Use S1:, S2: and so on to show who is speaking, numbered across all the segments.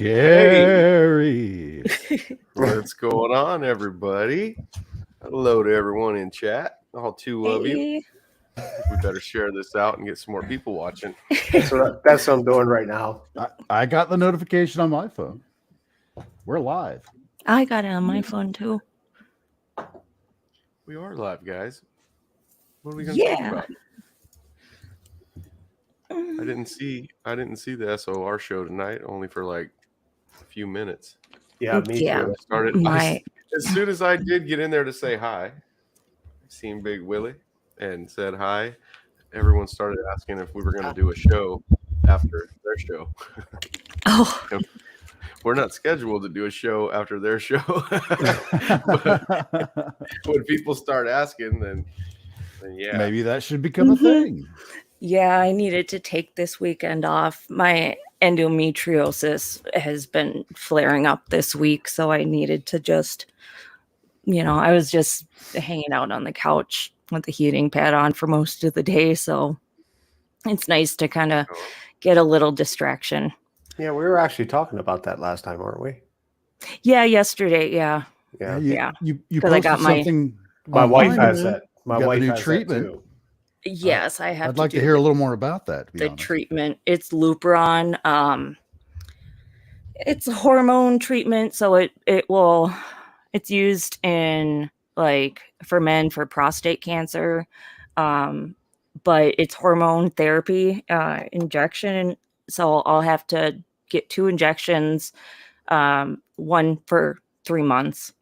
S1: Scary.
S2: What's going on, everybody? Hello to everyone in chat, all two of you. We better share this out and get some more people watching.
S3: That's what I'm doing right now.
S1: I got the notification on my phone. We're live.
S4: I got it on my phone too.
S2: We are live, guys. What are we going to talk about? I didn't see the SOR show tonight, only for like a few minutes.
S3: Yeah, me too.
S2: As soon as I did get in there to say hi, I seen Big Willie and said hi. Everyone started asking if we were going to do a show after their show.
S4: Oh.
S2: We're not scheduled to do a show after their show. But when people start asking, then yeah.
S1: Maybe that should become a thing.
S4: Yeah, I needed to take this weekend off. My endometriosis has been flaring up this week, so I needed to just, I was just hanging out on the couch with the heating pad on for most of the day, so it's nice to kind of get a little distraction.
S3: Yeah, we were actually talking about that last time, weren't we?
S4: Yeah, yesterday, yeah.
S1: You posted something.
S3: My wife has that. My wife has
S1: treatment.
S3: That too.
S4: Yes, I have.
S1: I'd like to hear a little more about that.
S4: The treatment. It's Lupron. It's a hormone treatment, so it's used in for men for prostate cancer, but it's hormone therapy injection. So I'll have to get 2 injections, one for 3 months.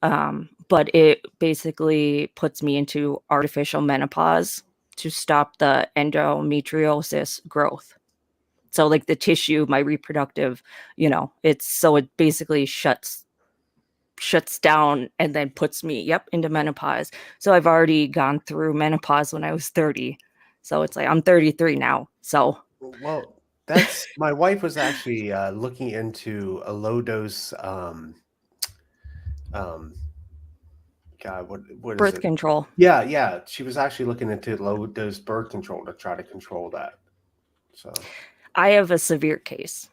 S4: But it basically puts me into artificial menopause to stop the endometriosis growth. So the tissue, my reproductive, it basically shuts down and then puts me, into menopause. So I've already gone through menopause when I was 30. So it's I'm 33 now. So.
S3: Well, my wife was actually looking into a low dose, what
S4: birth control.
S3: Yeah. She was actually looking into low dose birth control to try to control that. So
S4: I have a severe case.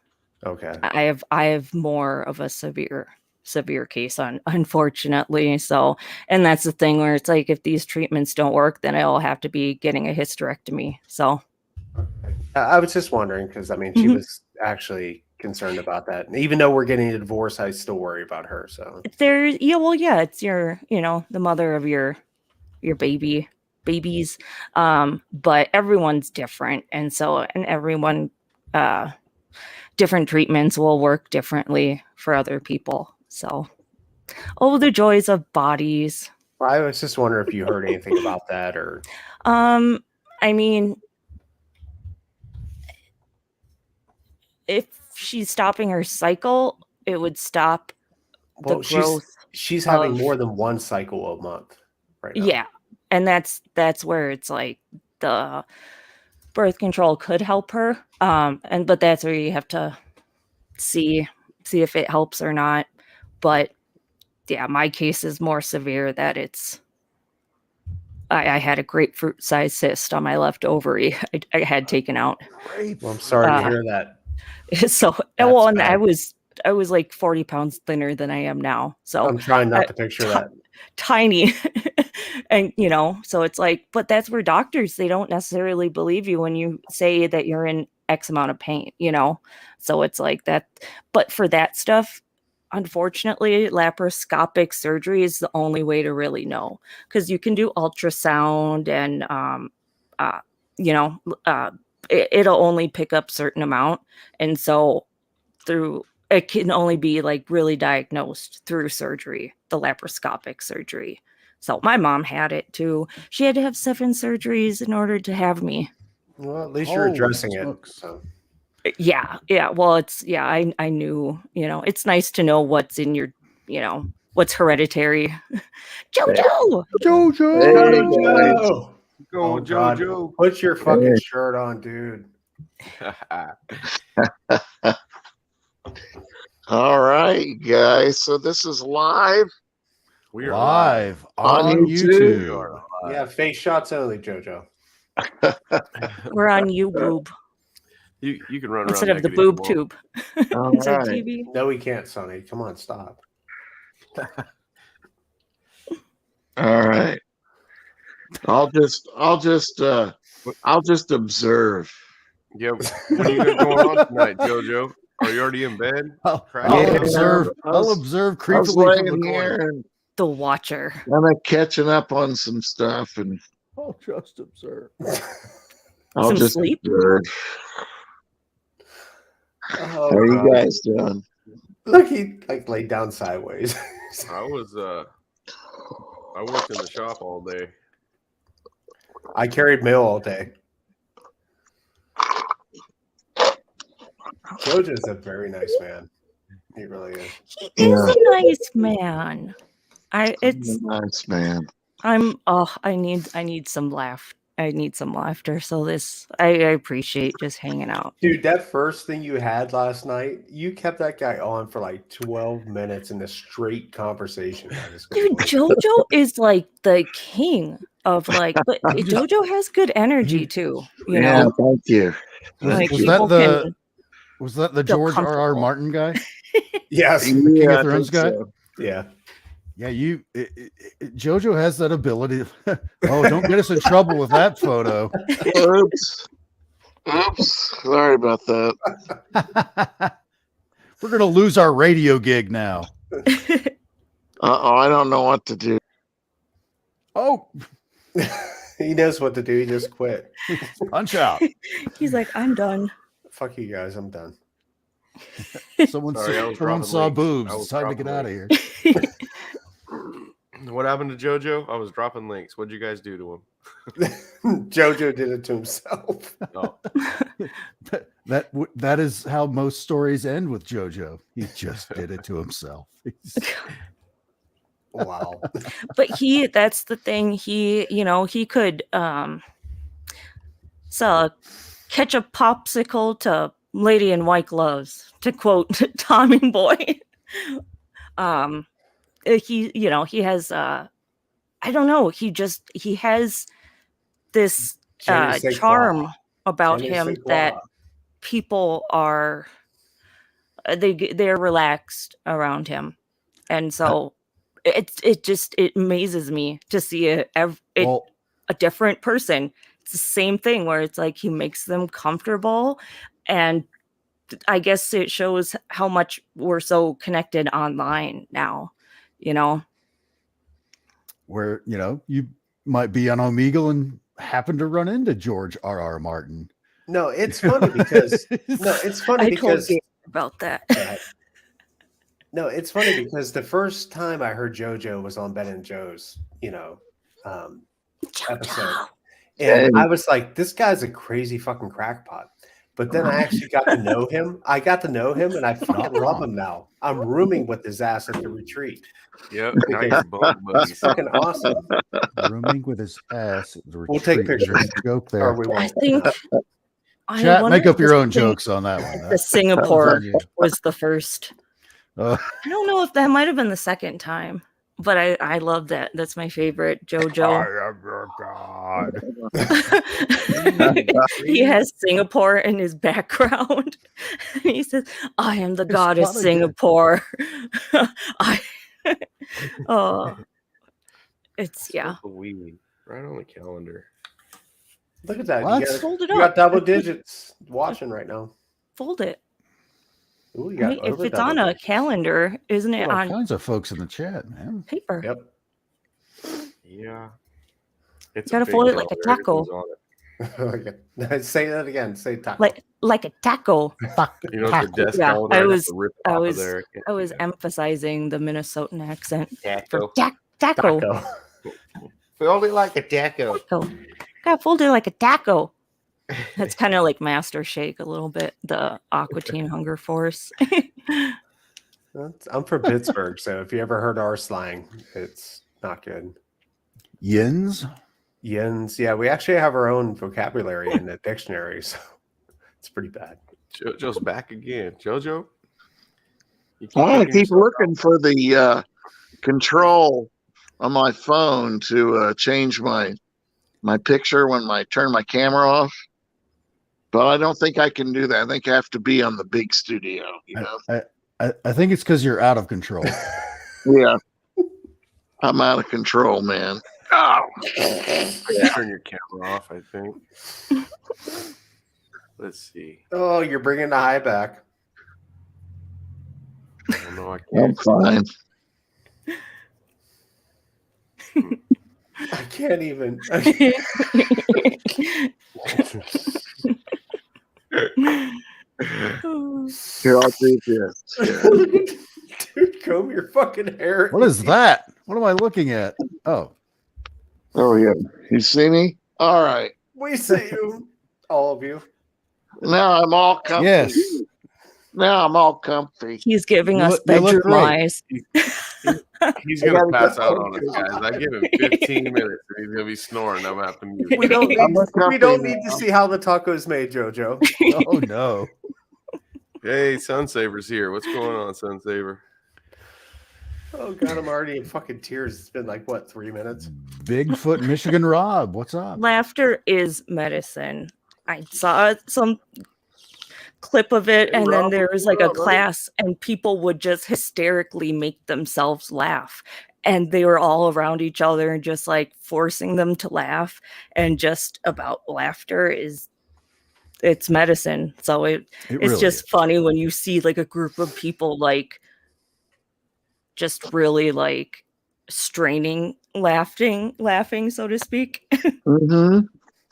S3: Okay.
S4: I have more of a severe case unfortunately. So, and that's the thing where it's if these treatments don't work, then I'll have to be getting a hysterectomy. So
S3: I was just wondering because she was actually concerned about that. And even though we're getting a divorce, I still worry about her. So
S4: it's your, the mother of your babies. But everyone's different. And everyone, different treatments will work differently for other people. So, the joys of bodies.
S3: Well, I was just wondering if you heard anything about that or.
S4: If she's stopping her cycle, it would stop the growth.
S3: She's having more than one cycle a month right now.
S4: Yeah. And that's where it's the birth control could help her. But that's where you have to see if it helps or not. But yeah, my case is more severe that I had a grapefruit-sized cyst on my left ovary. I had taken out.
S3: Well, I'm sorry to hear that.
S4: So, and I was 40 pounds thinner than I am now. So
S3: I'm trying not to picture that.
S4: Tiny. And, so it's but that's where doctors, they don't necessarily believe you when you say that you're in X amount of pain, So it's that. But for that stuff, unfortunately, laparoscopic surgery is the only way to really know, because you can do ultrasound and, it'll only pick up certain amount. And so it can only be really diagnosed through surgery, the laparoscopic surgery. So my mom had it too. She had to have 7 surgeries in order to have me.
S3: Well, at least you're addressing it. So.
S4: Yeah. Well, I knew, it's nice to know what's in your, what's hereditary. Jojo!
S2: Go, Jojo.
S3: Put your fucking shirt on, dude.
S5: All right, guys. So this is live.
S1: We are live on YouTube.
S3: Yeah, face shots only, Jojo.
S4: We're on YouTube.
S2: You can run
S4: instead
S2: around
S4: of the
S2: naked if you
S4: boob
S2: want.
S4: tube.
S5: All
S4: Instead of
S5: right.
S4: TV.
S3: No, we can't, Sonny. Come on, stop.
S5: All right. I'll just observe.
S2: Yeah. What are you got going on tonight, JoJo? Are you already in bed?
S1: I'll
S2: Cracking up?
S1: observe.
S5: I was-
S1: I'll observe
S5: I was
S1: creepily from
S5: laying
S1: the
S5: here
S1: corner.
S5: and
S4: The Watcher.
S5: kind of catching up on some stuff, and
S1: I'll just observe.
S5: I'll
S4: Some
S5: just
S4: sleep?
S5: observe.
S3: Oh,
S5: How are you
S3: God.
S5: guys doing?
S3: Look, he like laid down sideways.
S2: I worked in the shop all day.
S3: I carried mail all day. Jojo's a very nice man. He really is.
S4: He is a nice man. It's
S5: Nice man.
S4: I need some laugh. I need some laughter. So I appreciate just hanging out.
S3: Dude, that first thing you had last night, you kept that guy on for like 12 minutes in a straight conversation.
S4: Dude, JoJo is like the king of like, but JoJo has good energy too. You
S5: Yeah,
S4: know,
S5: thank you.
S4: like
S1: Was
S4: people can.
S1: Was that the
S4: feel
S1: George R.R.
S4: comfortable.
S1: Martin guy?
S3: Yes.
S1: King
S5: Yeah,
S1: of
S5: I
S1: Thrones
S5: think
S1: guy?
S5: so.
S3: Yeah.
S1: Yeah, JoJo has that ability. Oh, don't get us in trouble with that photo.
S5: Oops. Sorry about that.
S1: We're gonna lose our radio gig now.
S5: Uh-oh, I don't know what to do.
S1: Oh,
S3: He knows what to do. He just quit.
S1: punch out.
S4: He's like, I'm done.
S3: Fuck you guys. I'm done.
S1: Someone
S2: Sorry, I was
S1: saw
S2: dropping
S1: saw
S2: links.
S1: boobs.
S2: I was
S1: It's time to
S2: dropping
S1: get out of here.
S2: What happened to JoJo? I was dropping links. What'd you guys do to him?
S3: Jojo did it to himself.
S2: Oh,
S1: That is how most stories end with JoJo. He just did it to himself.
S3: Wow.
S4: But that's the thing. He could sell a ketchup popsicle to lady in white gloves, to quote Tommy Boy. He has I don't know, he has this
S3: Je ne sais
S4: charm
S3: quoi.
S4: about
S3: Je ne sais
S4: him
S3: quoi.
S4: that people are they're relaxed around him, and so it amazes me to see a different person. It's the same thing where it's like he makes them comfortable, and I guess it shows how much we're so connected online now,
S1: where you might be on Omegle and happen to run into George R.R. Martin.
S3: No, it's funny because
S4: I told you about that.
S3: No, it's funny because the first time I heard JoJo was on Ben and Joe's, episode, and I was like, "This guy's a crazy fucking crackpot." But then I actually got to know him. And I fucking love him now. I'm rooming with his ass at the retreat.
S2: yep. Now you're bum
S3: It's
S2: buddies.
S3: fucking awesome.
S1: Rooming with his ass. At the
S3: We'll take
S1: retreat.
S3: pictures.
S1: There's a joke there.
S3: Or we
S4: I
S3: won't.
S4: think
S1: Chat, make up your own
S4: thing-
S1: jokes on that one.
S4: The Singapore was the first.
S1: Uh,
S4: I don't know if that might have been the second time, but I love that. That's my favorite JoJo.
S1: I am your God.
S4: He has Singapore in his background. He says, "I am the goddess
S1: fun again.
S4: Singapore." It's
S2: Spelled the weed right on the calendar.
S3: Look at that.
S1: What?
S3: You got,
S4: Fold it
S3: you got
S4: up.
S3: double digits watching right now.
S4: Fold it.
S3: Ooh, you got
S4: Right? If
S3: over
S4: it's
S3: double
S4: on a
S3: digits.
S4: calendar, isn't it
S1: All
S4: on
S1: kinds of folks in the chat, man.
S4: paper?
S3: Yep.
S2: Yeah. It's
S4: Gotta
S2: big
S4: fold it like a
S2: calendar.
S4: taco.
S2: Everything's on it.
S3: Say that again. Say taco.
S4: Like a taco.
S2: You know, it's a desk
S4: Yeah,
S2: calendar.
S4: I
S2: have
S4: was-
S2: to rip it
S4: I
S2: off of
S4: was-
S2: there.
S4: I was emphasizing the Minnesotan accent for
S2: Taco.
S4: taco.
S3: Taco.
S2: Fold it like a taco.
S4: Taco. Gotta fold it like a taco. That's kind of like Master Shake a little bit, the Aqua Teen Hunger Force.
S3: I'm from Pittsburgh, so if you ever heard our slang, it's not good.
S1: Yins.
S3: Yins, yeah, we actually have our own vocabulary in the dictionary, so it's pretty bad.
S2: JoJo's back again. JoJo? You
S5: I want to
S2: picking
S5: keep
S2: yourself
S5: looking for the control on my phone to change my picture when I turn my camera off. but I don't think I can do that. I think I have to be on the big studio. You know?
S1: I think it's because you're out of control.
S5: Yeah. I'm out of control, man. Oh,
S2: Turn your camera off, I think. Let's see.
S3: Oh, you're bringing the high back.
S2: I don't know. I
S5: I'm
S2: can't.
S5: fine.
S3: I can't even.
S5: Here, I'll do this. Here.
S3: Dude, comb your fucking hair.
S1: What is that? What am I looking at? Oh,
S5: Oh, yeah. You see me? All right.
S3: We see you, all of you.
S5: Now I'm all comfy.
S1: yes.
S5: Now I'm all comfy.
S4: He's giving
S1: You
S4: us
S1: look- you look
S4: bedroom
S1: great.
S4: eyes.
S2: He's gonna pass out on us, guys. I give him 15 minutes, and he's gonna be snoring. I'm gonna have to mute.
S3: We don't
S5: I'm
S3: need,
S5: comfy
S3: we don't need
S5: now.
S3: to see how the taco is made, JoJo.
S1: Oh no.
S2: Hey, Sunsaber's here. What's going on, Sunsaber?
S3: Oh god, I'm already in fucking tears. It's been like what, 3 minutes?
S1: Bigfoot Michigan Rob. What's up?
S4: Laughter is medicine. I saw some clip of it,
S2: Hey,
S4: and
S2: Rob,
S4: then there was like a
S2: what's up, buddy?
S4: class, and people would just hysterically make themselves laugh. And they were all around each other and just like forcing them to laugh. And just about laughter it's medicine. So
S1: It
S4: it's
S1: really
S4: just
S1: is.
S4: funny when you see like a group of people like just really like straining laughing, so to speak.
S5: Mm-hmm.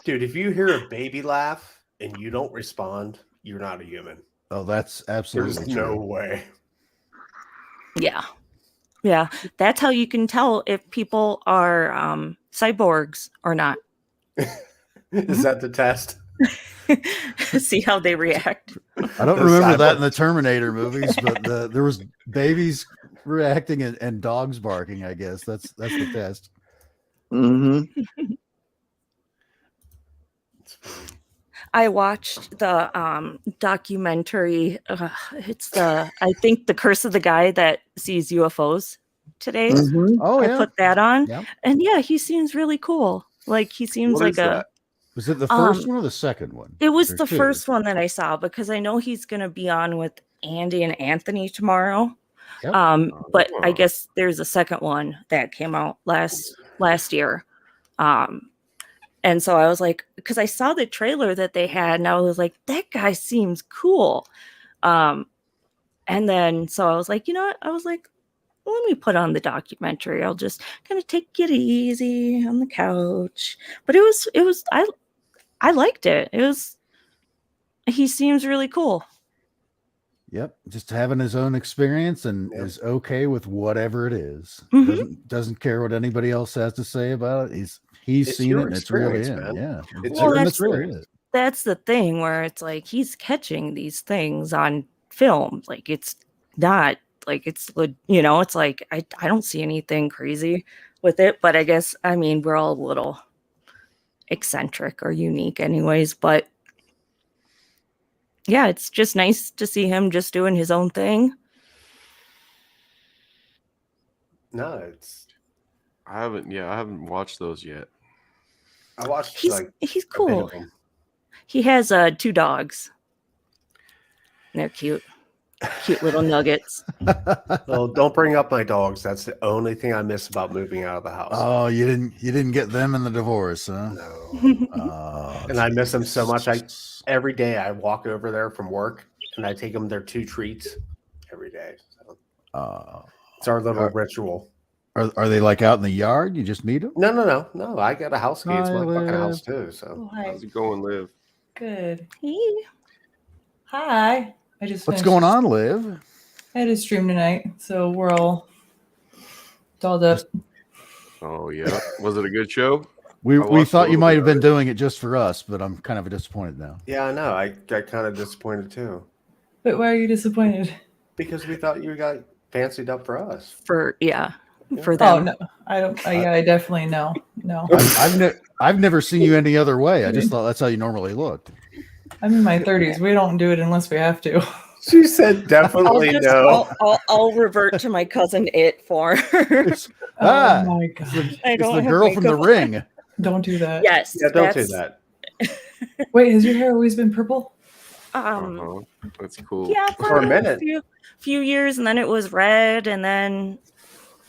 S3: Dude, if you hear a baby laugh and you don't respond, you're not a human.
S1: Oh, that's
S3: There's
S1: absolutely
S3: no
S1: true.
S3: way.
S4: Yeah, that's how you can tell if people are cyborgs or not.
S3: Is that the test?
S4: See how they react.
S1: I don't
S3: The
S1: remember that
S3: cyborg.
S1: in the Terminator movies, but there was babies reacting and dogs barking. I guess that's the test.
S5: Mm-hmm.
S4: I watched the documentary. It's I think the Curse of the Guy That Sees UFOs today.
S5: Mm-hmm.
S1: Oh
S4: I
S1: yeah.
S4: put that on,
S1: Yep.
S4: and yeah, he seems really cool. Like he seems
S2: What
S4: like
S2: is
S4: a.
S2: that?
S1: Was it the first
S4: Um,
S1: one or the second one?
S4: It was
S1: There's
S4: the
S1: two.
S4: first one that I saw because I know he's going to be on with Andy and Anthony tomorrow.
S1: Yep.
S4: But I
S2: Oh.
S4: guess there's a second one that came out last year. And so I was like, because I saw the trailer that they had, and I was like, that guy seems cool. And then so I was like, you know what? I was like, let me put on the documentary. I'll just kind of take it easy on the couch. But it was I liked it. He seems really cool.
S1: Yep, just having his own experience and
S3: Yep.
S1: is okay with whatever it is.
S4: Mhm.
S1: Doesn't care what anybody else has to say about it. He's
S3: It's
S1: seen
S3: your
S1: it and it's really
S3: experience,
S1: in.
S3: man.
S1: Yeah,
S3: It's
S4: your
S1: and it's really
S3: experience.
S1: it.
S4: That's the thing where it's like he's catching these things on film. Like it's not like it's it's like I don't see anything crazy with it, but I guess I mean we're all a little eccentric or unique anyways, but yeah, it's just nice to see him just doing his own thing.
S3: No, it's.
S2: I haven't watched those yet.
S3: I watched
S4: He's
S3: like
S4: he's
S3: a bit
S4: cool.
S3: of them.
S4: He has 2 dogs. They're cute. Cute little nuggets.
S3: Well, don't bring up my dogs. That's the only thing I miss about moving out of the house.
S1: Oh, you didn't get them in the divorce, huh?
S3: No.
S1: Oh,
S3: And I miss them so much. Every day I walk over there from work and I take them their 2 treats every day. So it's our little ritual.
S1: Are they like out in the yard? You just meet them?
S3: No. I got a house key. It's my fucking
S1: Tyler.
S3: house too. So
S6: Oh, hi.
S2: How's it going, Liv?
S6: Good.
S4: Hey.
S6: Hi. I just
S1: What's
S6: finished-
S1: going on, Liv?
S6: I had a stream tonight, so we're all dolled up.
S2: Oh yeah. Was it a good show?
S1: We
S2: watched
S1: thought
S2: a
S1: you
S2: little
S1: might
S2: bit
S1: have
S2: of
S1: been
S2: it.
S1: doing it just for us, but I'm kind of disappointed now.
S3: yeah, I know. I got kind of disappointed too
S6: But why are you disappointed?
S3: because we thought you got fancied up for us.
S4: For
S6: Oh
S4: them.
S6: no, I don't. Yeah, I definitely no.
S1: I've never seen you any other way. I just thought that's how you normally looked.
S6: I'm in my 30s. We don't do it unless we have to.
S3: She said definitely no.
S4: I'll revert to my cousin It form.
S1: It's,
S6: Oh
S1: ah,
S6: my
S1: it's the,
S6: god!
S4: I
S1: it's
S4: don't
S1: the
S4: have
S1: girl from the
S4: makeup.
S1: Ring.
S6: Don't do that.
S4: Yes.
S3: Yeah, don't do
S4: that's-
S3: that.
S6: Wait, has your hair always been purple?
S2: That's cool.
S4: Yeah,
S3: For a minute.
S4: few years, and then it was red, and then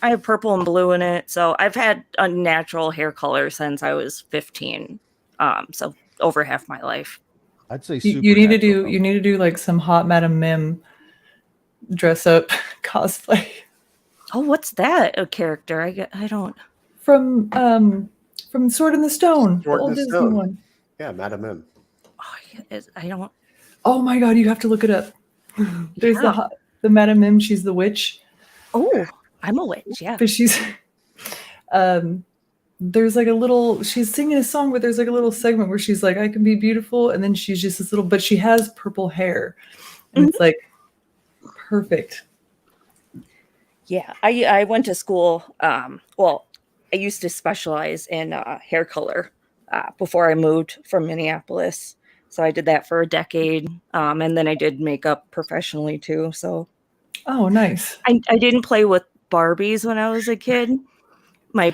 S4: I have purple and blue in it. So I've had a natural hair color since I was 15. So over half my life.
S1: I'd say
S6: You need to do
S1: supernatural.
S6: you need to do like some hot Madam Mim dress up cosplay
S4: Oh, what's that? A character? I don't.
S6: from Sword in the Stone,
S3: Sword
S6: the
S3: in
S6: old
S3: the
S6: Disney
S3: Stone.
S6: one.
S3: Yeah, Madam M.
S4: Oh, I don't.
S6: Oh my god, you have to look it up. There's
S4: Yeah.
S6: the Madam Mim. She's the witch,
S4: Oh, I'm a witch. Yeah.
S6: but she's there's like a little. She's singing a song, but there's like a little segment where she's like, "I can be beautiful," and then she's just this little. But she has purple hair, and it's like perfect.
S4: Yeah, I went to school. Well, I used to specialize in hair color before I moved from Minneapolis. So I did that for a decade, and then I did makeup professionally too. So
S6: Oh, nice.
S4: I didn't play with Barbies when I was a kid. My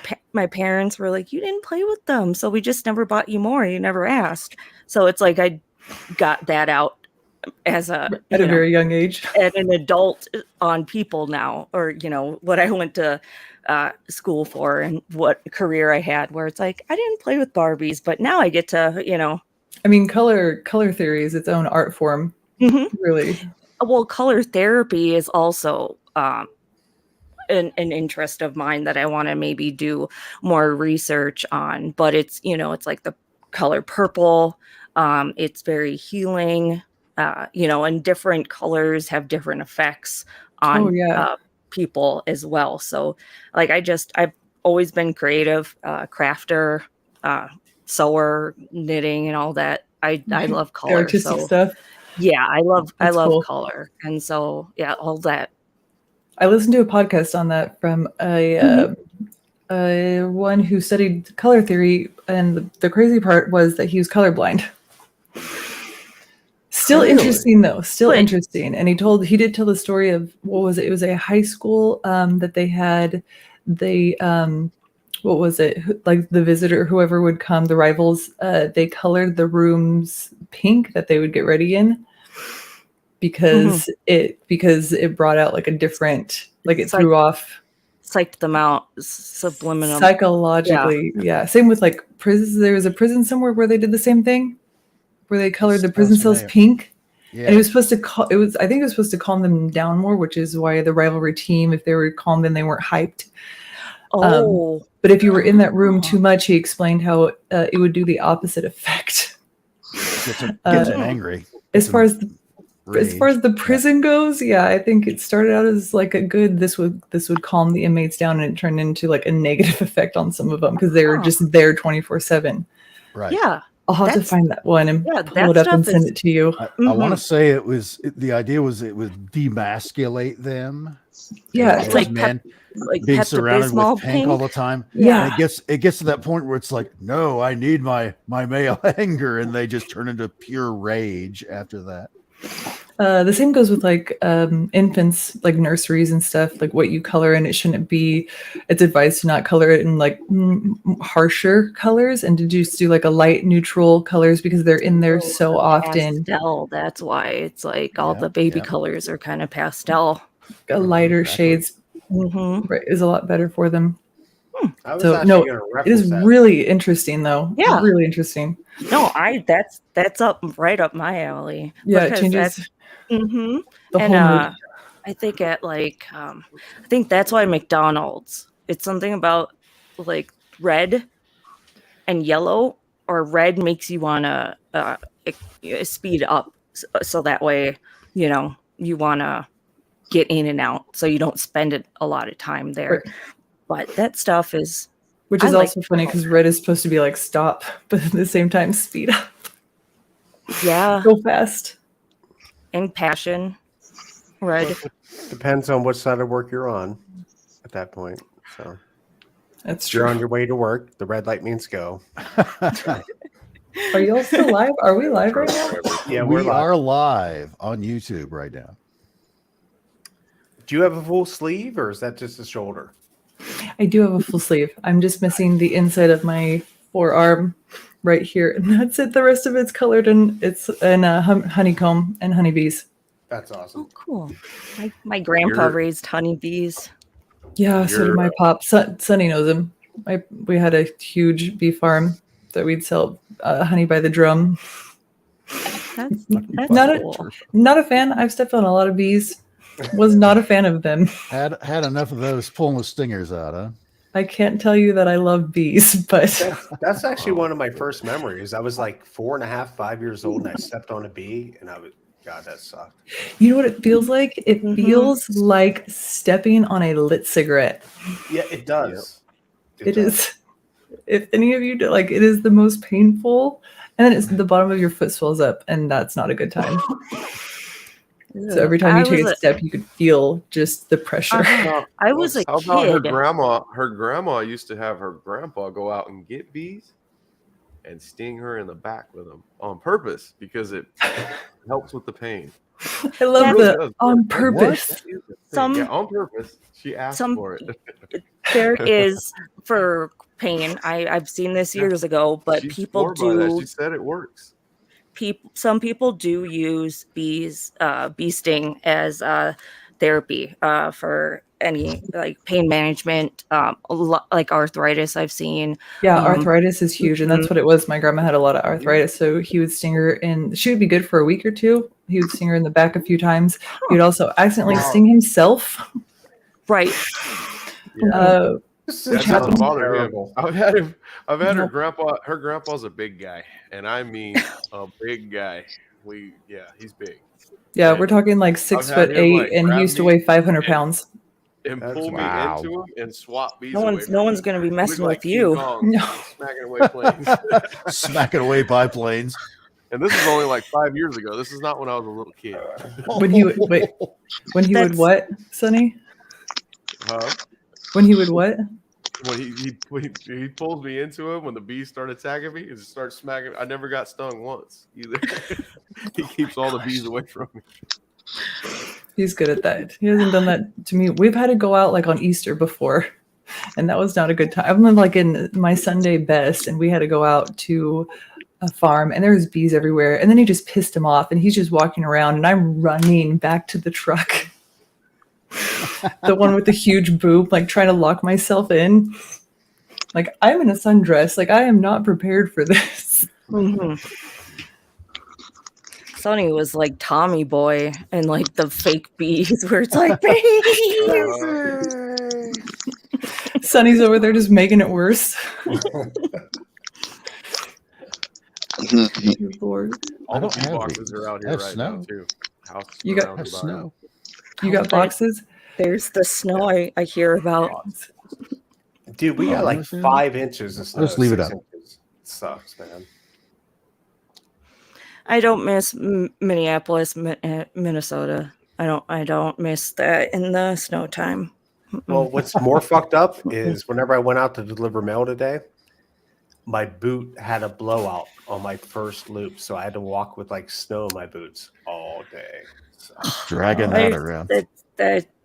S4: parents were like, "You didn't play with them, so we just never bought you more. You never asked." So it's like I got that out as a
S6: At a very young age.
S4: at an adult on people now, or what I went to school for and what career I had, where it's like I didn't play with Barbies, but now I get to
S6: I mean, color theory is its own art form,
S4: Mhm.
S6: really.
S4: Well, color therapy is also an interest of mine that I want to maybe do more research on, but it's like the color purple. It's very healing, and different colors have different effects on
S6: Oh, yeah.
S4: people as well. So like I've always been creative, crafter, sewer, knitting, and all that. I love
S6: The
S4: color.
S6: artistic
S4: So
S6: stuff.
S4: yeah, I love
S6: That's cool.
S4: color. And so yeah, all that.
S6: I listened to a podcast on that from a one who studied color theory, and the crazy part was that he was colorblind. Still
S1: Really?
S6: interesting though, still
S4: But-
S6: interesting. And he did tell the story of what was it? It was a high school that they had what was it? Like the visitor, whoever would come, the rivals, they colored the rooms pink that they would get ready in because it brought out like a different, like it threw off
S4: Psyched them out, subliminal.
S6: psychologically. Yeah. Same with like prisons. There was a prison somewhere where they did the same thing, where they colored the prison
S1: Sounds
S6: cells
S1: familiar.
S6: pink.
S1: Yeah.
S6: And it was supposed to I think it was supposed to calm them down more, which is why the rivalry team, if they were calm, then they weren't hyped.
S4: Oh,
S6: But if you were in that room too much, he explained how it would do the opposite effect.
S1: Gets them angry.
S6: As far as
S1: Rage.
S6: the prison goes, yeah, I think it started out as like a good. This would calm the inmates down, and it turned into like a negative effect on some of them because they were just there 24/7.
S1: Right.
S4: yeah.
S6: I'll have to
S4: That's-
S6: find that one and
S4: yeah,
S6: pull
S4: that
S6: it up and
S4: stuff
S6: send
S4: is-
S6: it to you.
S1: I want to say the idea was it would demasculate them.
S6: Yeah,
S1: Those
S6: it's
S4: like
S1: men
S4: Like
S1: being surrounded
S4: Pepto-Bismol
S1: with pink all the time.
S6: Yeah.
S1: And it gets to that point where it's like, no, I need my male anger, and they just turn into pure rage after that.
S6: The same goes with like infants, like nurseries and stuff. Like what you color in, it shouldn't be. It's advised to not color it in like harsher colors, and to just do like a light neutral colors because they're in there so often.
S4: pastel. That's why it's like all
S1: Yeah,
S4: the baby
S1: yeah.
S4: colors are kind of pastel.
S6: Lighter
S1: Exactly.
S6: shades
S4: Mm-hmm.
S6: is a lot better for them.
S3: I was
S6: So,
S3: actually
S6: no,
S3: going to
S6: It
S3: reference
S6: is
S3: that.
S6: really interesting, though.
S4: Yeah.
S6: Really interesting.
S4: No, that's up right up my alley.
S6: Yeah, it
S4: because
S6: changes
S4: Mm-hmm.
S6: the
S4: And
S6: whole mood.
S4: I think I think that's why McDonald's. It's something about like red and yellow, or red makes you want to speed up, so that way you want to get in and out, so you don't spend a lot of time there.
S6: Right.
S4: But that stuff is
S6: Which
S4: I
S6: is
S4: like
S6: also funny because red is supposed to be like stop, but at the same time speed up,
S4: yeah,
S6: go fast.
S4: and passion. Red.
S3: Depends on what side of work you're on at that point. So
S6: That's
S3: if you're
S6: true.
S3: on your way to work, the red light means go.
S6: Are y'all still live? Are we live right now?
S3: Yeah,
S1: we
S3: we're live.
S1: are live on YouTube right now.
S3: Do you have a full sleeve or is that just a shoulder?
S6: I do have a full sleeve. I'm just missing the inside of my forearm right here, and that's it. The rest of it's colored and it's in honeycomb and honeybees.
S3: That's awesome.
S4: Oh, cool. My grandpa
S2: You're-
S4: raised honeybees.
S6: Yeah, so did
S2: You're-
S6: my pop. Sonny knows him. We had a huge bee farm that we'd sell honey by the drum.
S4: That's
S6: Not a-
S4: cool.
S6: Not a fan. I've stepped on a lot of bees. Was not a fan of them.
S1: Had enough of those pulling the stingers out, huh?
S6: I can't tell you that I love bees, but
S3: That's actually one of my first memories. I was like 4.5, 5 years old, and I stepped on a bee, and God, that sucked.
S6: you know what it feels like? It
S4: Mhm.
S6: feels like stepping on a lit cigarette.
S3: Yeah, it does.
S6: It is. If any of you do, like, it is the most painful, and then it's the bottom of your foot swells up, and that's not a good time. So every time you take a step, you could feel just the pressure.
S4: I was a
S2: How about her
S4: kid.
S2: grandma? Her grandma used to have her grandpa go out and get bees and sting her in the back with them on purpose because it helps with the pain.
S6: I love
S4: It
S2: really
S6: the
S2: does
S6: on
S2: work.
S6: purpose.
S2: That is a thing.
S4: Some-
S2: Yeah, on purpose. She asked
S4: some-
S2: for it.
S4: There is for pain. I've seen this years ago, but
S2: She's
S4: people
S2: swore by that.
S4: do.
S2: She said it works.
S4: Some people do use bee sting as therapy for any like pain management, like arthritis. I've seen.
S6: Yeah,
S4: Um,
S6: arthritis is huge, and that's what it was. My grandma had a lot of arthritis, so he would sting her, and she would be good for a week or two. He would sting her in the back a few times. He would also accidentally
S3: Wow.
S6: sting himself.
S4: Right.
S2: Yeah.
S3: This
S2: That
S3: is
S2: doesn't
S3: just
S2: bother him.
S3: terrible.
S2: I've had her
S6: Nope.
S2: grandpa. Her grandpa's a big guy, and I mean a big guy. He's big.
S6: Yeah,
S2: Yeah.
S6: we're talking like
S2: I've had him,
S6: 6'8",
S2: like,
S6: and he
S2: grab
S6: used to
S2: me
S6: weigh 500
S2: and-
S6: pounds.
S2: And
S3: That's
S2: pull me
S1: wow.
S2: into him and swap bees.
S4: No
S2: away
S4: one's
S2: from
S4: no
S2: me.
S4: one's gonna be
S2: We
S4: messing
S2: like
S4: with
S2: King
S4: you.
S2: Kong,
S6: No.
S2: smacking away planes.
S1: Smacking away biplanes.
S2: And this is only like 5 years ago. This is not when I was a little kid.
S6: When he would wait, when he would
S4: That's-
S6: what, Sonny?
S2: Huh?
S6: When he would what?
S2: When he pulls me into him when the bees start attacking me and just starts smacking. I never got stung once either. He keeps all the bees away from me.
S6: He's good at that. He hasn't done that to me. We've had to go out like on Easter before, and that was not a good time. I'm like in my Sunday best, and we had to go out to a farm, and there was bees everywhere. And then he just pissed him off, and he's just walking around, and I'm running back to the truck, the one with the huge boob, like trying to lock myself in. Like, I'm in a sundress. Like, I am not prepared for this.
S4: Mhm. Sonny was like Tommy Boy and like the fake bees where it's like bees.
S6: Sonny's over there just making it worse. Good Lord.
S2: All
S1: I
S2: the
S1: don't
S2: bee
S1: have
S2: boxes
S1: these.
S2: are out
S1: I
S2: here
S1: have
S2: right
S1: snow.
S2: now too. Houses
S6: You got-
S2: around
S1: Have
S2: Dubai.
S1: snow.
S6: You got boxes?
S4: There's the snow I hear about.
S3: Dude, we got like
S1: Honestly,
S3: 5 inches of snow.
S1: just leave it
S3: 6
S1: up.
S3: inches. It sucks, man.
S4: I don't miss Minneapolis, Minnesota. I don't miss that in the snow time.
S3: Well, what's more fucked up is whenever I went out to deliver mail today, my boot had a blowout on my first loop, so I had to walk with like snow in my boots all day. So,
S1: Dragging that around.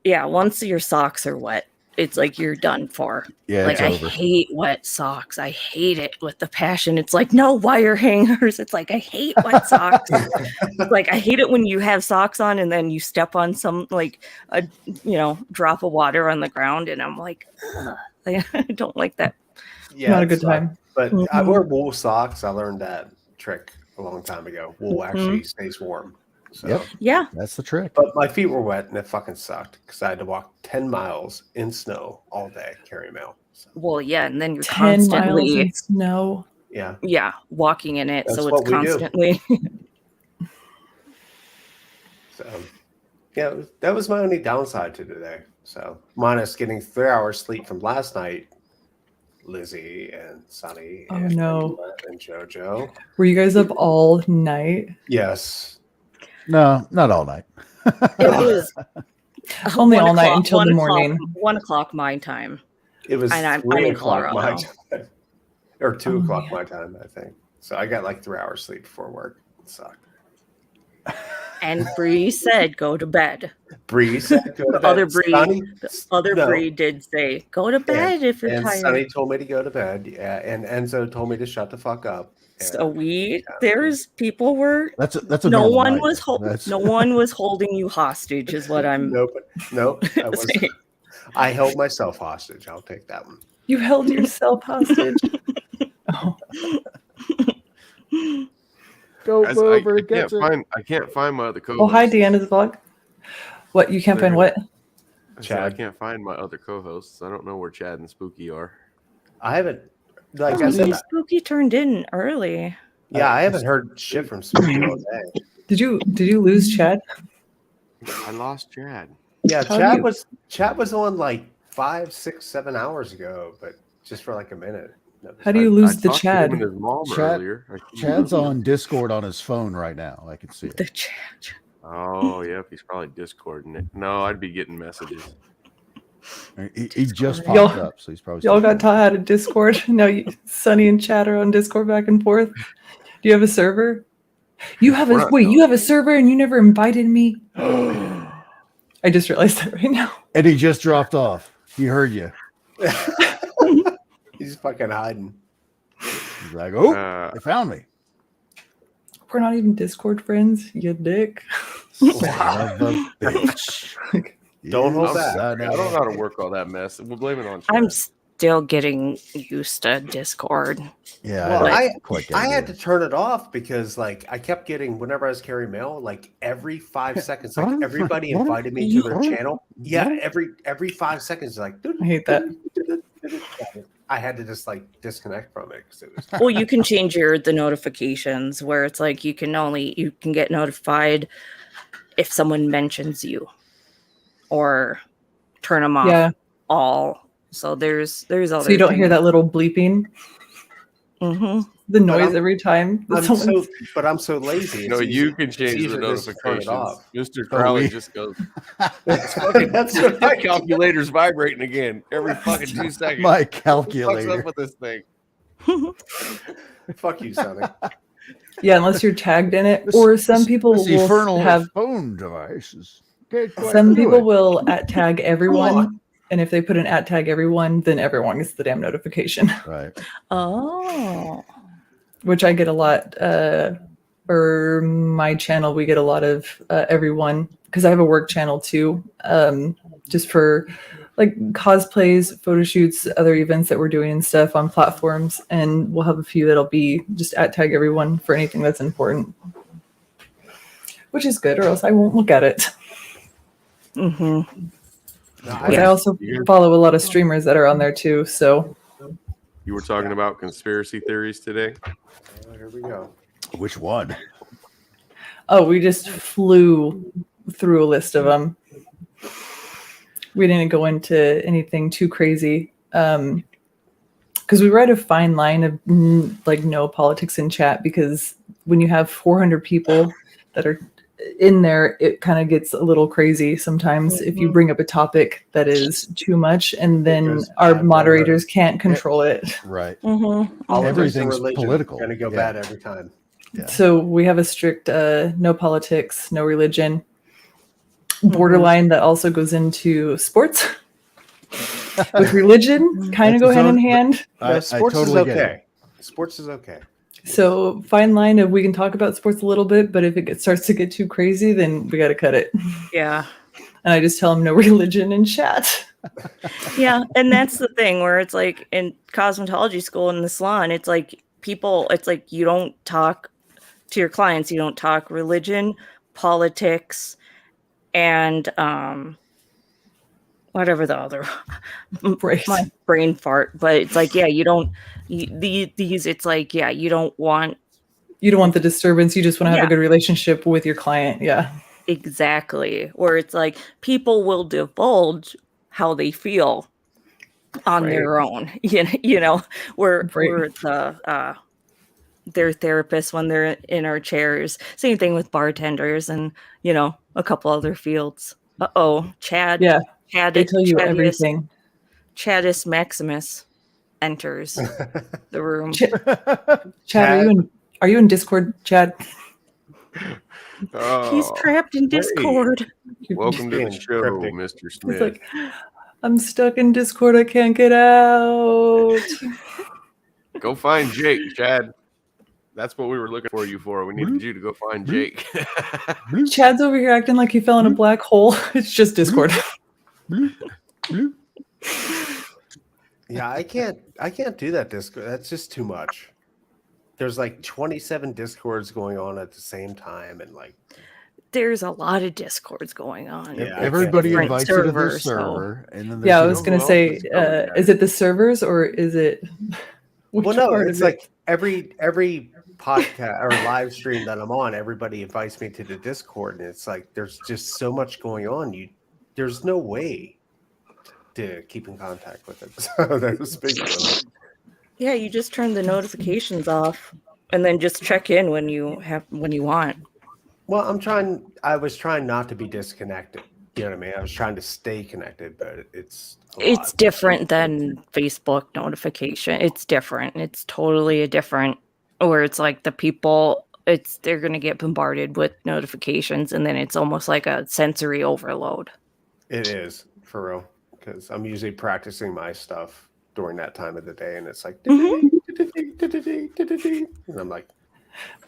S4: Yeah, once your socks are wet, it's like you're done for.
S1: Yeah,
S4: Like
S1: it's
S4: I
S1: over.
S4: hate wet socks. I hate it with the passion. It's like no wire hangers. It's like I hate wet socks. It's like I hate it when you have socks on and then you step on some like a drop of water on the ground and I'm like, ugh. Like, I don't like that.
S3: yeah,
S6: Not a
S3: it
S6: good
S3: sucked.
S6: time.
S3: But I
S4: Mhm.
S3: wear wool socks. I learned that trick a long time ago. Wool actually stays warm. So.
S1: Yep.
S4: Yeah.
S1: That's the trick.
S3: But my feet were wet and it fucking sucked because I had to walk 10 miles in snow all day carrying mail. So,
S4: Well, yeah, and then you're
S6: 10 miles
S4: constantly
S6: in snow.
S3: yeah.
S4: walking in it,
S3: That's
S4: so it's
S3: what we do.
S4: constantly.
S3: So, yeah, that was my only downside to today. So, minus getting 3 hours sleep from last night, Lizzie and Sonny
S6: Oh,
S3: and,
S6: no.
S3: and JoJo.
S6: Were you guys up all night?
S3: Yes.
S1: No, not all night.
S4: It was
S6: Only
S4: 1
S6: all night
S4: o'clock-
S6: until
S4: 1
S6: the
S4: o'clock-
S6: morning.
S4: 1 o'clock my time.
S3: It was
S4: And I'm
S3: 3
S4: in
S3: o'clock my
S4: Colorado.
S3: time. Or 2
S6: Oh,
S3: o'clock
S6: man.
S3: my time, I think. So I got like 3 hours sleep before work. It sucked.
S4: And Bree said, "Go to bed."
S3: Bree said, "Go to bed."
S4: Other Bree,
S3: Sonny,
S4: other
S3: no.
S4: Bree did say, "Go to bed if you're
S3: and
S4: tired."
S3: Sonny told me to go to bed. Yeah, and Enzo told me to shut the fuck up.
S4: So
S3: And,
S4: there's people were.
S1: That's a
S4: No
S1: normal
S4: one
S1: night.
S4: was no one was holding you hostage, is what I'm
S3: nope. I was.
S4: saying.
S3: I held myself hostage. I'll take that one.
S6: You held yourself hostage. Oh,
S1: Go
S2: Guys,
S1: over,
S2: I can't find my other co-hosts.
S6: oh, hi, Deanna's vlog. What, you can't find what?
S2: I said I
S3: Chad.
S2: can't find my other co-hosts. I don't know where Chad and Spooky are.
S3: I haven't. Like
S4: Oh,
S3: I said,
S4: Spooky turned in early.
S3: yeah, I haven't heard shit from Spooky all day.
S6: Did you lose Chad?
S2: I lost Chad.
S3: Yeah,
S6: How
S3: Chad
S6: do you-
S3: was on like 5, 6, 7 hours ago, but just for like a minute.
S6: How do you lose the
S2: talked to him
S6: Chad?
S2: and his mom
S1: Chad-
S2: earlier.
S1: Chad's on Discord on his phone right now. I can see it.
S4: The chat.
S2: Oh, yep, he's probably Discording it. No, I'd be getting messages.
S1: He just
S6: Y'all-
S1: popped up, so he's probably
S6: Y'all
S1: still-
S6: got taught how to Discord. Now Sunny and Chad are on Discord back and forth. Do you have a server? You have
S2: We're
S6: a
S2: not-
S6: wait. You have a server, and you never invited me. I just realized that right now.
S1: and he just dropped off. He heard you.
S3: He's fucking hiding.
S1: He's like, "Oh,
S2: Uh,
S1: they found me."
S6: We're not even Discord friends. You dick.
S1: Son of a bitch.
S3: Don't hold
S1: You
S3: back.
S1: son
S2: I
S1: of
S2: don't
S1: a-
S2: know how to work all that mess. We'll blame it on Chad.
S4: I'm still getting used to Discord.
S1: Yeah,
S3: Well,
S1: don't
S3: I
S1: quite get
S3: had
S1: it.
S3: to turn it off because like I kept getting whenever I was carrying mail, like every 5 seconds, like everybody invited me to their channel. Yeah, every 5 seconds, like
S6: I hate that.
S3: I had to just like disconnect from it because it was
S4: Well, you can change the notifications where it's like you can get notified if someone mentions you, or turn them off
S6: Yeah.
S4: all. So there's other.
S6: So you don't hear that little bleeping,
S4: Mm-hmm.
S6: the
S3: But
S6: noise
S3: I'm-
S6: every time. that
S3: I'm
S6: someone-
S3: so lazy.
S2: No,
S3: It's
S2: you
S3: easy-
S2: can change the
S3: easier just to turn it
S2: notifications.
S3: off.
S2: Mr.
S1: Oh,
S2: Crowley
S1: we-
S2: just goes, fucking, my calculator's vibrating again every fucking 2 seconds.
S1: My
S2: What's up
S1: calculator.
S2: with this thing?
S3: Fuck you, Sonny.
S6: Yeah, unless you're tagged in it,
S1: This-
S6: or some people
S1: This
S6: will
S1: infernal
S6: have.
S1: phone devices. Can't quite
S6: Some
S1: do
S6: people
S1: it.
S6: will at tag
S3: on.
S6: everyone, and if they put an at tag everyone, then everyone gets the damn notification.
S1: Right.
S4: Oh.
S6: Which I get a lot. For my channel, we get a lot of everyone, because I have a work channel too, just for like cosplays, photo shoots, other events that we're doing and stuff on platforms, and we'll have a few that'll be just at tag everyone for anything that's important, which is good, or else I won't look at it.
S4: Mm-hmm.
S3: No,
S6: But I also follow a lot of streamers that are on there too, so
S2: You were talking about conspiracy theories today.
S3: Here we go.
S1: Which one?
S6: oh, we just flew through a list of them. We didn't go into anything too crazy, because we write a fine line of like no politics in chat, because when you have 400 people that are in there, it kind of gets a little crazy sometimes if you bring up a topic that is too much, and then
S3: Because
S6: our
S3: I've
S6: moderators can't control it.
S1: Right.
S4: Mm-hmm.
S3: Politics and
S1: Everything's
S3: religion
S1: political.
S3: Gonna go
S1: Yeah.
S3: bad every time.
S1: Yeah.
S6: So we have a strict no politics, no religion borderline that also goes into sports with religion kind of
S1: That's
S6: go hand in
S1: its own-
S6: hand.
S3: No, sports
S1: totally
S3: is
S1: get it.
S3: okay. Sports is okay.
S6: So fine line of we can talk about sports a little bit, but if it starts to get too crazy, then we got to cut it.
S4: Yeah.
S6: And I just tell them no religion in chat.
S4: Yeah. And that's the thing where it's like in cosmetology school in the salon, it's like you don't talk to your clients, you don't talk religion, politics, and whatever the other
S6: Right.
S4: my brain fart, but it's like, yeah, you don't these it's like, yeah, you don't want
S6: You don't want the disturbance. You just want to have
S4: Yeah.
S6: a good relationship with your client. Yeah.
S4: exactly where it's like people will divulge how they feel on their own. You know, where
S6: Right.
S4: where their therapists when they're in our chairs. Same thing with bartenders and a couple other fields. Chad.
S6: Yeah.
S4: Chad.
S6: They tell you
S4: Chadius-
S6: everything.
S4: Chadis Maximus enters the room.
S6: Chad, are you in Discord, Chad?
S4: He's
S2: Oh,
S4: trapped in
S2: hey.
S4: Discord.
S2: Welcome to the
S3: Being
S2: show,
S3: cryptic.
S2: Mr.
S6: He's
S2: Smith.
S6: like, I'm stuck in Discord. I can't get out.
S2: Go find Jake, Chad. That's what we were looking for you for. We needed you to go find Jake.
S1: Bloop,
S6: Chad's over here acting like he fell in a black hole. It's just Discord.
S1: bloop, bloop.
S3: Yeah, I can't do that Discord. That's just too much. There's like 27 Discords going on at the same time, and like
S4: There's a lot of Discords going on.
S3: Yeah,
S1: Everybody
S4: Different
S1: invites you to their
S4: servers, so-
S1: server, and then
S6: Yeah, I
S1: there's
S6: was
S2: know
S6: gonna
S2: who
S6: say,
S2: else is coming,
S6: is it the servers or is it? Which
S3: well, no,
S6: part
S3: it's
S6: of it?
S3: like every podcast or live stream that I'm on, everybody invites me to the Discord, and it's like there's just so much going on. There's no way to keep in contact with it. So that was big.
S4: Yeah, you just turn the notifications off and then just check in when you want.
S3: Well, I was trying not to be disconnected. You know what I mean? I was trying to stay connected, but it's
S4: It's different than Facebook notification. It's different. It's totally different. Where it's like the people, they're gonna get bombarded with notifications, and then it's almost like a sensory overload.
S3: It is for real because I'm usually practicing my stuff during that time of the day, and it's like, and I'm like,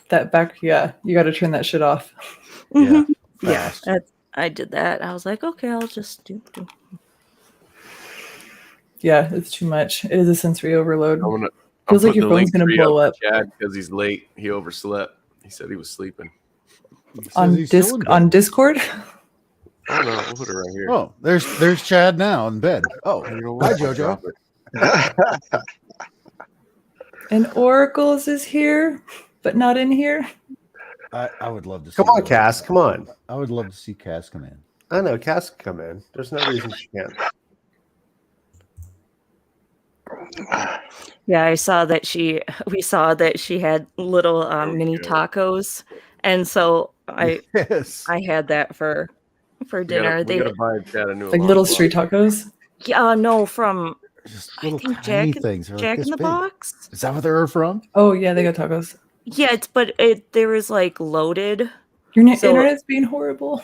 S6: that back. Yeah, you got to turn that shit off.
S4: Mhm.
S1: Yeah,
S4: Yeah,
S1: fast.
S4: I did that. I was like, okay, I'll just do.
S6: Yeah, it's too much. It is a sensory overload.
S2: I'm
S6: Feels like
S2: putting
S6: your
S2: the
S6: phone's
S2: link
S6: gonna
S2: tree
S6: blow
S2: for
S6: up.
S2: Chad because he's late. He overslept. He said he was sleeping.
S1: He says
S6: On
S1: he's still in bed.
S6: on Discord.
S2: Oh no, we'll put it right here.
S1: Oh, there's Chad now in bed. Oh,
S2: You know
S1: hi
S2: what?
S1: Jojo.
S2: Drop it.
S6: And Oracles is here, but not in here.
S1: I would love to see.
S3: come on,
S1: that.
S3: Cass, come on.
S1: I would love to see Cass come in.
S3: I know Cass can come in. There's no reason she can't.
S4: Yeah, we saw that she had little mini
S2: go.
S4: tacos, and so I
S1: Yes.
S4: had that for dinner.
S2: We gotta buy Chad a new
S6: Like
S2: alarm
S6: little
S2: clock.
S6: street tacos.
S4: No, from
S1: Just
S4: I
S1: little
S4: think
S1: tiny
S4: Jack-
S1: things. They're like
S4: Jack
S1: this
S4: in the
S1: big.
S4: Box.
S1: Is that what they're from?
S6: Oh yeah, they got tacos.
S4: Yeah, there was like loaded.
S6: Your
S4: So-
S6: internet's being horrible.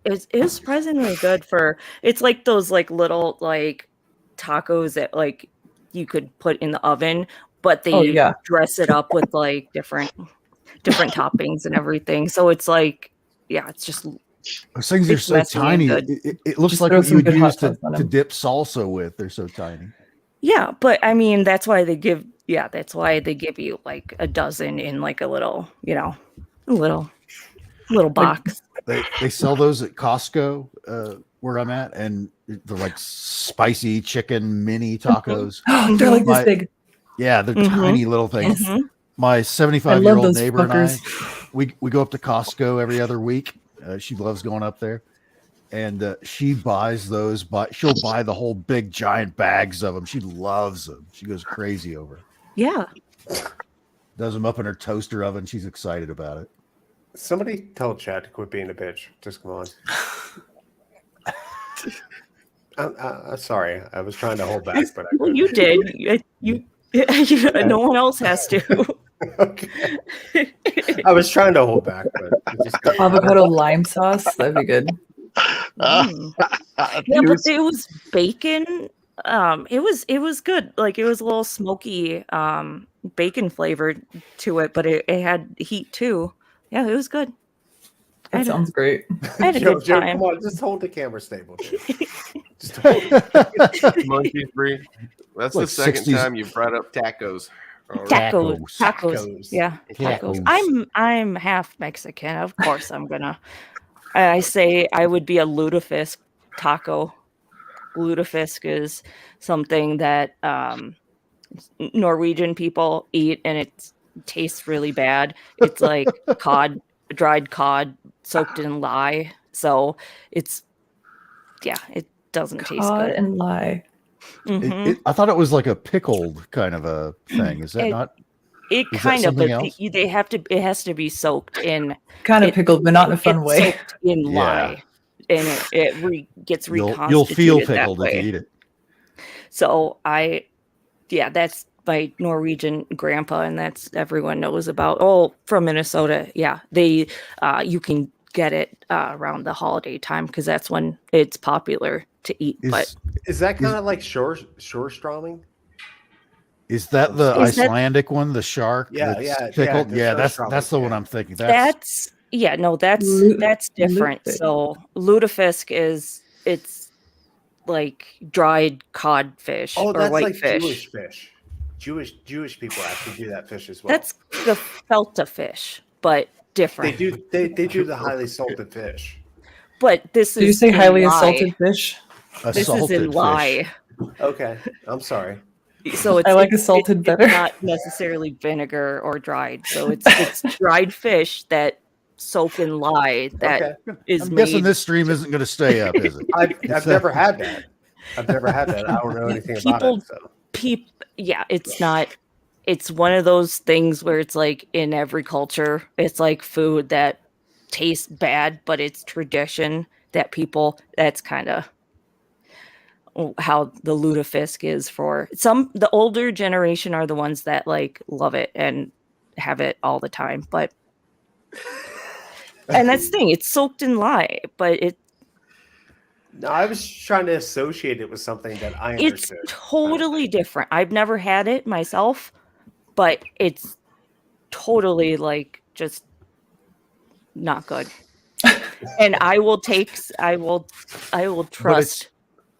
S4: It was surprisingly good for. It's like those like little like tacos that like you could put in the oven, but they
S6: Oh, yeah.
S4: dress it up with like different toppings and everything. So it's like, yeah, it's just
S1: Those things are
S4: It's
S1: so
S4: messy and
S1: tiny.
S4: good.
S1: It looks
S6: Just
S1: like
S6: throw
S1: what you
S6: some
S1: would
S6: good hot
S1: use to,
S6: sauce on
S1: to
S6: 'em.
S1: dip salsa with. They're so tiny.
S4: yeah. But I mean, that's why they give you like a dozen in like a little, a little box.
S1: They sell those at Costco where I'm at, and they're like spicy chicken mini tacos.
S6: They're like this
S1: My-
S6: big.
S1: Yeah, they're
S4: Mhm.
S1: tiny little things.
S4: Mhm.
S1: My
S6: I
S1: 75-year-old
S6: love those
S1: neighbor and I,
S6: fuckers.
S1: we go up to Costco every other week. She loves going up there, and she buys those. She'll buy the whole big giant bags of them. She loves them. She goes crazy over it.
S4: Yeah.
S1: Does them up in her toaster oven. She's excited about it.
S3: Somebody tell Chad to quit being a bitch. Just come on. I'm sorry. I was trying to hold back, but I
S4: Well,
S3: couldn't.
S4: you did. No one else has to.
S3: Okay. I was trying to hold back, but it just got-
S6: Avocado lime sauce. That'd be good.
S4: Mm. Yeah, but it was bacon. It was good. Like it was a little smoky, bacon flavored to it, but it had heat too. Yeah, it was good.
S6: That sounds great.
S4: I had a
S3: Joe,
S4: good
S3: Joe,
S4: time.
S3: come on, just hold the camera stable. dude. Just hold it.
S2: Monkeys breed. That's
S1: Like
S2: the second
S1: 60s.
S2: time you brought up tacos. All right.
S4: Tacos.
S3: Tacos.
S4: Yeah,
S1: Tacos.
S4: tacos. I'm half Mexican. Of course, I'm gonna. I say I would be a lutefisk taco. Lutefisk is something that Norwegian people eat, and it tastes really bad. It's like dried cod soaked in lye. So it doesn't taste
S6: Cod
S4: good.
S6: and lye.
S4: Mhm.
S1: I thought it was like a pickled kind of a thing. Is that
S4: It-
S1: not?
S4: It
S1: that
S4: kind of,
S1: something
S4: but
S1: else?
S4: it has to be soaked in
S6: Kind of
S4: It-
S6: pickled, but not in a fun
S4: it's
S6: way.
S4: soaked in
S1: Yeah.
S4: lye, and gets
S1: You'll
S4: reconstituted
S1: feel
S4: that
S1: pickled if
S4: way.
S1: you eat it.
S4: So that's my Norwegian grandpa, and that's everyone knows about. Oh, from Minnesota, yeah. They you can get it around the holiday time because that's when it's popular to eat. But
S3: Is that kind of like shore strumming?
S1: is that the
S4: Is that-
S1: Icelandic one, the shark?
S3: Yeah,
S1: that's
S3: yeah,
S1: pickled?
S3: the
S1: Yeah,
S3: Surströmming,
S1: that's the one
S3: yeah.
S1: I'm thinking.
S4: that's yeah, no, that's different.
S6: Lutefisk.
S4: So lutefisk it's like dried codfish
S3: Oh,
S4: or
S3: that's like
S4: whitefish.
S3: Jewish fish. Jewish people actually do that fish as well.
S4: That's the felta fish, but
S3: they
S4: different.
S3: do they do the highly salted fish.
S4: But this
S6: Did you
S4: is
S6: say
S4: in
S6: highly
S4: lye.
S6: assaulted fish?
S1: a
S4: This is
S1: salted
S4: in
S1: fish.
S4: lye.
S3: Okay, I'm sorry.
S4: So it's
S6: I like
S4: it's-
S6: assaulted
S4: it's
S6: better.
S4: not necessarily vinegar or dried. So it's dried fish that soak in lye that is
S3: Okay.
S1: I'm guessing
S4: made.
S1: this stream isn't going to stay up, is it?
S3: I've never had that. I've never had that. I don't know anything about
S4: People-
S3: it. So.
S4: Yeah, it's not. It's one of those things where it's like in every culture, it's like food that tastes bad, but it's tradition that people. That's kind of how the lutefisk is for some. The older generation are the ones that like love it and have it all the time, but and that's the thing. It's soaked in lye, but
S3: No, I was trying to associate it with something that I
S4: it's
S3: understood.
S4: totally different. I've never had it myself, but it's totally like just not good. And I will trust.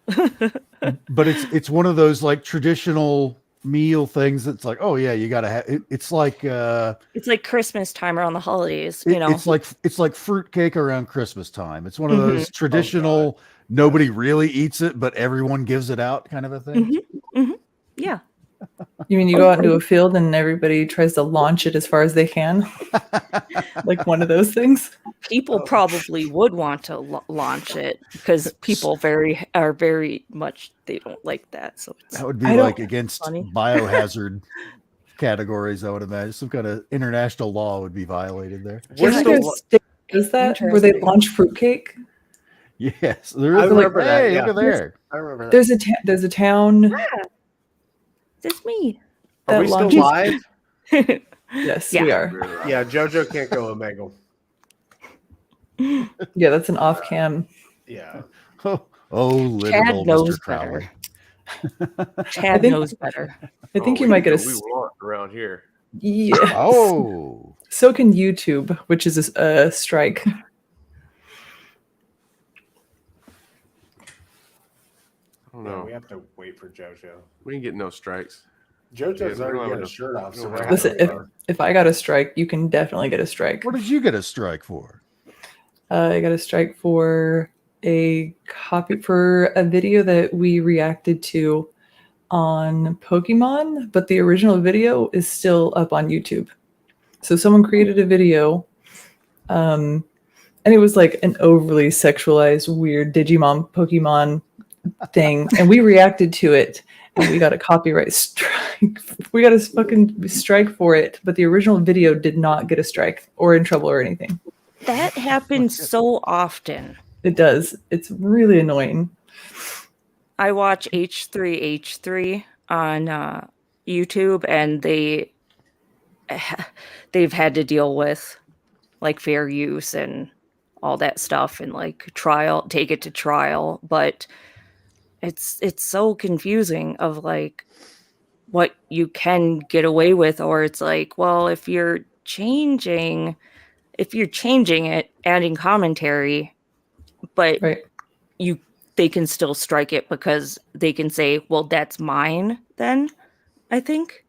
S1: But it's one of those like traditional meal things that's like, oh yeah, you got to have it. It's like
S4: It's like Christmas time around the holidays, you know.
S1: it's like fruitcake around Christmas time. It's one of
S4: Mhm.
S1: those traditional nobody really eats it, but everyone gives it out kind of a thing.
S4: Yeah.
S6: You mean you go out into a field and everybody tries to launch it as far as they can? Like one of those things?
S4: People probably would want to launch it because people are very much they don't like that. So it's
S1: That would be
S6: I don't-
S1: like against
S4: Funny.
S1: biohazard categories, I would imagine. Some kind of international law would be violated there.
S3: We're
S6: Did
S3: still,
S6: you guys stay- Is that where they
S4: Interesting.
S6: launch fruitcake?
S1: Yes, there
S3: I
S1: is. Like,
S3: remember that,
S1: hey,
S3: yeah.
S1: look at there.
S3: I remember that.
S6: There's a town.
S4: That's me.
S3: Are
S6: that
S3: we still
S6: launches-
S3: live?
S6: Yes,
S4: Yeah.
S6: we are.
S3: Yeah, JoJo can't go Omegle.
S6: Yeah, that's an off-cam.
S3: Yeah.
S1: Oh, little
S4: Chad
S1: old
S4: knows
S1: Mr. Crowley.
S4: better. Chad
S6: think-
S4: knows better.
S6: I think
S2: Oh,
S6: you might get a.
S2: we want around here.
S6: Yeah.
S1: Oh,
S6: So can YouTube, which is a strike.
S2: I don't
S3: No,
S2: know.
S3: we have to wait for JoJo.
S2: We can get no strikes.
S3: JoJo's
S2: Yeah, we don't
S3: already
S2: have
S3: got a
S2: enough-
S3: shirt off,
S2: we
S3: so
S2: don't
S3: we're
S2: have
S3: happy
S6: Listen,
S3: with her.
S6: if I got a strike, you can definitely get a strike.
S1: what did you get a strike for?
S6: I got a strike for a video that we reacted to on Pokemon, but the original video is still up on YouTube. So someone created a video, and it was like an overly sexualized, weird Digimon Pokemon thing, and we reacted to it, and we got a copyright strike. We got a fucking strike for it, but the original video did not get a strike or in trouble or anything.
S4: That happens so often.
S6: It does. It's really annoying.
S4: I watch H3H3 on YouTube, and they've had to deal with like fair use and all that stuff, and like take it to trial. But it's so confusing of like what you can get away with, or it's like, well, if you're changing it, adding commentary, but
S6: Right.
S4: they can still strike it because they can say, well, that's mine then, I think.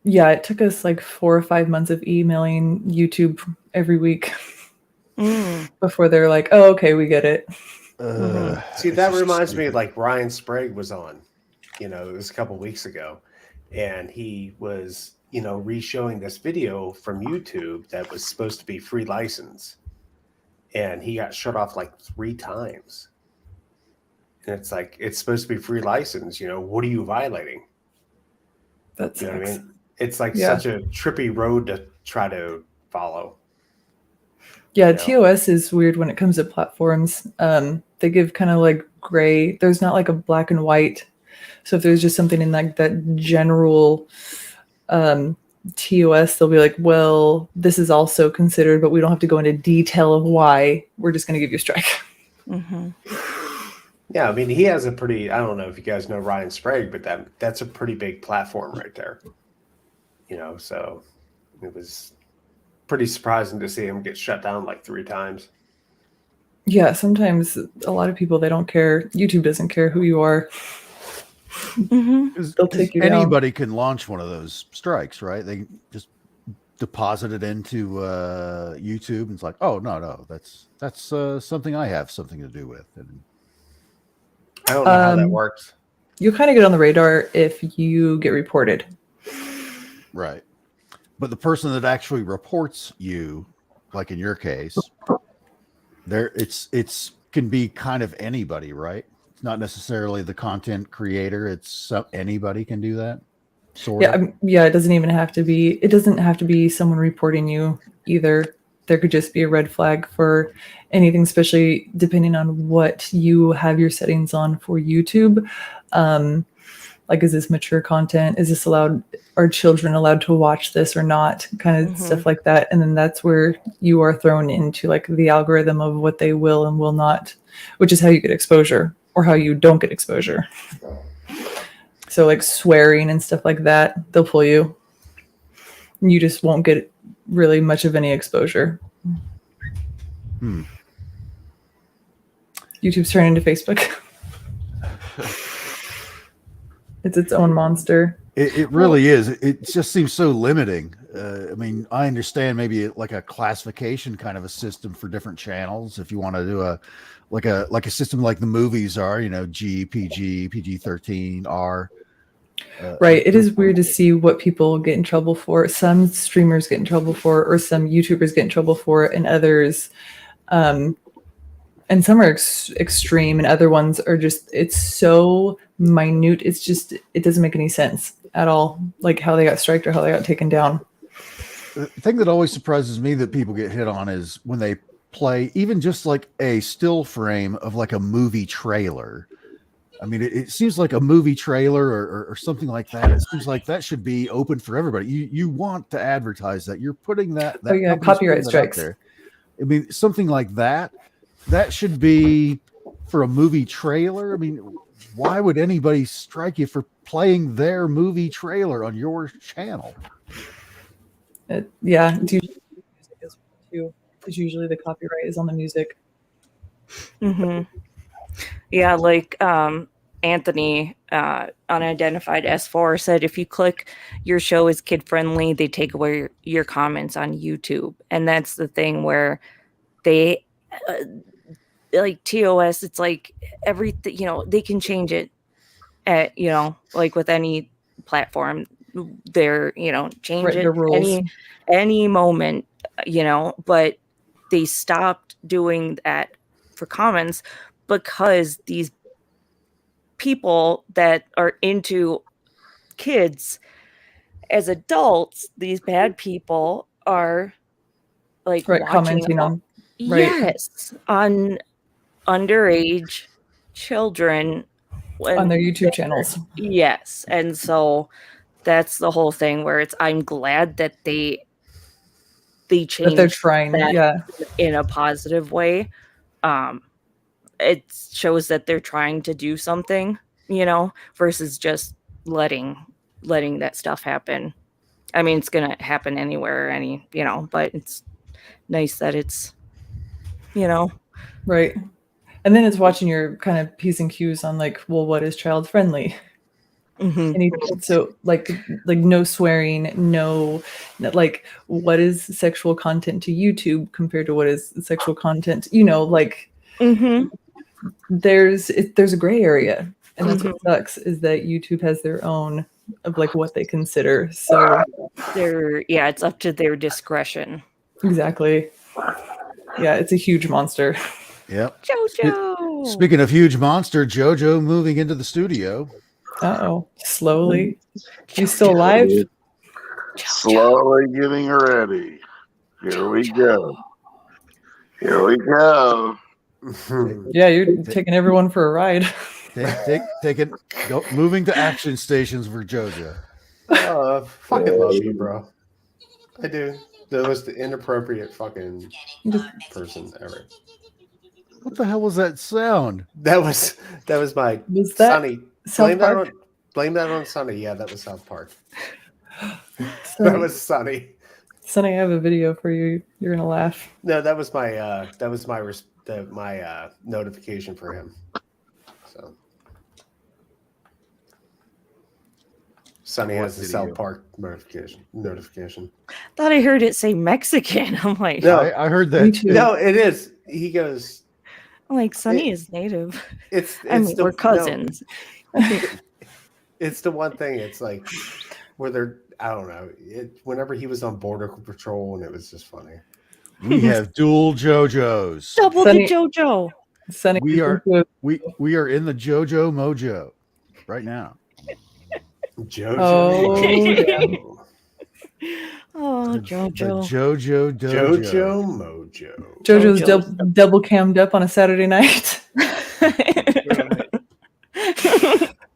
S6: Yeah, it took us like 4 or 5 months of emailing YouTube every week before they're like, oh, okay, we get it.
S3: See, that reminds me, like Ryan Sprague was on, it was a couple weeks ago, and he was, re-showing this video from YouTube that was supposed to be free license, and he got shut off like 3 times. And it's like, it's supposed to be free license, what are you violating?
S6: That's
S3: You know what I mean? It's like
S6: Yeah.
S3: such a trippy road to try to follow.
S6: Yeah,
S3: Yeah.
S6: TOS is weird when it comes to platforms. They give kind of like gray. There's not like a black and white So if there's just something in like that general TOS, they'll be like, well, this is also considered, but we don't have to go into detail of why. We're just going to give you a strike.
S4: Mm-hmm.
S3: Yeah, I mean, he has a pretty, I don't know if you guys know Ryan Sprague, but that's a pretty big platform right there. You know, so it was pretty surprising to see him get shut down like 3 times.
S6: Yeah, sometimes a lot of people, they don't care. YouTube doesn't care who you are.
S4: Mm-hmm.
S1: 'Cause
S6: They'll take you down.
S1: anybody can launch one of those strikes, right? They just deposit it into YouTube, and it's like, oh no, that's something I have something to do with. And
S3: I don't know how that
S6: Um,
S3: works.
S6: You kind of get on the radar if you get reported.
S1: right, but the person that actually reports you, like in your case, it's can be kind of anybody, right? It's not necessarily the content creator. It's anybody can do that. Sort
S6: Yeah,
S1: of.
S6: yeah, it doesn't even have to be. It doesn't have to be someone reporting you either. There could just be a red flag for anything, especially depending on what you have your settings on for YouTube. Like, is this mature content? Is this allowed? Are children allowed to watch this or not? Kind of stuff like that. And then that's where you are thrown into like the algorithm of what they will and will not, which is how you get exposure or how you don't get exposure. So like swearing and stuff like that, they'll pull you. You just won't get really much of any exposure. YouTube's turning into Facebook. It's its own monster.
S1: It really is. It just seems so limiting. I mean, I understand maybe like a classification kind of a system for different channels. If you want to do a system like the movies are, you know, G, PG, PG-13, R.
S6: Right. It is weird to see what people get in trouble for. Some streamers get in trouble for, or some YouTubers get in trouble for, and others, and some are extreme, and other ones are just, it's so minute. It's just, it doesn't make any sense at all, like how they got striked or how they got taken down.
S1: The thing that always surprises me that people get hit on is when they play even just like a still frame of like a movie trailer. I mean, it seems like a movie trailer or something like that. It seems like that should be open for everybody. You want to advertise that. You're putting that
S6: Oh yeah,
S1: company's
S6: copyright
S1: putting that out
S6: strikes.
S1: there. I mean, something like that should be for a movie trailer. I mean, why would anybody strike you for playing their movie trailer on your channel?
S6: Yeah, it's usually music as well too. Because usually the copyright is on the music.
S4: Mm-hmm. Yeah, like Anthony, unidentified S4, said if you click your show is kid friendly, they take away your comments on YouTube. And that's the thing where they like TOS, it's like everything, you know, they can change it at, you know, like with any platform, they're, you know, change
S6: Right,
S4: it
S6: the rules.
S4: any moment, you know, but they stopped doing that for comments because these people that are into kids as adults, these bad people are like
S6: Right,
S4: watching
S6: commenting on. Right.
S4: yes, on underage children
S6: On their YouTube channels.
S4: Yes. And so that's the whole thing where it's, I'm glad that they
S6: That
S4: changed
S6: they're trying.
S4: that
S6: Yeah.
S4: in a positive way. It shows that they're trying to do something, you know, versus just letting that stuff happen. I mean, it's going to happen anywhere, you know, but it's nice that it's, you know.
S6: Right. And then it's watching your kind of P's and Q's on like, well, what is child friendly?
S4: Mm-hmm.
S6: So like no swearing, no, like what is sexual content to YouTube compared to what is sexual content, you know, like
S4: Mm-hmm.
S6: there's a gray area, and that's what sucks is that YouTube has their own of like what they consider. So
S4: It's up to their discretion.
S6: exactly. Yeah, it's a huge monster.
S1: Yep.
S4: Jojo.
S1: Speaking of huge monster, JoJo moving into the studio.
S6: Uh-oh. Slowly. You still alive?
S5: Slowly getting ready. Here we go. Here we go.
S6: Yeah, you're taking everyone for a ride.
S1: Take it. Go, moving to action stations for JoJo.
S3: Fucking love you, bro. I do. That was the inappropriate fucking person ever.
S1: What the hell was that sound?
S3: That was my
S6: Was that
S3: Sonny.
S6: South Park?
S3: Blame that on Sonny. Yeah, that was South Park. That
S6: Sonny,
S3: was Sonny.
S6: Sonny, I have a video for you. You're gonna laugh.
S3: No, that was my notification for him. So Sonny
S2: What
S3: has the
S2: video?
S3: South Park notification.
S4: Thought I heard it say Mexican. I'm like,
S3: No.
S1: I heard
S6: Me
S1: that.
S6: too.
S3: No, it is. He goes.
S4: Sonny is native.
S3: It's
S4: I mean,
S3: the,
S4: we're cousins.
S3: No, it's the one thing. It's like where they're. I don't know. Whenever he was on Border Patrol, and it was just funny.
S1: We have dual JoJos.
S4: Double
S6: Sonny-
S4: the JoJo.
S6: Sonny,
S1: We are we are in the JoJo mojo right now.
S3: JoJo.
S6: Oh, damn.
S4: Oh,
S1: The
S4: JoJo.
S1: JoJo Dojo.
S3: JoJo Mojo.
S6: JoJo's
S4: JoJo's
S6: double cammed up on a Saturday night.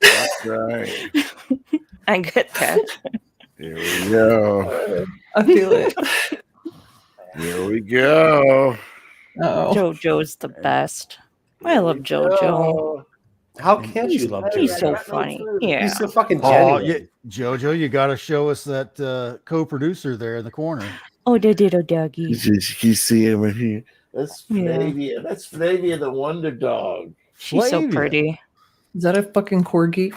S5: That's right.
S4: I get that.
S5: Here we go.
S6: I feel it.
S5: Here we go.
S6: Oh,
S4: JoJo's the best. I love JoJo.
S3: How can't you love
S4: He's
S3: JoJo?
S4: so funny. Yeah.
S3: He's so fucking
S1: Oh,
S3: genuine.
S1: yeah, JoJo, you got to show us that co-producer there in the corner.
S4: Oh, the diddle doggy.
S5: You see him in here. That's
S4: Yeah.
S5: Flavia. That's Flavia the Wonder Dog.
S4: She's so
S1: Flavia.
S4: pretty.
S6: is that a fucking corgi?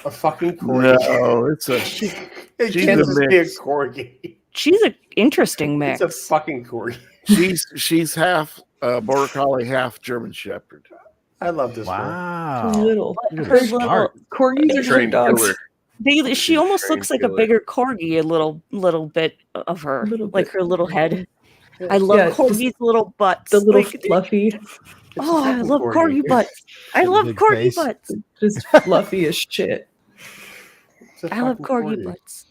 S3: A fucking corgi.
S5: No, it's a.
S3: It
S5: she's
S3: can't
S5: a
S3: just be a
S5: mix.
S3: corgi.
S4: She's an interesting mix.
S3: It's a fucking corgi.
S5: She's half Border Collie, half German Shepherd.
S3: I love this one.
S1: Wow.
S6: Little.
S1: Look at
S6: Her
S1: her smart.
S6: corgis are
S2: Trained
S6: great dogs.
S2: killer.
S4: She almost
S2: Trained
S4: looks like a
S2: killer.
S4: bigger corgi, a little bit of her,
S6: A little
S4: like
S6: bit.
S4: her little head. I love
S6: Yeah, just
S4: corgis' little butts.
S6: The little
S4: Like,
S6: fluffy,
S4: oh, I
S3: fucking
S4: love
S3: corgi.
S4: corgi butts. I
S1: Got a
S4: love
S1: big
S4: corgi
S1: face.
S4: butts.
S6: just fluffy as shit.
S3: It's a
S4: I love
S3: fucking
S4: corgi butts.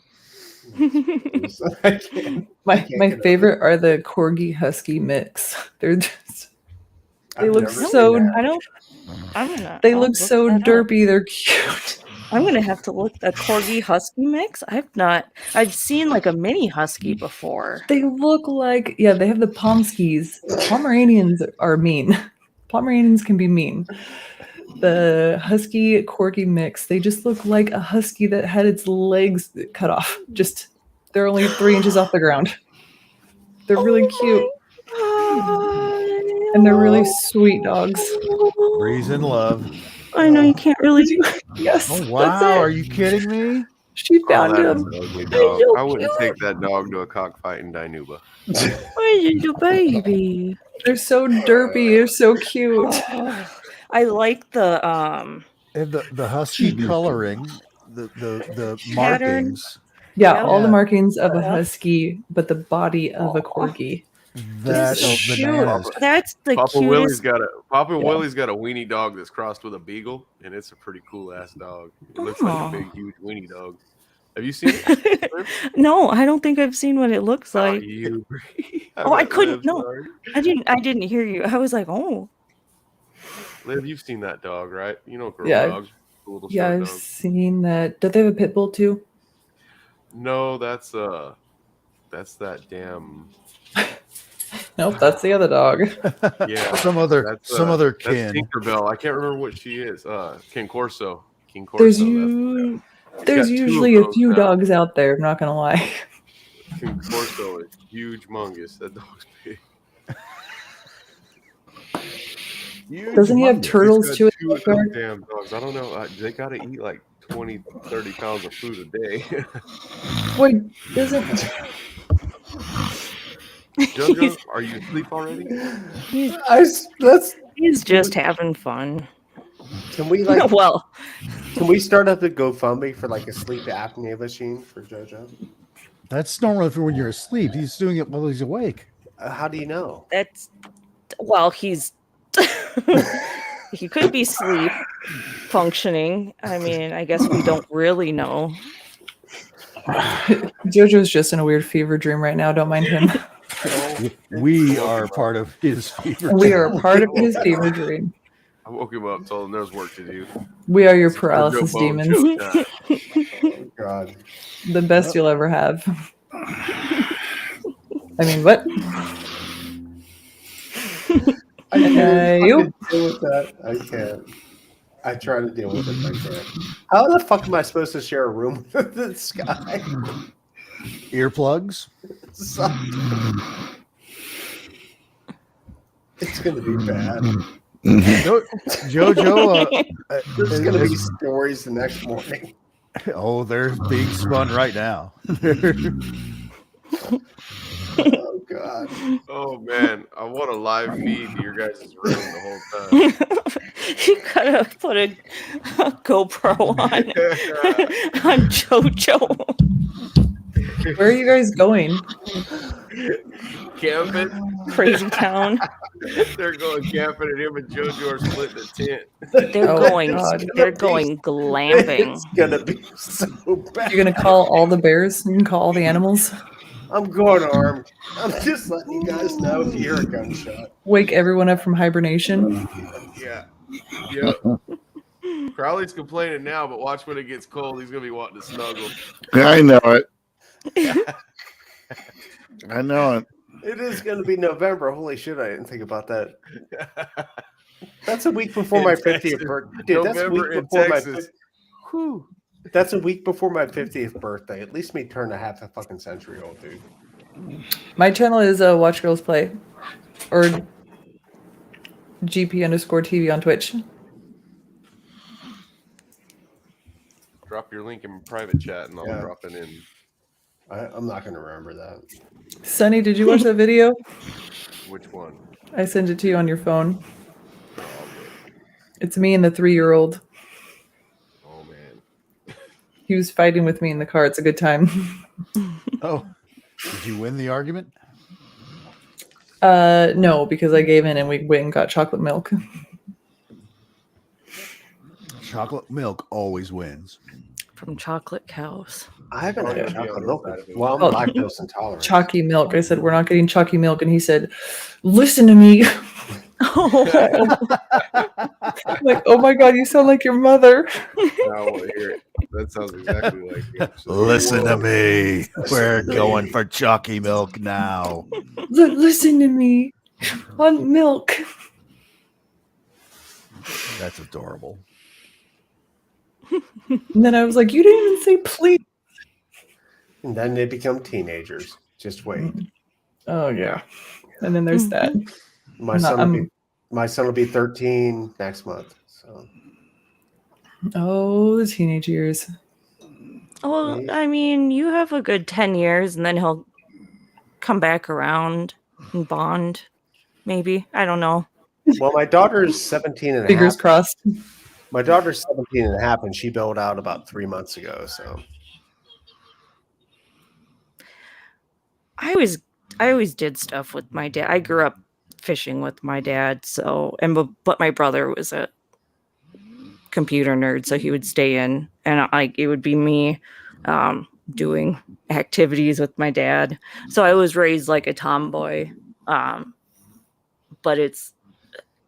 S3: I can't.
S6: My
S3: can't
S6: my
S3: get over
S6: favorite are the corgi husky mix. They're just They
S3: I've
S6: look
S3: never
S6: so-
S3: seen that.
S4: I don't. I'm gonna.
S6: they
S4: I'll
S6: look so
S4: that up.
S6: derpy. They're cute.
S4: I'm gonna have to look a corgi husky mix. I've seen like a mini husky before.
S6: They look like they have the Pomskis. Pomeranians are mean. Pomeranians can be mean. The husky corgi mix, they just look like a husky that had its legs cut off. Just they're only 3 inches off the ground. They're really cute and they're really sweet dogs.
S1: Breeze in love.
S4: I know you can't really do.
S6: Yes.
S1: Oh
S6: that's
S1: wow!
S6: it.
S1: Are you kidding me?
S6: She
S2: Oh,
S6: found
S2: that is
S6: him.
S2: an ugly
S4: They're
S2: dog.
S4: so
S2: I wouldn't
S4: cute.
S2: take that dog to a cockfight in Dinuba.
S4: Where's your baby?
S6: They're so derpy. They're so cute.
S4: I like the
S1: And the husky coloring, the
S4: Pattern.
S1: markings.
S6: Yeah, all the
S1: Yeah.
S6: markings of a husky, but the body of a corgi.
S1: That
S4: so
S1: is
S4: cute.
S1: bananas.
S4: That's the
S2: Papa Willie's
S4: cutest.
S2: got a
S6: Yeah.
S2: Willie's got a weenie dog that's crossed with a beagle, and it's a pretty cool ass dog. It looks like
S4: Aw.
S2: a big, huge weenie dog. Have you seen it?
S4: No, I don't think I've seen what it looks
S2: Oh,
S4: like.
S2: you.
S4: Oh, I
S2: bet
S4: couldn't-
S2: Liv,
S4: no.
S2: sorry.
S4: I didn't hear you. I was like, oh,
S2: Liv, you've seen that dog, right? You know, girl
S6: Yeah.
S2: dog, the little
S6: Yeah,
S2: short
S6: I've
S2: dog.
S6: seen that. Don't they have a pit bull too?
S2: No, that's that damn.
S6: Nope, that's the other dog.
S2: Yeah,
S1: some other
S2: that's,
S1: other
S2: that's
S1: kin.
S2: Tinkerbell. I can't remember what she is. King Corso. King Corso.
S6: There's
S2: that's-
S6: there's
S2: got two of
S6: usually a
S2: those
S6: few
S2: now.
S6: dogs out there. I'm not gonna lie.
S2: King Corso is huge, mungus. That dog's big.
S6: Doesn't he have
S1: Humongous.
S6: turtles
S2: He's
S6: too?
S2: got
S6: at
S2: two
S6: the
S2: of those
S6: backyard?
S2: damn dogs. I don't know. They got to eat like 20, 30 pounds of food a day.
S6: Wait, doesn't
S2: Jojo, are you asleep already?
S3: Let's.
S4: he's just having fun.
S3: Can we like?
S4: Well,
S3: Can we start up the GoFundMe for like a sleep apnea machine for JoJo?
S1: That's normal for when you're asleep. He's doing it while he's awake.
S3: How do you know?
S4: that's he's he could be sleep functioning. I mean, I guess we don't really know.
S6: JoJo's just in a weird fever dream right now. Don't mind him.
S1: We are part of his fever.
S6: We are a part of his fever dream.
S2: I woke him up, told him there's work to do.
S6: We are your
S2: Joe
S6: paralysis
S2: Bone
S6: demons.
S2: show time.
S3: Oh, God.
S6: The best you'll ever have. I mean, what?
S3: I can't
S6: You?
S3: fucking deal with that. I can't. I try to deal with it, but I can't. How the fuck am I supposed to share a room with this guy?
S1: Earplugs.
S3: It's going to be bad.
S1: Jojo,
S3: There's going to be stories the next morning.
S1: oh, they're being spun right now.
S3: Oh, God.
S2: Oh man, I want a live feed to your guys' room the whole time.
S4: You gotta put a GoPro on JoJo.
S6: Where are you guys going?
S2: Camping.
S4: Crazy town.
S2: They're going camping, and him and JoJo are splitting a tent.
S4: They're
S6: Oh,
S4: going.
S6: God.
S4: They're going glamping.
S3: It's going to be so bad.
S6: You're gonna call all the bears and call all the animals?
S3: I'm going armed. I'm just letting you guys know if you hear a gunshot.
S6: Wake everyone up from hibernation?
S2: Yeah. Yeah. Crowley's complaining now, but watch when it gets cold. He's gonna be wanting to snuggle.
S5: I know it. I know it.
S3: It is going to be November. Holy shit, I didn't think about that. That's a week before
S2: In
S3: my
S2: Texas.
S3: 50th birthday. Dude, that's a
S2: November
S3: week
S2: in
S3: before my
S2: Texas.
S3: Whew. That's a week before my 50th birthday. At least me turn a half a fucking century old, dude.
S6: My channel is Watch Girls Play, or GP_TV on Twitch.
S2: Drop your link in private chat, and I'll
S3: Yeah.
S2: drop it in.
S3: I'm not going to remember that.
S6: Sunny, did you watch that video?
S2: Which one?
S6: I sent it to you on your phone. It's me and the 3-year-old.
S2: Oh man.
S6: He was fighting with me in the car. It's a good time.
S1: Oh, did you win the argument?
S6: No, because I gave in and we went and got chocolate milk.
S1: Chocolate milk always wins.
S4: From chocolate cows.
S3: I haven't
S2: Oh, yeah,
S3: had
S2: yeah,
S3: chocolate
S2: on
S3: milk.
S2: the side of it.
S3: Well, I'm
S6: Oh.
S3: lactose intolerant.
S6: Chalky milk. I said, we're not getting chalky milk. And he said, listen to me.
S4: Oh,
S6: I'm like, oh my God, you sound like your mother.
S2: Now I want to hear it. That sounds exactly like you.
S1: Listen to me. We're going for chalky milk now.
S6: Listen to me. On milk.
S1: That's adorable.
S6: And then I was like, you didn't even say please.
S3: And then they become teenagers. Just wait.
S6: Oh, yeah. And then there's that.
S3: My
S6: No,
S3: son will be 13 next month. So
S6: Oh, the teenage years.
S4: well, I mean, you have a good 10 years, and then he'll come back around and bond. Maybe. I don't know.
S3: well, my daughter's 17 and a
S6: Fingers
S3: half.
S6: crossed.
S3: My daughter's 17 and a half, and she bailed out about 3 months ago. So
S4: I always did stuff with my dad. I grew up fishing with my dad, but my brother was a computer nerd, so he would stay in, and it would be me doing activities with my dad. So I was raised like a tomboy, but I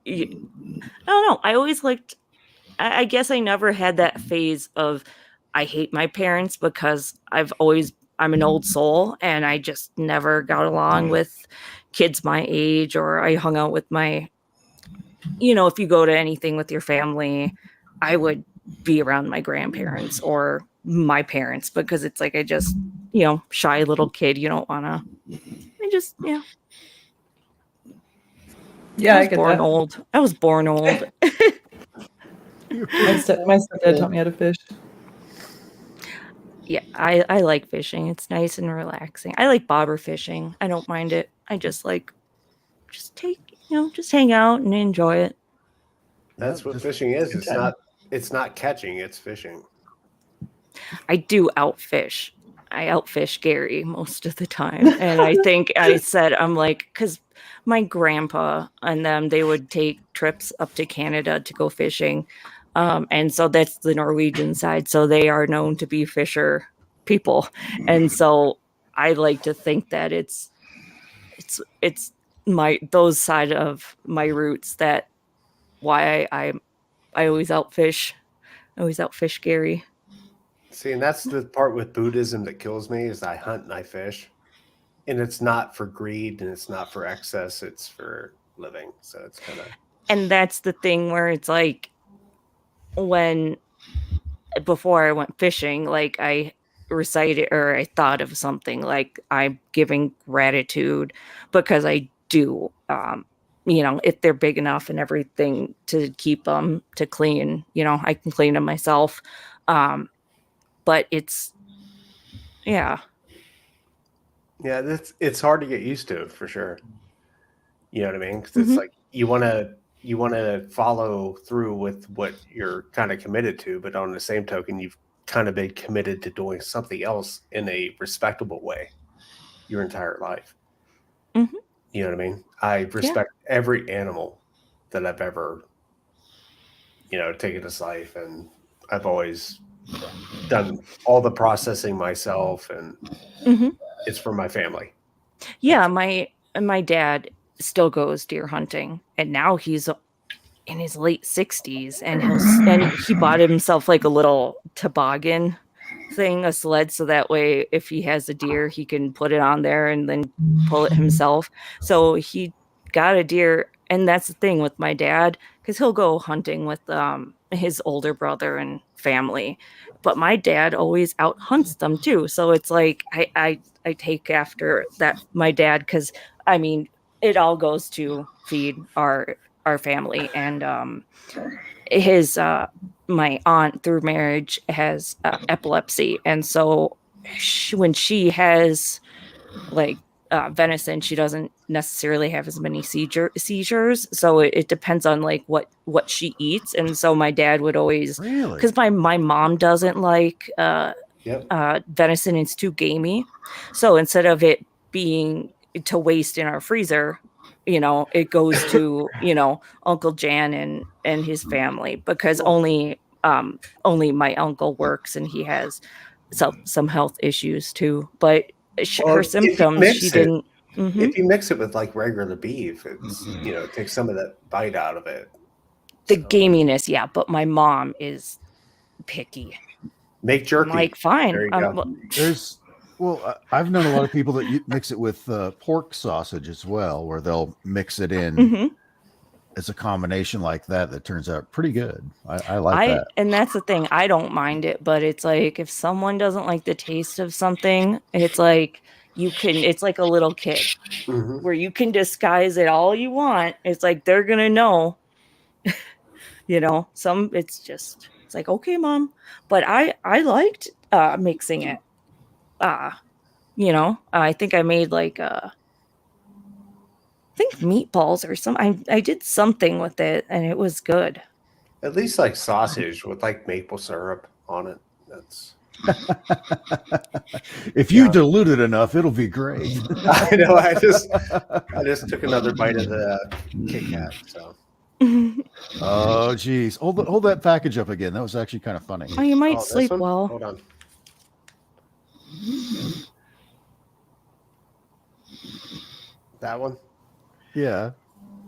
S4: don't know. I always liked. I guess I never had that phase of I hate my parents because I'm an old soul and I just never got along with kids my age, or I hung out with if you go to anything with your family, I would be around my grandparents or my parents because it's like I just, shy little kid. You don't want to,
S6: Yeah, I
S4: was
S6: get
S4: born
S6: that.
S4: old. I was born old.
S6: My stepdad taught me how to fish.
S4: Yeah, I like fishing. It's nice and relaxing. I like bobber fishing. I don't mind it. I just just hang out and enjoy it.
S3: that's what
S1: Just
S3: fishing is.
S6: good
S3: It's
S6: time.
S3: not. It's not catching. It's fishing.
S4: I do outfish. I outfish Gary most of the time. And I think I'm like, because my grandpa and them, they would take trips up to Canada to go fishing. And so that's the Norwegian side. So they are known to be fisher people. And so I like to think that it's those side of my roots that why I always outfish. I always outfish Gary.
S3: See, and that's the part with Buddhism that kills me is I hunt and I fish. And it's not for greed and it's not for excess, it's for living. So it's kind of
S4: And that's the thing where it's like before I went fishing, like I recited or I thought of something like I'm giving gratitude because I do, if they're big enough and everything to keep them to clean, I can clean them myself. But it's, yeah.
S3: yeah, it's hard to get used to for sure. You know what I mean? Because it's
S4: Mhm.
S3: like you want to follow through with what you're kind of committed to, but on the same token, you've kind of been committed to doing something else in a respectable way your entire life.
S4: Mhm.
S3: You know what I mean? I respect every animal that I've ever, taken to life, and I've always done all the processing myself, and
S4: Mhm.
S3: it's for my family.
S4: Yeah, my dad still goes deer hunting, and now he's in his late 60s, and he bought himself like a little toboggan thing, a sled, so that way if he has a deer, he can put it on there and then pull it himself. So he got a deer, and that's the thing with my dad, because he'll go hunting with his older brother and family, but my dad always out hunts them too. So it's like I take after that my dad, because I mean it all goes to feed our family, and his my aunt through marriage has epilepsy, and so when she has like venison, she doesn't necessarily have as many seizures. So it depends on like what she eats. And so my dad would always,
S1: Really?
S4: because my mom doesn't like
S3: Yep.
S4: venison, it's too gamey. So instead of it being to waste in our freezer, it goes to Uncle Jan and his family, because only my uncle works, and he has some health issues too. But
S3: Well,
S4: her
S3: if you
S4: symptoms,
S3: mix
S4: she
S3: it-
S4: didn't. Mhm.
S3: If you mix it with like regular beef, it's it takes some of that bite out of it.
S4: The
S3: So,
S4: gaminess, yeah. But my mom is picky.
S3: make
S4: I'm
S3: jerky.
S4: like, fine.
S3: There you go.
S1: I've known a lot of people that mix it with pork sausage as well, where they'll mix it in
S4: Mhm.
S1: as a combination like that turns out pretty good. I like that.
S4: And that's the thing. I don't mind it, but it's like if someone doesn't like the taste of something, it's like it's like a little kid
S3: Mhm.
S4: where you can disguise it all you want. It's like they're gonna know, it's like, okay, mom. But I liked mixing it. I think I made like I think meatballs or I did something with it, and it was good.
S3: At least like sausage with like maple syrup on it. That's
S1: If you
S3: Yeah.
S1: dilute it enough, it'll be great.
S3: I know. I just took another bite of the Kit Kat. So
S1: Oh, geez. Hold that package up again. That was actually kind of funny.
S4: Oh, you might
S3: this
S4: sleep
S3: one?
S4: well.
S3: Hold on. That one?
S1: Yeah.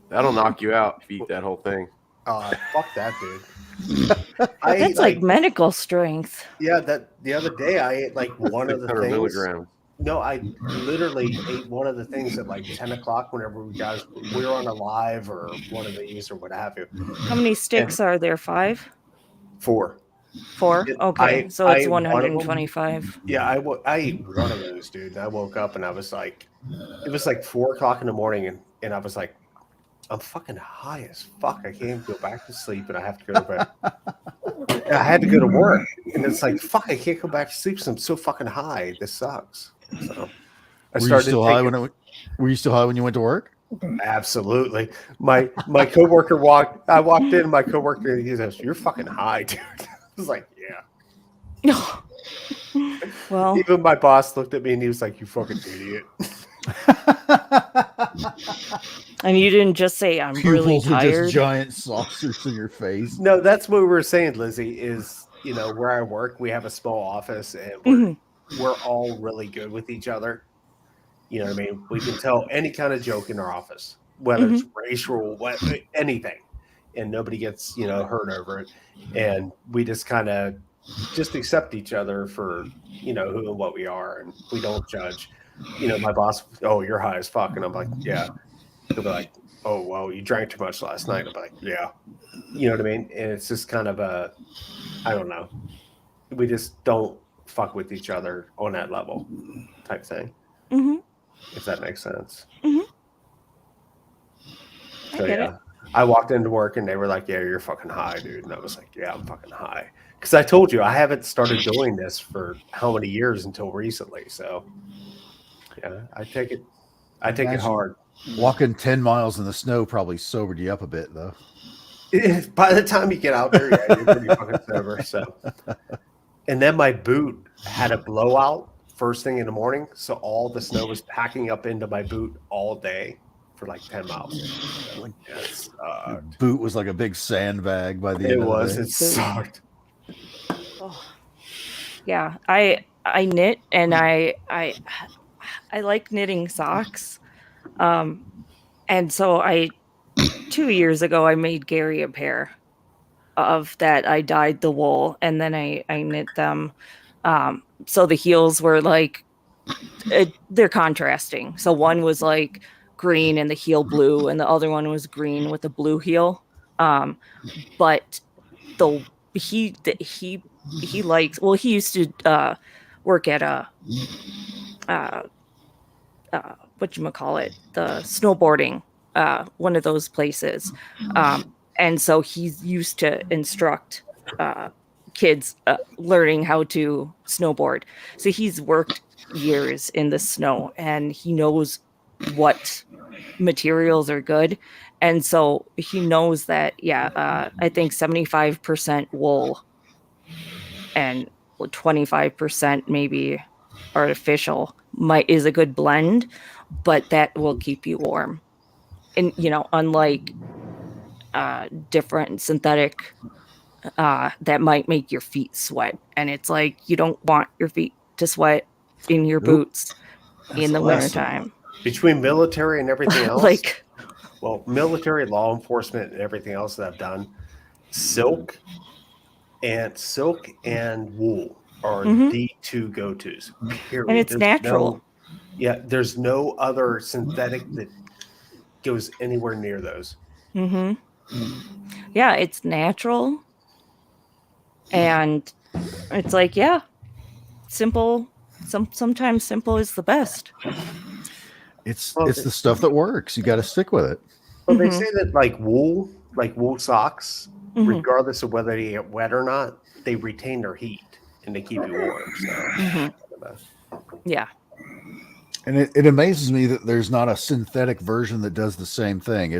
S2: That'll knock you out. If you eat that whole thing.
S3: Fuck that, dude. I ate
S4: That's like medical strength.
S3: yeah. That the other day I ate like one of the
S2: 600
S3: things.
S2: milligrams.
S3: No, I literally ate one of the things at like 10 o'clock whenever we were on a live or one of these or what have you.
S4: How many sticks are there? 5?
S3: 4.
S4: 4?
S3: It-
S4: Okay, so
S3: I
S4: it's
S3: ate one of them.
S4: 125.
S3: Yeah, I ate one of those, dude. And I woke up and I was like, it was like 4 o'clock in the morning, and I was like, I'm fucking high as fuck. I can't go back to sleep, and I have to go to bed. And I had to go to work, and it's like, fuck, I can't go back to sleep because I'm so fucking high. This sucks. So I
S1: Were you still high were you still high when you went to work?
S3: Absolutely. My coworker I walked in, my coworker, he says, "You're fucking high, dude." I was like, "Yeah."
S4: Well,
S3: Even my boss looked at me and he was like, "You fucking idiot."
S4: and you didn't just say I'm really
S1: Pupils are just
S4: tired.
S1: giant saucers in your face.
S3: No, that's what we were saying, Lizzie, is, where I work, we have a small office and
S4: Mhm.
S3: we're all really good with each other. You know what I mean? We can tell any kind of joke in our office, whether it's racial, anything. and nobody gets, hurt over it. And we just kind of just accept each other for, who and what we are, and we don't judge. My boss, oh, you're high as fuck. And I'm like, yeah. He'll be like, oh, well, you drank too much last night. I'm like, yeah. You know what I mean? And it's just kind of I don't know. We just don't fuck with each other on that level type thing.
S4: Mhm.
S3: If that makes sense.
S4: Mhm. I
S3: So,
S4: get
S3: yeah. I walked into work and they were like, yeah, you're fucking high, dude. And I was like, yeah, I'm fucking high. Because I told you I haven't started doing this for how many years until recently. So, yeah, I take it
S1: Imagine
S3: hard.
S1: Walking 10 miles in the snow probably sobered you up a bit, though.
S3: By the time you get out there, yeah, you're pretty fucking sober. So, and then my boot had a blowout first thing in the morning, so all the snow was packing up into my boot all day for like 10 miles.
S1: Like,
S3: It
S1: your
S3: sucked.
S1: boot was like a big sandbag by the
S3: It
S1: end of
S3: was.
S1: the day.
S3: It sucked.
S4: Oh. Yeah, I knit, and I like knitting socks. And so 2 years ago I made Gary a pair of that. I dyed the wool and then I knit them. So the heels were like they're contrasting. So one was like green and the heel blue, and the other one was green with a blue heel. But he likes, well, he used to work at a whatchamacallit, the snowboarding, one of those places. And so he's used to instruct kids learning how to snowboard. So he's worked years in the snow and he knows what materials are good. And so he knows that, I think 75% wool and 25% maybe artificial is a good blend, but that will keep you warm. And unlike different synthetic that might make your feet sweat, and it's like you don't want your feet to sweat in your boots in the wintertime.
S3: Between military and everything else, military, law enforcement, and everything else that I've done, silk and wool are the two go-tos. Period.
S4: And it's natural.
S3: There's no other synthetic that goes anywhere near those.
S4: Yeah, it's natural, and it's like simple. Sometimes simple is the best.
S1: It's the stuff that works. You got to stick with it.
S3: Well, they say that like wool socks, regardless of whether they get wet or not, they retain their heat and they keep you warm. So,
S4: Yeah.
S1: And it amazes me that there's not a synthetic version that does the same thing.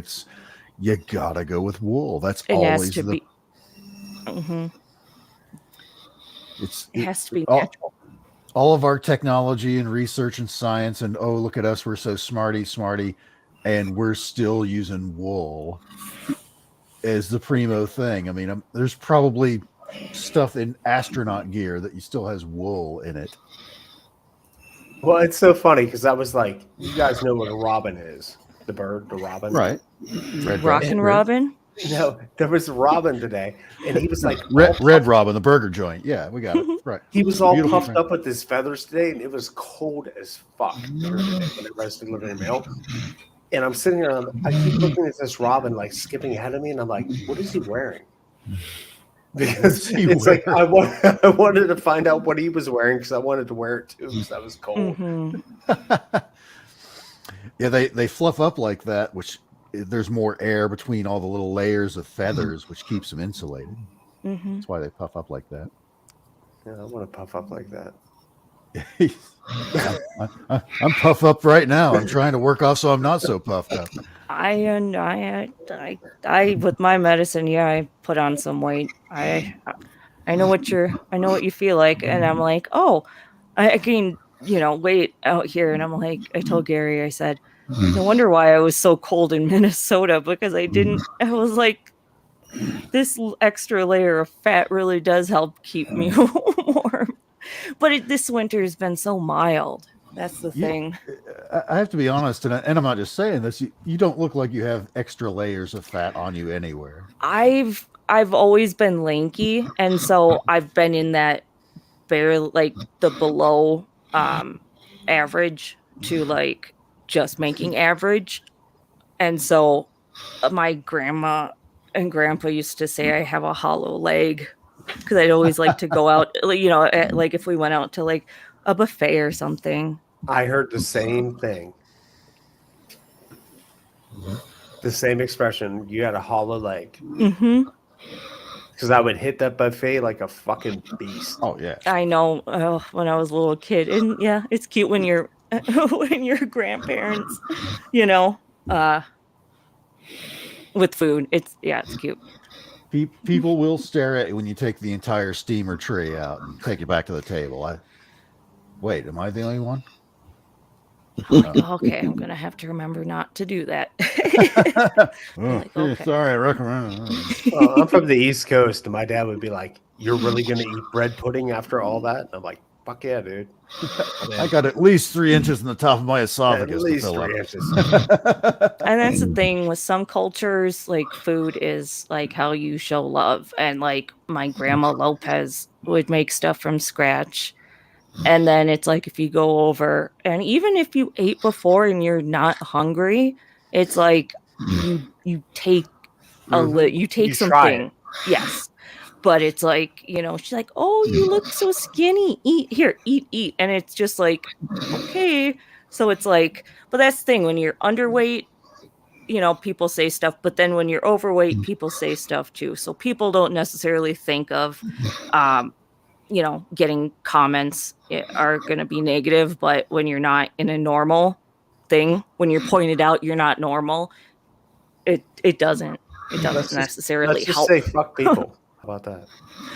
S1: You gotta go with wool. That's
S4: It
S1: always
S4: has to
S1: the.
S4: be. It has to be natural.
S1: All of our technology and research and science, and look at us, we're so smarty, and we're still using wool as the primo thing. I mean, there's probably stuff in astronaut gear that still has wool in it.
S3: well, it's so funny because I was like, you guys know what a robin is. The bird, the robin.
S1: Right.
S4: Rockin' Robin.
S3: There was a robin today, and he was like
S1: Red Robin, the burger joint. Yeah, we got it. Right.
S3: He was all
S1: Beautiful
S3: puffed up with his feathers today, and it was cold as fuck during the day when it was delivering mail. And I'm sitting there, I keep looking at this robin like skipping ahead of me, and I'm like, what is he wearing? Because it's like I wanted to find out what he was wearing because I wanted to wear it too because I was cold.
S1: Yeah, they fluff up like that, which there's more air between all the little layers of feathers, which keeps them insulated. That's why they puff up like that.
S3: Yeah, I want to puff up like that.
S1: I'm puffed up right now. I'm trying to work off so I'm not so puffed up.
S4: I with my medicine, I put on some weight. I know what you feel like, and I'm like, I gained weight out here, and I'm like, I told Gary, I said, no wonder why I was so cold in Minnesota, because I was like, this extra layer of fat really does help keep me warm. But this winter has been so mild. That's the thing.
S1: I have to be honest, and I'm not just saying this. You don't look like you have extra layers of fat on you anywhere.
S4: I've always been lanky, and so I've been in that like the below average to like just making average. And so my grandma and grandpa used to say I have a hollow leg because I'd always like to go out, like if we went out to like a buffet or something.
S3: I heard the same thing. The same expression. You had a hollow leg.
S4: Mm-hmm.
S3: Because I would hit that buffet like a fucking beast.
S1: Oh yeah.
S4: I know. When I was a little kid, and yeah, it's cute when you're when your grandparents, with food. It's cute.
S1: People will stare at you when you take the entire steamer tray out and take it back to the table. Wait, am I the only one?
S4: Okay, I'm gonna have to remember not to do that. Okay.
S1: Sorry, I recommend.
S3: I'm from the East Coast, and my dad would be like, "You're really gonna eat bread pudding after all that?" And I'm like, "Fuck yeah, dude!"
S1: I got at least 3 inches in the top of my
S3: At
S1: esophagus.
S3: least
S1: to fill
S3: 3
S1: up.
S3: inches.
S4: And that's the thing with some cultures, like food is like how you show love. And like my grandma Lopez would make stuff from scratch. And then it's like if you go over, and even if you ate before and you're not hungry, it's like you take you take
S3: You try
S4: something. Yes. But it's like, she's like, "Oh, you look so skinny. Eat here, eat." And it's just like, okay. So it's like, but that's the thing when you're underweight, people say stuff, but then when you're overweight, people say stuff too. So people don't necessarily think of, getting comments are going to be negative, but when you're not in a normal thing, when you're pointed out you're not normal, it doesn't necessarily
S3: Let's just
S4: help.
S3: say fuck people. How about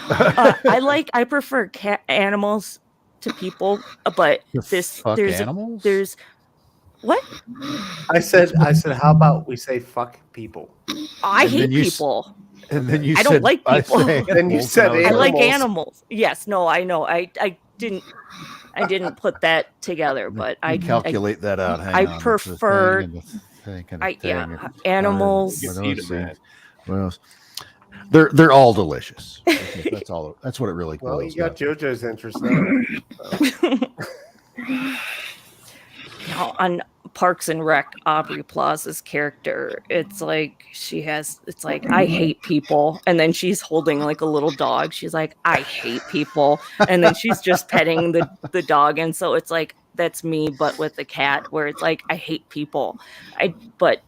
S3: that?
S4: I prefer animals to people, but
S1: Fuck animals?
S4: there's what?
S3: I said, how about we say fuck people?
S4: I
S1: And
S4: hate
S1: then you
S4: people.
S1: And then you
S4: I don't
S1: said,
S4: like
S1: I
S4: people.
S1: say
S3: Then you
S1: animals,
S3: said
S1: and I was
S4: I like
S3: Animals.
S4: animals. Yes, no, I know. I didn't put that together, but I
S1: calculate that out. Hang
S4: I
S1: on. It's a
S4: prefer-
S1: thing and a thing and a thing and
S4: animals.
S1: what
S2: Eat
S1: else
S2: 'em, man.
S1: things? What else? They're all delicious. That's all. That's what it really
S3: Well,
S1: boils
S3: you got
S1: down.
S3: JoJo's interest now.
S4: Now, on Parks and Rec, Aubrey Plaza's character, it's like I hate people, and then she's holding like a little dog. She's like, I hate people, and then she's just petting the dog, and so it's like that's me, but with the cat, where it's like I hate people. But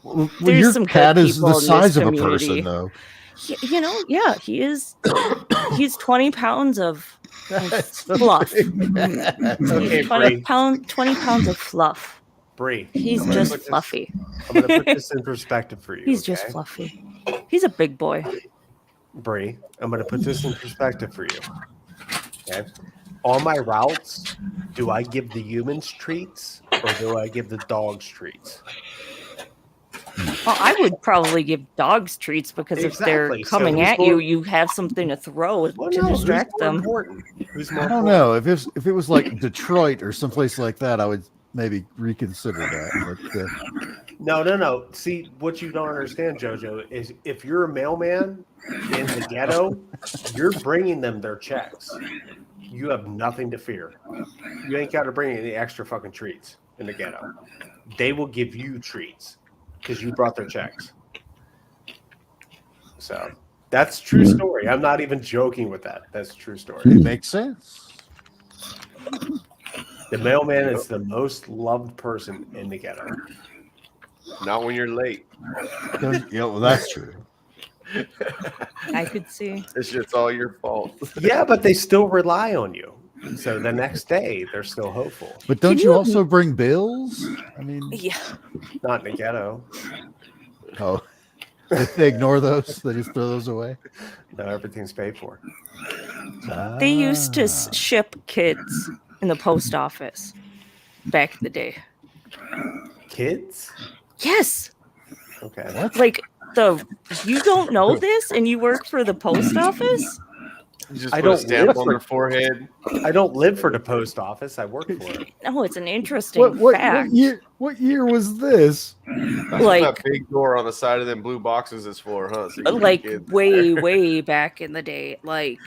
S1: Well,
S4: there's
S1: your
S4: some good
S1: cat is
S4: people
S1: the
S4: in this
S1: size of a
S4: community.
S1: person, though.
S4: He is. He's 20 pounds of fluff.
S3: Okay,
S4: He's
S3: Bree.
S4: 20 pounds of fluff.
S3: Bree.
S4: He's
S3: I'm gonna
S4: just
S3: put this-
S4: fluffy.
S3: I'm going to put this in perspective for you.
S4: He's just
S3: okay?
S4: fluffy. He's a big boy.
S3: Bree, I'm going to put this in perspective for you. Okay. On my routes, do I give the humans treats or do I give the dogs treats?
S4: Well, I would probably give dogs treats because if they're
S3: Exactly. So
S4: coming
S3: who's
S4: at
S3: more-
S4: you, you have something to throw
S3: Well,
S4: to
S3: no,
S4: distract
S3: who's more
S4: them.
S3: important? Who's more
S1: I don't
S3: important?
S1: know if it was like Detroit or someplace like that. I would maybe reconsider that. But,
S3: No. See, what you don't understand, JoJo, is if you're a mailman in the ghetto, you're bringing them their checks. You have nothing to fear. You ain't got to bring any extra fucking treats in the ghetto. They will give you treats because you brought their checks. So that's true story. I'm not even joking with that. That's a true story.
S1: it makes sense.
S3: The mailman is the most loved person in the ghetto.
S2: Not when you're late.
S1: Yeah, well, that's true.
S4: I could see.
S2: It's just all your fault.
S3: Yeah, but they still rely on you. So the next day, they're still hopeful.
S1: But don't
S4: Can
S1: you
S4: you-
S1: also bring bills? I mean,
S4: Yeah.
S3: Not in the ghetto.
S1: oh, they ignore those. They just throw those away.
S3: No, everything's paid for.
S4: They used to
S1: Ah.
S4: ship kids in the post office back in the day.
S3: Kids?
S4: Yes.
S3: Okay.
S4: Like you don't know this and you work for the post office?
S2: Just
S3: I
S2: put a
S3: don't
S2: stamp
S3: live
S2: on
S3: for-
S2: their forehead.
S3: I don't live for the post office. I work for it.
S4: No, it's an interesting
S1: What
S4: fact.
S1: what year was this?
S2: That's
S4: Like-
S2: what that big door on the side of them blue boxes is for, huh? So you can
S4: Like
S2: get kids
S4: way,
S2: there.
S4: way back in the day, like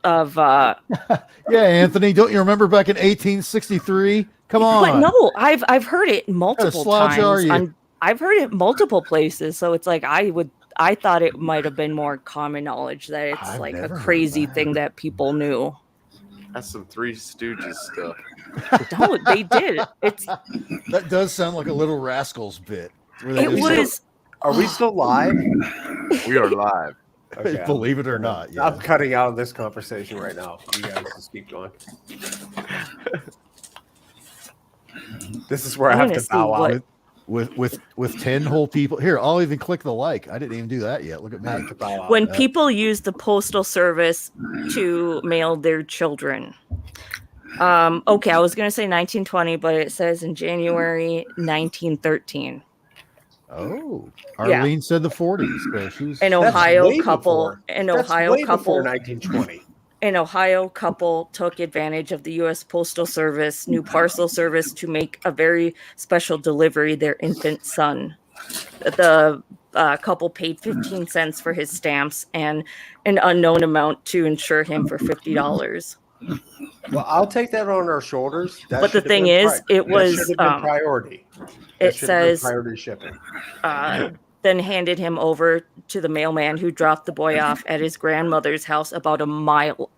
S4: of
S1: Yeah, Anthony, don't you remember back in 1863? Come on.
S4: but no, I've heard it multiple
S1: slouch are
S4: times.
S1: you?
S4: I've heard it multiple places, so it's like I thought it might have been more common knowledge that it's
S1: I've
S4: like a
S1: never heard
S4: crazy
S1: that.
S4: thing that people knew.
S2: That's some Three Stooges stuff.
S4: No, they did. It's
S1: That does sound like a Little Rascals bit. Where they
S4: it
S1: just-
S4: was
S3: Are we still live?
S2: We are live.
S3: Okay,
S1: believe it or not. Yeah.
S3: I'm cutting out of this conversation right now. You guys just keep going. This is where I
S4: I'm
S3: have
S4: gonna
S3: to
S4: see
S3: bow
S4: what-
S3: out.
S1: With 10 whole people. Here, I'll even click the like. I didn't even do that yet. Look at
S3: I have
S1: me.
S3: to bow out.
S4: when people use the postal service to mail their children. Okay, I was gonna say 1920, but it says in January 1913.
S1: Oh,
S4: Yeah.
S1: Arlene said the 40s. So she was,
S4: An
S3: That's
S4: Ohio
S3: way
S4: couple,
S3: before-
S4: an
S3: That's
S4: Ohio
S3: way before
S4: couple,
S3: 1920.
S4: an Ohio couple took advantage of the U.S. Postal Service new parcel service to make a very special delivery their infant son. The couple paid 15 cents for his stamps and an unknown amount to insure him for $50.
S3: Well, I'll take that on our shoulders. That
S4: But the
S3: should have
S4: thing
S3: been
S4: is, it
S3: that
S4: was,
S3: should have been priority. That
S4: it
S3: should have been
S4: says
S3: priority shipping.
S4: then handed him over to the mailman who dropped the boy off at his grandmother's house about a mile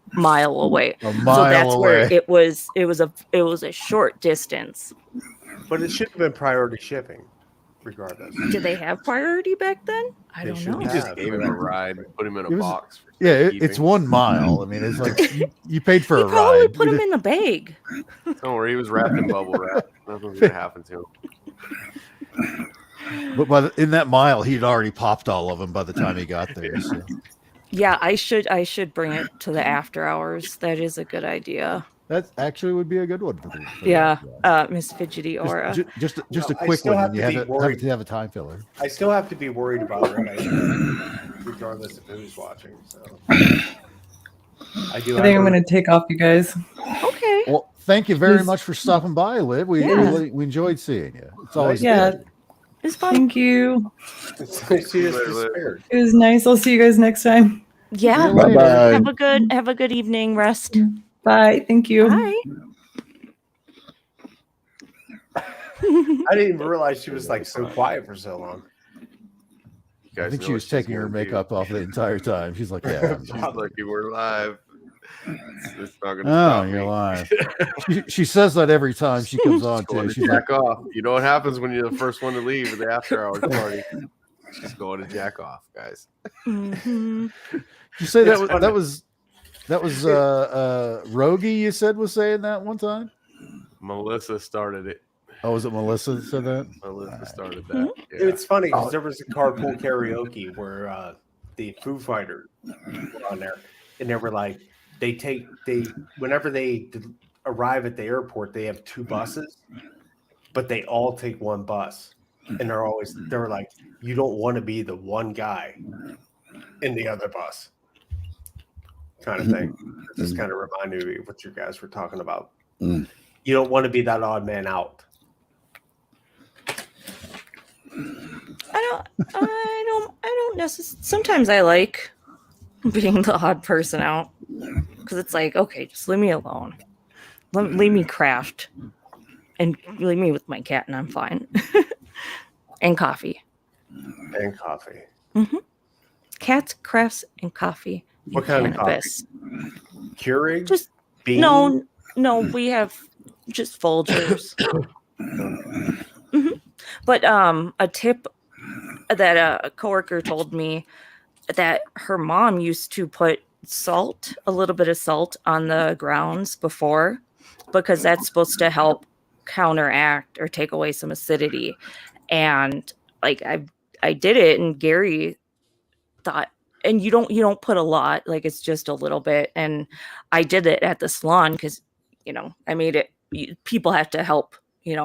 S4: away.
S1: a
S4: So
S1: mile
S4: that's
S1: away.
S4: where it was a short distance.
S3: But it should have been priority shipping, regardless.
S4: Did they have priority back then? I
S3: They
S4: don't
S3: should
S4: know.
S2: We
S3: have.
S2: just gave him a ride and put him in a
S1: It was-
S2: box. For
S1: Yeah, it's
S2: safekeeping.
S1: 1 mile. I mean, it's like you paid for
S4: He
S1: a
S4: probably
S1: ride.
S4: put
S1: You
S4: him in the bag.
S2: Don't worry, he was wrapped in bubble wrap. Nothing's gonna happen to him.
S1: But in that mile, he'd already popped all of them by the time he got there. So.
S4: Yeah, I should bring it to the after hours. That is a good idea.
S1: That actually would be a good one. For
S4: Yeah,
S1: that.
S4: Miss Fidgety Aura.
S1: Just
S3: Well,
S1: a
S3: I
S1: quick
S3: still
S1: one.
S3: have
S1: You
S3: to
S1: have
S3: be
S1: to,
S3: worried.
S1: have a time filler.
S3: I still have to be worried about Red Ice, regardless of who's watching. So I do.
S6: I think I'm going to take off, you guys.
S4: Okay.
S1: Well, thank you very
S6: Yes.
S1: much for stopping by, Liv. We
S4: Yeah.
S1: really we enjoyed seeing you. It's always
S6: Yeah.
S1: good.
S4: It's fun.
S6: Thank you.
S3: It's nice to see us disappeared.
S6: It was nice. I'll see you guys next time.
S4: Yeah.
S1: See you later.
S5: Bye-bye.
S4: Have a good evening. Rest.
S6: Bye. Thank you.
S4: Bye.
S3: I didn't even realize she was like so quiet for so long.
S2: You guys
S1: I think
S2: know
S1: she
S2: what
S1: was
S2: she's
S1: taking her
S2: gonna do.
S1: makeup off the entire time. She's like, yeah.
S2: She's like, "You were live." It's not gonna
S1: Oh,
S2: stop
S1: you're
S2: me.
S1: lying. she says that every time she comes on
S2: She's going
S1: too.
S2: to
S1: She's like,
S2: jack off. You know what happens when you're the first one to leave at the after hours party? She's going to jack off, guys.
S4: Mhm.
S1: you say
S3: It's
S1: that
S3: funny.
S1: that was Rogie you said was saying that one time?
S2: Melissa started it.
S1: Oh, was it Melissa that said that?
S2: Melissa started
S4: Mm-hmm.
S2: that. Yeah.
S3: It's funny because there was a carpool karaoke where the Foo Fighters were on there, and they were like, whenever they arrive at the airport, they have 2 buses, but they all take 1 bus, and they're like, you don't want to be the one guy in the other bus, kind of thing. This just kind of reminded me of what you guys were talking about.
S5: Mm.
S3: You don't want to be that odd man out.
S4: I don't necessarily. Sometimes I like being the odd person out because it's like, okay, just leave me alone. Leave me craft and leave me with my cat, and I'm fine. And coffee.
S3: And coffee.
S4: Cats, crafts, and coffee. And
S3: What kind of
S4: cannabis.
S3: Keurig?
S4: Just
S3: Beans?
S4: no. We have just Folgers. Mhm. But a tip that a coworker told me that her mom used to put a little bit of salt on the grounds before, because that's supposed to help counteract or take away some acidity. And like I did it, and Gary thought, and you don't put a lot, like it's just a little bit. And I did it at the salon because I made it. People have to help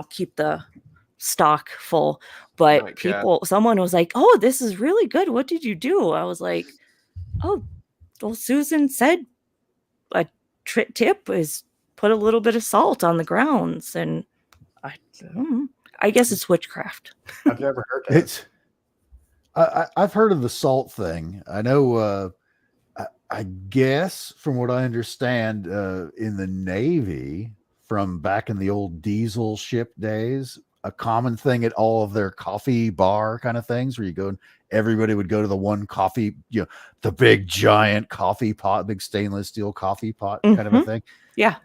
S4: keep the stock full, but
S2: Right,
S4: someone was like, oh, this is really good, what did you do? I was like, oh, well, Susan said a tip is put a little bit of salt on the grounds, and I guess it's witchcraft.
S3: I've never heard that.
S1: It's I've heard of the salt thing. I know. I guess from what I understand, in the Navy, from back in the old diesel ship days, a common thing at all of their coffee bar kind of things, where you go and everybody would go to the one coffee, the big giant coffee pot, big stainless steel coffee pot kind of a thing.
S4: Yeah.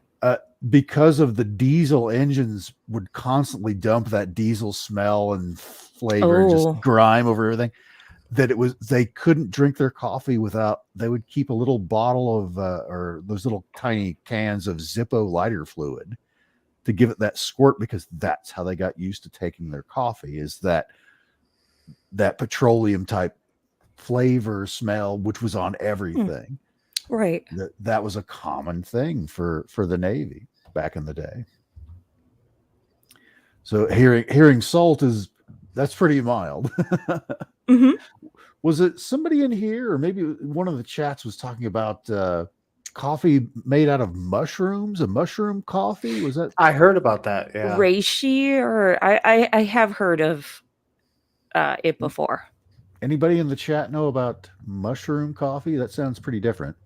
S1: Because of the diesel engines would constantly dump that diesel smell and flavor and just grime over everything, that they couldn't drink their coffee without, they would keep a little bottle of or those little tiny cans of Zippo lighter fluid to give it that squirt, because that's how they got used to taking their coffee, is that petroleum type flavor smell, which was on everything.
S4: Right.
S1: That was a common thing for the Navy back in the day. So hearing salt that's pretty mild.
S4: Mm-hmm.
S1: Was it somebody in here, or maybe one of the chats was talking about coffee made out of mushrooms, a mushroom coffee? Was that?
S3: I heard about that. Yeah.
S4: Reishi, or I have heard of it before.
S1: Anybody in the chat know about mushroom coffee? That sounds pretty different.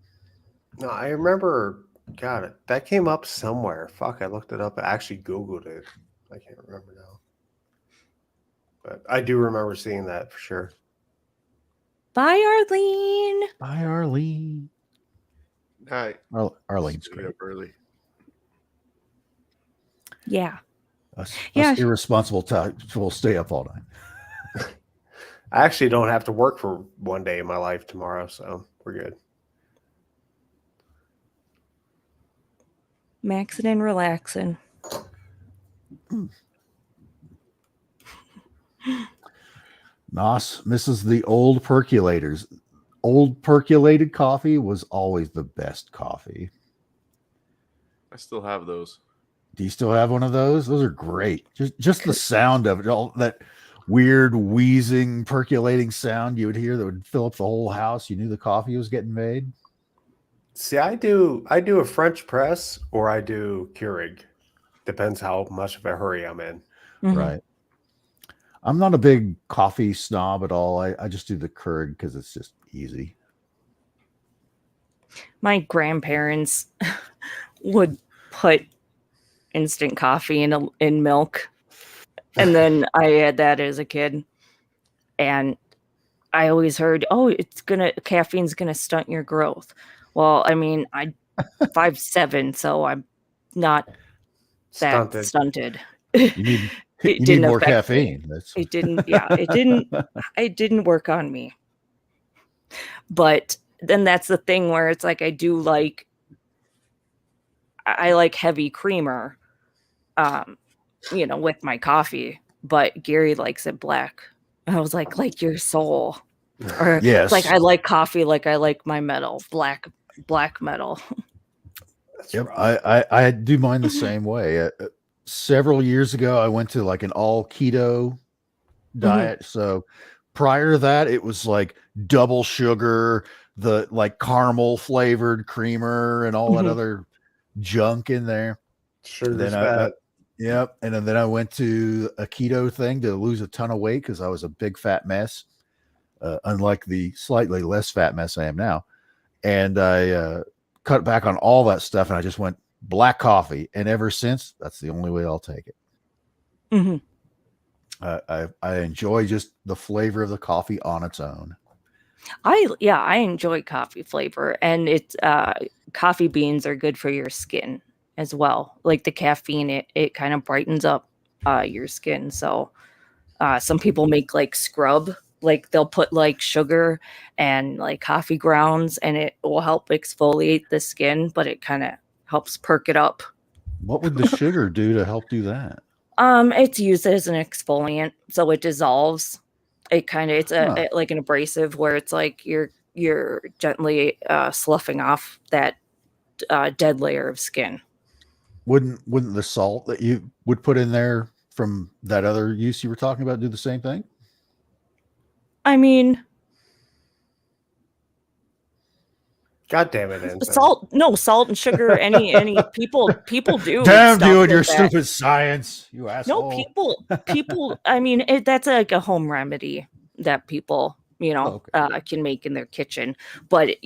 S3: No, I remember. God, that came up somewhere. Fuck, I looked it up. I actually Googled it. I can't remember now. But I do remember seeing that for sure.
S4: Bye, Arlene.
S1: Bye, Arlene.
S2: Hi.
S1: Arlene's
S2: Stay
S1: great.
S2: up early.
S4: Yeah.
S1: Us
S4: Yeah.
S1: irresponsible types will stay up all night.
S3: I actually don't have to work for one day in my life tomorrow, so we're good.
S4: Maxing and relaxing.
S1: Nos misses the old percolators. Old percolated coffee was always the best coffee.
S2: I still have those.
S1: Do you still have one of those? Those are great. Just the sound of it, all that weird wheezing, percolating sound you would hear that would fill up the whole house. You knew the coffee was getting made.
S3: See, I do a French press or I do Keurig. Depends how much of a hurry I'm in.
S4: Mhm.
S1: Right. I'm not a big coffee snob at all. I just do the Keurig because it's just easy.
S4: My grandparents would put instant coffee in milk, and then I had that as a kid, and I always heard, "Oh, caffeine's gonna stunt your growth." Well, I mean, I'm 5'7", so I'm not that stunted.
S1: You need more caffeine.
S4: It didn't. Yeah, it didn't. It didn't work on me. But then that's the thing where it's like I like heavy creamer, with my coffee. But Gary likes it black. And I was like your soul. Or
S1: yes,
S4: like I like coffee like I like my metal, black metal.
S1: Yep, I do mine the same way. Several years ago, I went to like an all keto diet. So prior to that, it was like double sugar, the like caramel flavored creamer, and all that other junk in there.
S3: Sure.
S1: Then yep. And then I went to a keto thing to lose a ton of weight because I was a big fat mess, unlike the slightly less fat mess I am now. And I cut back on all that stuff, and I just went black coffee. And ever since, that's the only way I'll take it.
S4: Mm-hmm.
S1: I enjoy just the flavor of the coffee on its own.
S4: I enjoy coffee flavor, and it's coffee beans are good for your skin as well. Like the caffeine, it kind of brightens up your skin. So some people make like scrub, like they'll put like sugar and like coffee grounds, and it will help exfoliate the skin, but it kind of helps perk it up.
S1: What would the sugar do to help do that?
S4: It's used as an exfoliant, so it dissolves. It's like an abrasive where it's like you're gently sloughing off that dead layer of skin.
S1: Wouldn't the salt that you would put in there from that other use you were talking about do the same thing?
S4: I mean,
S3: God damn it, Ensign.
S4: Salt and sugar. Any people do.
S1: Damn
S4: stuff
S1: you and your
S4: with that.
S1: stupid science, you asshole.
S4: No, people. I mean, that's like a home remedy that people, can make in their kitchen. But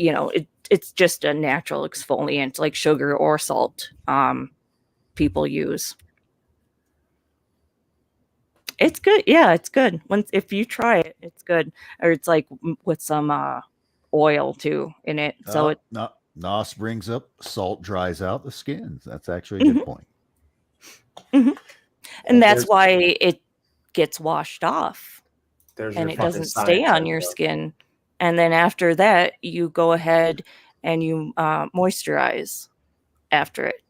S4: it's just a natural exfoliant, like sugar or salt. People use. It's good. Yeah, it's good. If you try it, it's good. Or it's like with some oil too in it. So it.
S1: No, Nos brings up salt dries out the skins. That's actually a good point.
S4: And that's why it gets washed off and it doesn't stay on your skin. And then after that, you go ahead and you moisturize after it.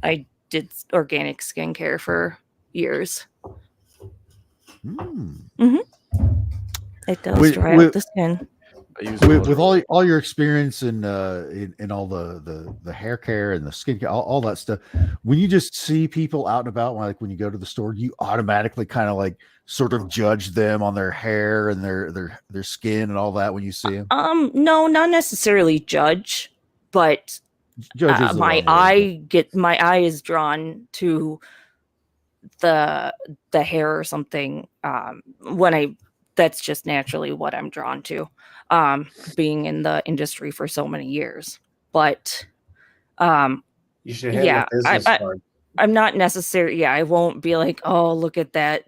S4: I did organic skincare for years. It does dry out the skin.
S1: With all your experience in all the hair care and the skin care, all that stuff, when you just see people out and about, like when you go to the store, you automatically kind of like sort of judge them on their hair and their skin and all that when you see them.
S4: No, not necessarily judge, but my eye is drawn to the hair or something that's just naturally what I'm drawn to, being in the industry for so many years. But
S3: you should have a business card.
S4: I'm not necessarily. Yeah, I won't be like, oh, look at that,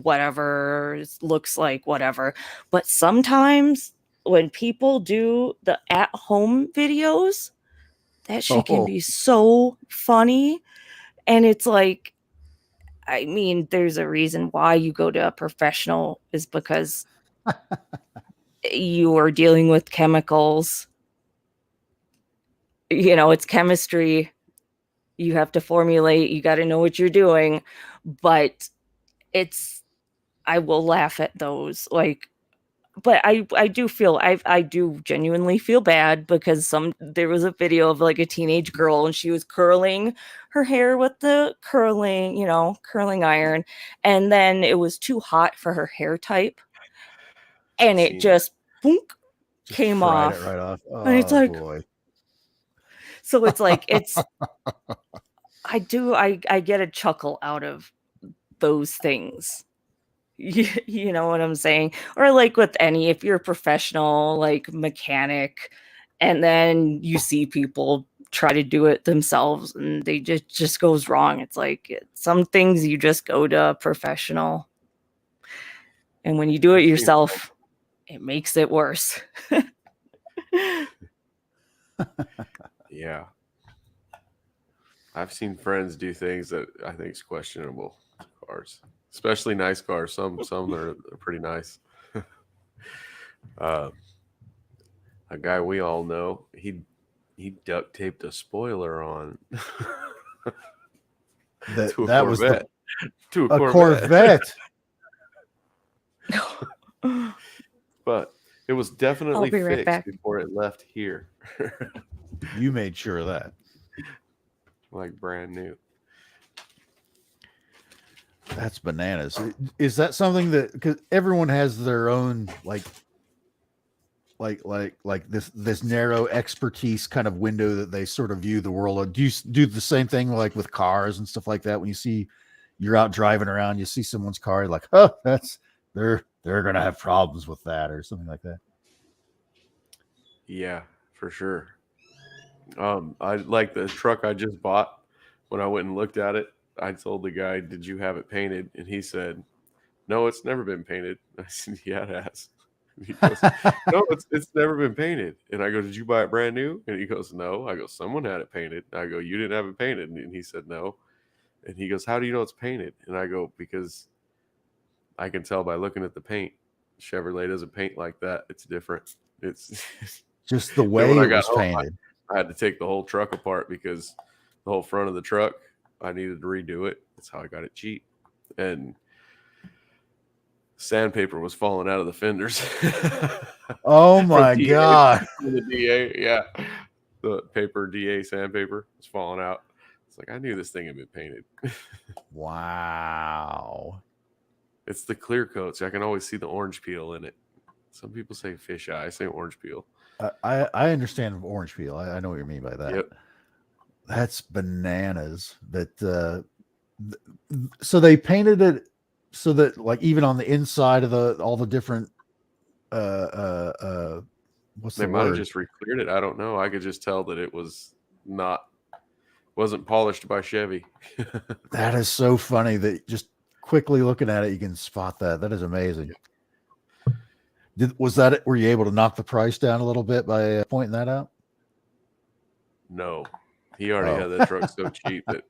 S4: whatever looks like whatever. But sometimes when people do the at-home videos, that shit can be so funny, and it's like. I mean, there's a reason why you go to a professional is because you are dealing with chemicals. It's chemistry. You have to formulate. You got to know what you're doing. But I will laugh at those. But I do genuinely feel bad because there was a video of like a teenage girl and she was curling her hair with the curling iron, and then it was too hot for her hair type and it just came off.
S1: It right off. Oh,
S4: and it's like,
S1: boy.
S4: So it's like I get a chuckle out of those things. You know what I'm saying? Or like with if you're a professional, like mechanic, and then you see people try to do it themselves and they just goes wrong. It's like some things you just go to a professional. And when you do it yourself, it makes it worse.
S2: Yeah. I've seen friends do things that I think is questionable to cars. Especially nice cars. Some are pretty nice. A guy we all know, he duct taped a spoiler on to a Corvette. To a
S1: Corvette.
S2: But it was definitely fixed before it left here.
S1: You made sure of that.
S2: Like brand new.
S1: That's bananas. Is that something that, because everyone has their own like this narrow expertise kind of window that they sort of view the world. Do you do the same thing like with cars and stuff like that? When you're out driving around, you see someone's car, you're like, oh, they're gonna have problems with that or something like that.
S2: Yeah, for sure. I like the truck I just bought. When I went and looked at it, I told the guy, "Did you have it painted?" And he said, "No, it's never been painted." I said, "Yeah, it has." And he goes, "No, it's never been painted." And I go, "Did you buy it brand new?" And he goes, "No." I go, "Someone had it painted." I go, "You didn't have it painted?" And he said, "No." And he goes, "How do you know it's painted?" And I go, "Because I can tell by looking at the paint. Chevrolet doesn't paint like that. It's different. It's
S1: just the way it was painted."
S2: I had to take the whole truck apart because the whole front of the truck, I needed to redo it. That's how I got it cheap. And sandpaper was falling out of the fenders.
S1: Oh my God.
S2: The DA, yeah. The paper DA sandpaper was falling out. It's like, I knew this thing had been painted.
S1: Wow.
S2: It's the clear coat, so I can always see the orange peel in it. Some people say fish eye. I say orange peel.
S1: I understand orange peel. I know what you mean by that.
S2: Yep.
S1: That's bananas. So they painted it so that like even on the inside of all the different what's
S2: They
S1: the
S2: might have
S1: word?
S2: just re-cleared it. I don't know. I could just tell that it wasn't polished by Chevy.
S1: That is so funny that just quickly looking at it, you can spot that. That is amazing. Were you able to knock the price down a little bit by pointing that out?
S2: No, he already
S1: Oh.
S2: had that truck so cheap that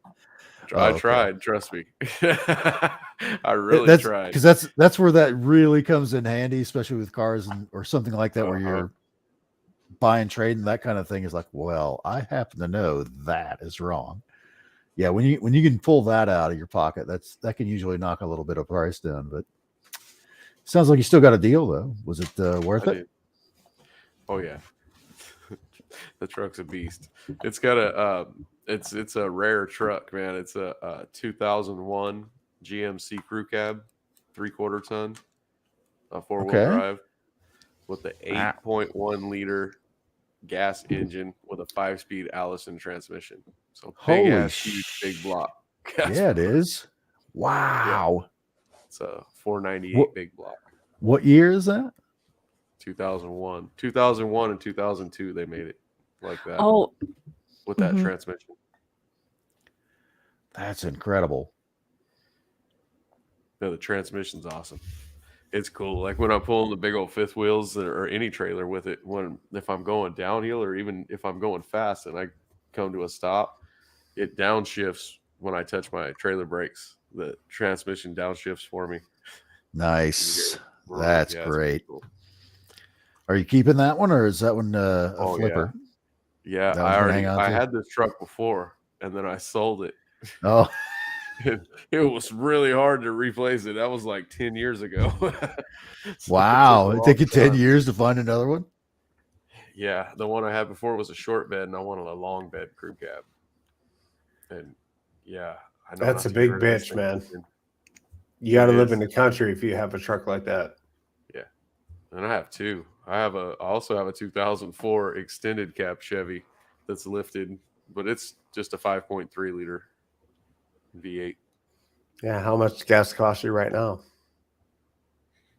S1: Oh,
S2: I
S1: okay.
S2: tried. Trust me, I really tried.
S1: Because that's where that really comes in handy, especially with cars or something like that, where you're buying, trading, that kind of thing. Is like, well, I happen to know that is wrong. Yeah, when you can pull that out of your pocket, that can usually knock a little bit of price down. But sounds like you still got a deal though. Was it worth
S2: I
S1: it?
S2: did. Oh yeah, the truck's a beast. It's got it's a rare truck, man. It's a 2001 GMC crew cab, 3/4 ton, a 4-wheel
S1: Okay.
S2: drive with the 8.1 liter gas engine with a 5-speed Allison transmission. So big
S1: Holy
S2: ass, huge, big block. gas
S1: Yeah, it
S2: motor.
S1: is. Wow.
S2: It's a 498
S1: What-
S2: big block.
S1: What year is that?
S2: 2001 and 2002 they made it like that
S4: Oh,
S2: with that
S4: mhm.
S2: transmission.
S1: That's incredible.
S2: No, the transmission's awesome. It's cool. Like when I'm pulling the big old fifth wheels or any trailer with it, if I'm going downhill or even if I'm going fast and I come to a stop, it downshifts when I touch my trailer brakes. The transmission downshifts for me.
S1: Nice.
S2: Right,
S1: That's
S2: yeah, it's
S1: great.
S2: cool.
S1: Are you keeping that one, or is that one a
S2: Oh, yeah.
S1: flipper?
S2: Yeah,
S1: That one's gonna hang on
S2: I
S1: to?
S2: had this truck before and then I sold it.
S1: Oh,
S2: It was really hard to replace it. That was like 10 years ago. So
S1: wow.
S2: took
S1: It
S2: a
S1: took you
S2: long
S1: 10
S2: time.
S1: years to find another one?
S2: Yeah, the one I had before was a short bed, and I wanted a long bed crew cab. And yeah, I know
S3: That's
S2: not
S3: a
S2: to
S3: big
S2: get rid of this
S3: bitch,
S2: thing.
S3: man. You got to
S2: It
S3: live
S2: is.
S3: in the country if you have a truck like that.
S2: And I have two. I also have a 2004 extended cab Chevy that's lifted, but it's just a 5.3 liter V8.
S3: Yeah, how much gas costs you right now?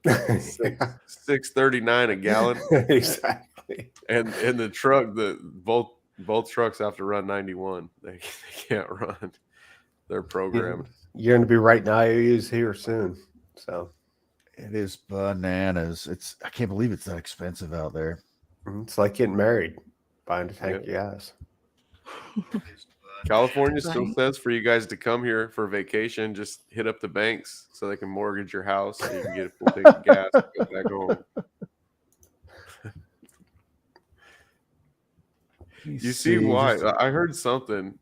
S2: $6.39 a gallon.
S3: Exactly.
S2: And in the truck, both trucks have to run 91. They can't run. They're programmed.
S3: You're going to be writing IOUs here soon. So
S1: It is bananas. I can't believe it's that expensive out there.
S3: it's like getting married, buying a tank of gas.
S2: California still
S4: Right.
S2: says for you guys to come here for vacation, just hit up the banks so they can mortgage your house so you can get a full tank of gas and go back home. You see why? I heard something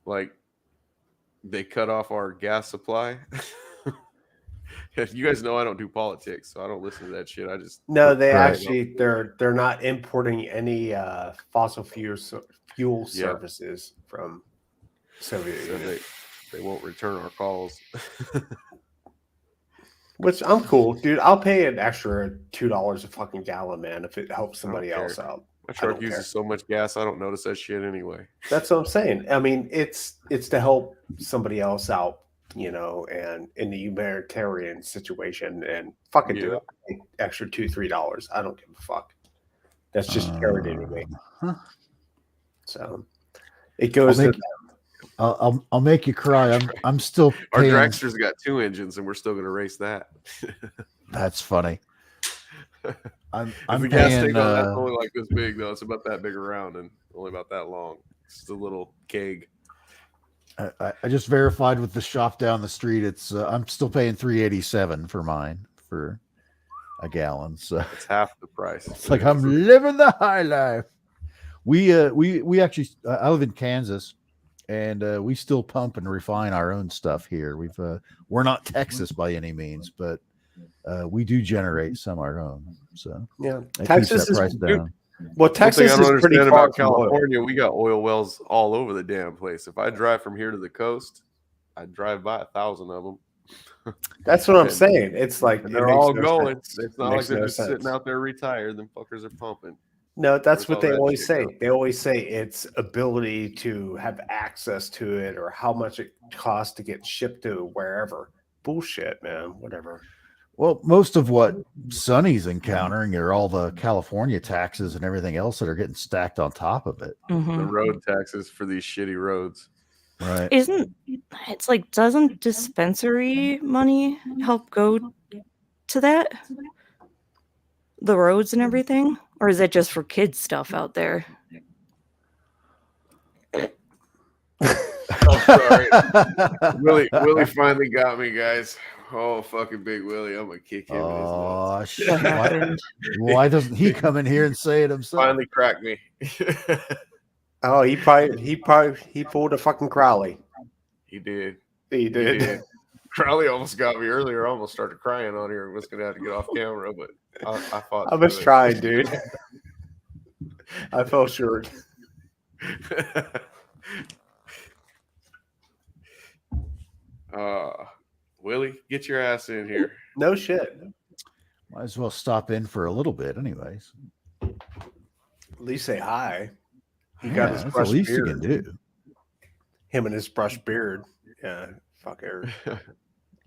S2: like they cut off our gas supply. You guys know I don't do politics, so I don't listen to that shit. I just
S3: No, they
S1: Right.
S3: actually they're not importing any fossil fuel
S2: Yeah.
S3: services from Soviet
S2: so
S3: Union.
S2: they won't return our calls.
S3: Which I'm cool, dude. I'll pay an extra $2 a fucking gallon, man, if it helps somebody
S2: care.
S3: else out.
S2: My
S3: I
S2: truck
S3: don't
S2: uses
S3: care.
S2: so much gas, I don't notice that shit anyway.
S3: That's what I'm saying. I mean, it's to help somebody else out, and in the humanitarian situation, and fucking do
S2: Yeah.
S3: it. Pay extra $2-3. I don't give a fuck. That's just charity to me.
S1: Huh.
S3: So it goes
S1: I'll
S3: to
S1: make, I'll make you cry. I'm still
S2: Our
S1: paying.
S2: dragster's got 2 engines, and we're still going to race that.
S1: That's funny. I'm
S2: If the gas
S1: paying.
S2: tank on that's only like this big, though. It's about that big around and only about that long. It's just a little keg.
S1: I just verified with the shop down the street. It's I'm still paying $3.87 for mine for a gallon. So
S2: It's half the price.
S1: it's like I'm living the high life. We actually I live in Kansas, and we still pump and refine our own stuff here. We're not Texas by any means, but we do generate some of our own. So
S3: yeah.
S1: it keeps
S3: Texas
S1: that
S3: is
S1: price down.
S3: well,
S2: One thing
S3: Texas
S2: I don't
S3: is pretty
S2: understand
S3: far
S2: about
S3: from oil.
S2: California. We got oil wells all over the damn place. If I drive from here to the coast, I drive by 1,000 of them.
S3: That's what I'm
S2: And-
S3: saying. It's like
S2: And
S3: it
S2: they're
S3: makes
S2: all
S3: no
S2: going.
S3: sense.
S2: It's
S3: It
S2: not like
S3: makes
S2: they're
S3: no
S2: just
S3: sense.
S2: sitting out there retired. Them fuckers are pumping.
S3: No, that's
S2: Where's
S3: what
S2: all
S3: they
S2: that
S3: always
S2: shit
S3: say.
S2: go?
S3: They always say it's ability to have access to it or how much it costs to get shipped to wherever. Bullshit, man. Whatever.
S1: Well, most of what Sonny's encountering are all the California taxes and everything else that are getting stacked on top of it.
S2: The
S4: Mhm.
S2: road taxes for these shitty roads.
S1: Right.
S4: Isn't it's like doesn't dispensary money help go to that? The roads and everything? Or is it just for kids stuff out there?
S2: I'm sorry. Willie finally got me, guys. Oh, fucking Big Willie. I'm going to kick him in his nuts.
S1: Oh, shit.
S4: What
S1: Why,
S4: happened?
S1: why doesn't he come in here and say it himself?
S2: Finally cracked me.
S3: Oh, he pulled a fucking Crowley.
S2: He did.
S3: He did.
S2: did. Crowley almost got me earlier. I almost started crying on here. I was going to have to get off camera, but I fought.
S3: I was
S2: through it.
S3: trying, dude. I fell short.
S2: Willie, get your ass in here.
S3: No shit.
S1: Might as well stop in for a little bit, anyways.
S3: At least say hi. He
S1: Yeah,
S3: got his
S1: that's the
S3: brushed
S1: least
S3: beard.
S1: you can do.
S3: Him and his brushed beard. Yeah, fuck Eric.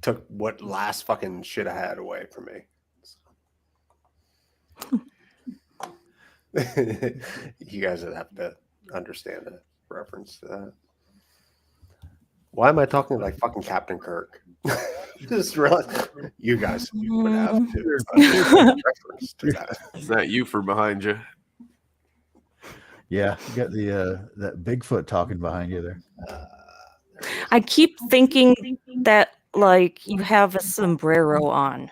S3: Took what last fucking shit I had away from me. You guys would have to understand a reference to that. Why am I talking like fucking Captain Kirk? Just realize you guys would have to understand a reference to that.
S2: Is that you for behind you?
S1: Yeah, you got the that Bigfoot talking behind you there.
S4: I keep thinking that like you have a sombrero on.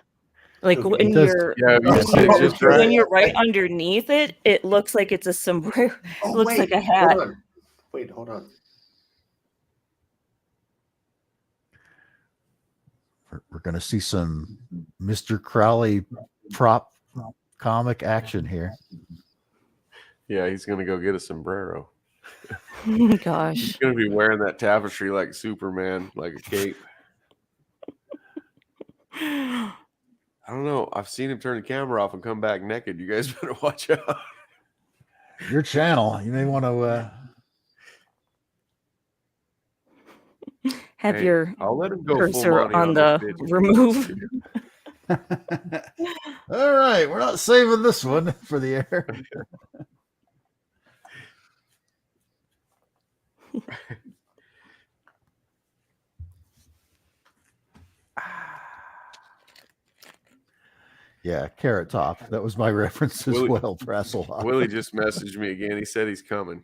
S4: Like
S3: It
S4: when
S1: does-
S4: you're
S2: Yeah, you sit just
S4: when
S2: right.
S4: you're right underneath it, it looks like it's a sombrero.
S3: Oh,
S4: looks
S3: wait,
S4: like a hat.
S3: Hold on. Wait, hold on.
S1: We're going to see some Mr. Crowley prop comic action here.
S2: Yeah, he's going to go get a sombrero.
S4: Oh, gosh.
S2: He's going to be wearing that tapestry like Superman, like a cape. I don't know. I've seen him turn the camera off and come back naked. You guys better watch out.
S1: Your channel, you may want to.
S4: Have
S2: Hey,
S4: your
S2: I'll let him go full
S4: cursor
S2: Monty
S4: on
S2: this
S4: the
S2: bitch.
S4: remove.
S1: All right, we're not saving this one for the air. Yeah, Carrot Top. That was my reference as
S2: Willie-
S1: well, Brasselhoff.
S2: Willie just messaged me again. He said he's coming.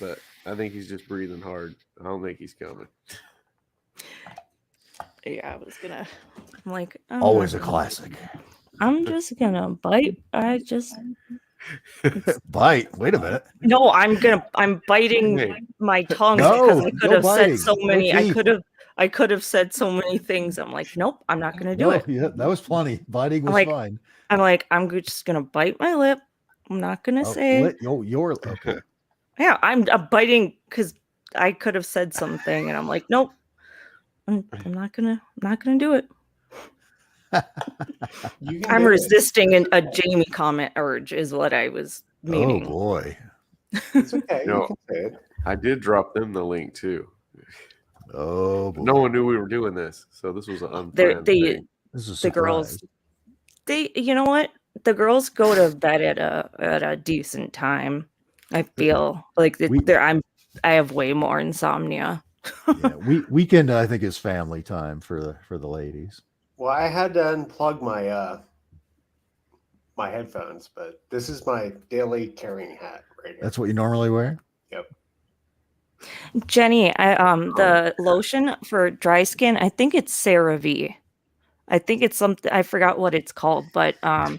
S2: But I think he's just breathing hard. I don't think he's coming.
S4: Yeah, I was gonna. I'm like, oh,
S1: Always a classic.
S4: I'm just gonna bite. I just
S1: Bite. Wait a minute.
S4: no. I'm biting
S2: Hey.
S4: my tongue
S1: No,
S4: because I could
S1: no
S4: have
S1: biting,
S4: said so
S1: no
S4: many. I
S1: teeth.
S4: could have said so many things. I'm like, nope. I'm not gonna do
S1: No,
S4: it.
S1: yeah, that was plenty. Biting was
S4: like,
S1: fine.
S4: I'm like, I'm just gonna bite my lip. I'm not gonna
S1: Oh,
S4: say.
S1: your okay.
S4: Yeah, I'm biting because I could have said something, and I'm like, nope. I'm not gonna do it.
S3: You can
S4: I'm
S3: do it.
S4: resisting a Jamie comment urge, is what I was
S1: Oh
S4: meaning.
S1: boy.
S3: It's okay.
S2: No.
S3: You can say it.
S2: I did drop them the link too.
S1: Oh boy.
S2: No one knew we were doing this. So this was an
S4: They're-
S2: unplanned
S4: they
S2: thing.
S1: This is
S4: the girls, you know what? The girls go to bed at a decent time. I feel like
S1: We-
S3: Mm-hmm.
S4: I have way more insomnia.
S1: Yeah, weekend I think is family time for the ladies.
S3: Well, I had to unplug my my headphones, but this is my daily carrying hat right here.
S1: That's what you normally wear?
S4: Jenny, the lotion for dry skin, I think it's CeraVe. I think it's something I forgot what it's called, but I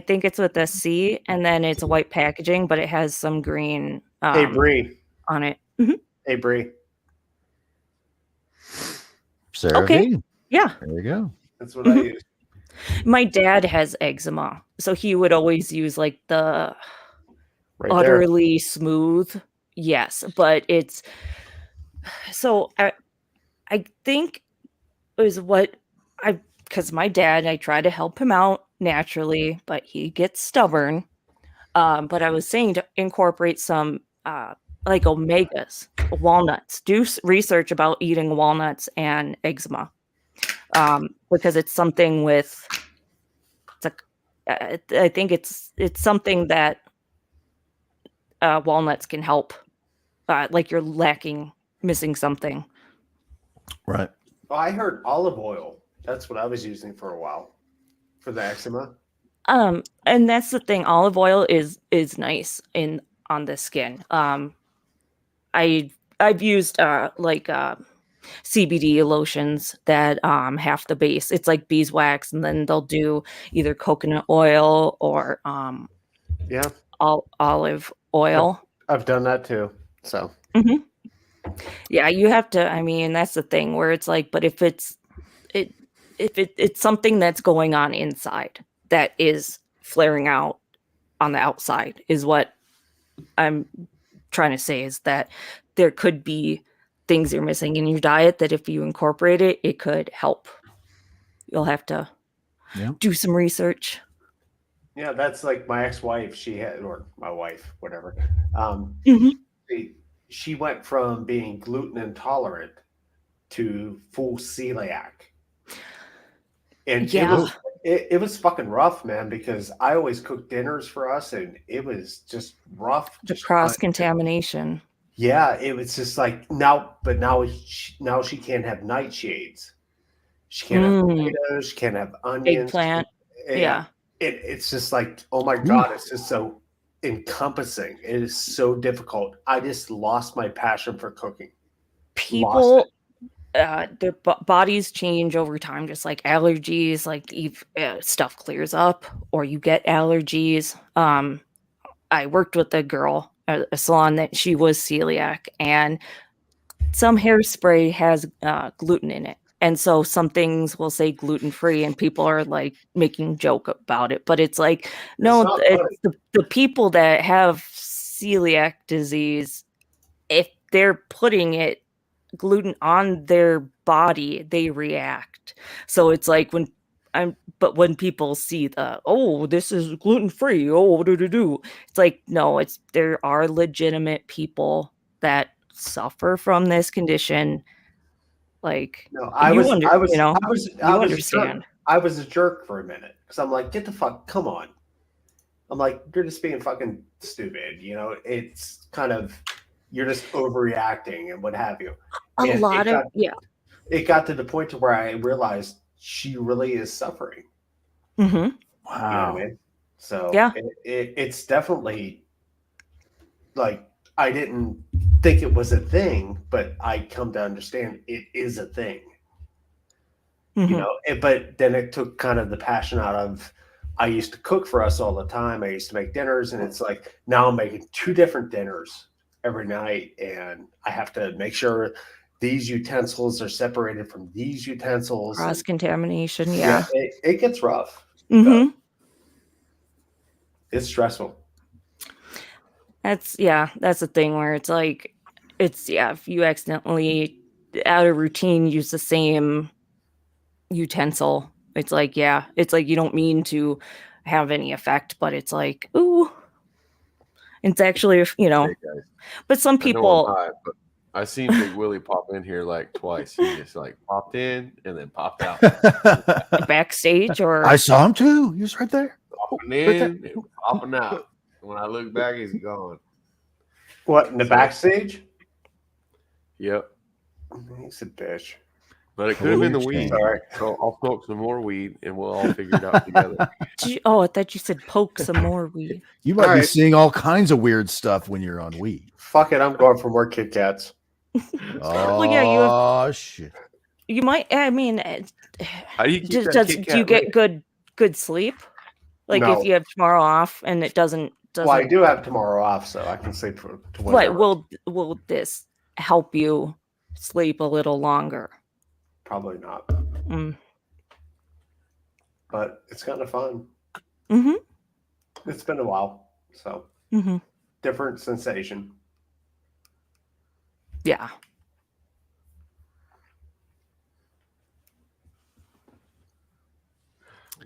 S4: think it's with a C, and then it's white packaging, but it has some green
S3: Hey Bree.
S4: on it.
S3: Hey Bree.
S1: Sarah
S4: Okay.
S1: V.
S4: Yeah,
S1: There you go.
S3: That's what I use.
S4: my dad has eczema, so he would always use like the
S3: Right there.
S4: utterly smooth. Yes, but it's so I think is what because my dad, I try to help him out naturally, but he gets stubborn. But I was saying to incorporate some like omegas, walnuts. Do research about eating walnuts and eczema, because it's something with. I think it's something that walnuts can help. Like you're missing something.
S1: Right.
S3: Oh, I heard olive oil. That's what I was using for a while for the eczema.
S4: And that's the thing. Olive oil is nice on the skin. I've used CBD lotions that have the base. It's like beeswax, and then they'll do either coconut oil or
S3: Yeah,
S4: olive oil.
S3: I've done that too. So
S4: Mhm. Yeah, you have to. I mean, that's the thing where it's like, but if it's something that's going on inside that is flaring out on the outside, is what I'm trying to say, is that there could be things you're missing in your diet that if you incorporate it, it could help. You'll have to do some research.
S3: yeah, that's like my ex-wife. She had, or my wife, whatever.
S4: Mhm.
S3: She went from being gluten intolerant to full celiac. And
S4: Yeah.
S3: it was fucking rough, man, because I always cooked dinners for us and it was just rough.
S4: The cross contamination.
S3: Yeah, it was just like now she can't have nightshades. She can't have potatoes, she can't have onions.
S4: Eggplant. Yeah.
S3: It's just like, oh my God, it's just so encompassing. It is so difficult. I just lost my passion for cooking.
S4: People, their bodies change over time, just like allergies, like stuff clears up or you get allergies. I worked with a girl at a salon that she was celiac, and some hairspray has gluten in it. And so some things will say gluten free, and people are like making joke about it. But it's like, no, it's the people that have celiac disease, if they're putting gluten on their body, they react. So it's like but when people see this is gluten free, it's like, no, there are legitimate people that suffer from this condition. Like,
S3: no, I was
S4: understand.
S3: I was a jerk for a minute because I'm like, get the fuck, come on. I'm like, you're just being fucking stupid. It's kind of, you're just overreacting and what have you. It got to the point to where I realized she really is suffering.
S4: Mm-hmm.
S1: Wow.
S3: You know what I mean? So
S4: yeah,
S3: it's definitely like, I didn't think it was a thing, but I come to understand it is a thing.
S4: Mm-hmm.
S3: But then it took kind of the passion out of, I used to cook for us all the time. I used to make dinners, and it's like now I'm making 2 different dinners every night, and I have to make sure these utensils are separated from these utensils.
S4: Cross contamination, yeah.
S3: It gets rough.
S4: Mm-hmm.
S3: It's stressful.
S4: That's the thing where it's like, if you accidentally out of routine use the same utensil, it's like, you don't mean to have any effect, but it's like, ooh, it's actually, but some people,
S2: I know I'm high, but I seen Big Willie pop in here like twice. He just like popped in and then popped out.
S4: backstage, or
S1: I saw him too. He was right there.
S2: Popping in and popping out. When I look back, he's gone.
S3: What, in the backstage?
S2: Yep.
S3: He's a bitch.
S2: But it could have been the
S1: Holy
S2: weed.
S1: shit.
S3: All right.
S2: So I'll smoke some more weed and we'll all figure it out together.
S4: I thought you said poke some more weed.
S1: You might
S3: All
S1: be
S3: right.
S1: seeing all kinds of weird stuff when you're on weed.
S3: Fuck it, I'm going for more Kit Kats.
S1: Oh,
S4: yeah,
S1: shit.
S4: You might. I mean,
S2: How do you keep that Kit
S4: do you
S2: Kat
S4: get good sleep? Like
S3: No.
S4: if you have tomorrow off and it doesn't.
S3: Well, I do have tomorrow off, so I can sleep for
S4: What will this help you sleep a little longer?
S3: Probably not,
S4: Mm.
S3: but it's kind of fun.
S4: Mm-hmm.
S3: It's been a while, so
S4: Mm-hmm.
S3: different sensation.
S4: Yeah.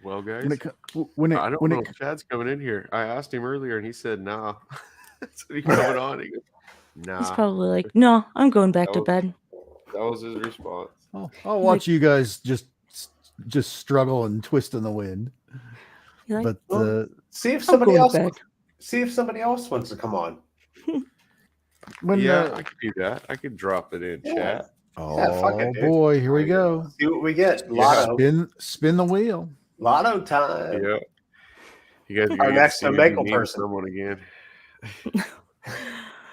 S2: Well, guys,
S1: When it co- when it
S2: I don't
S1: when
S2: know
S1: it
S2: if Chad's coming in here. I asked him earlier, and he said, "Nah." So he coming on. He goes,
S4: He's
S2: "Nah."
S4: probably like, no, I'm going back to
S2: Oh.
S4: bed.
S2: That was his response.
S1: I'll watch you guys just struggle and twist in the wind.
S4: You're like,
S1: But
S3: See if
S4: I'm
S3: somebody
S4: going
S3: else.
S4: to bed.
S3: See if somebody else wants to come on.
S1: when
S2: Yeah, I could do that. I could drop it in
S3: Yeah.
S2: chat.
S3: Yeah, fuck it,
S1: oh
S3: dude.
S1: boy, here we go.
S3: See what we get.
S2: Yeah.
S1: Spin the wheel.
S3: Lotto time.
S2: Yeah. You guys are
S3: Our
S2: gonna get to
S3: next
S2: see me
S3: Omegle
S2: name
S3: person.
S2: someone again.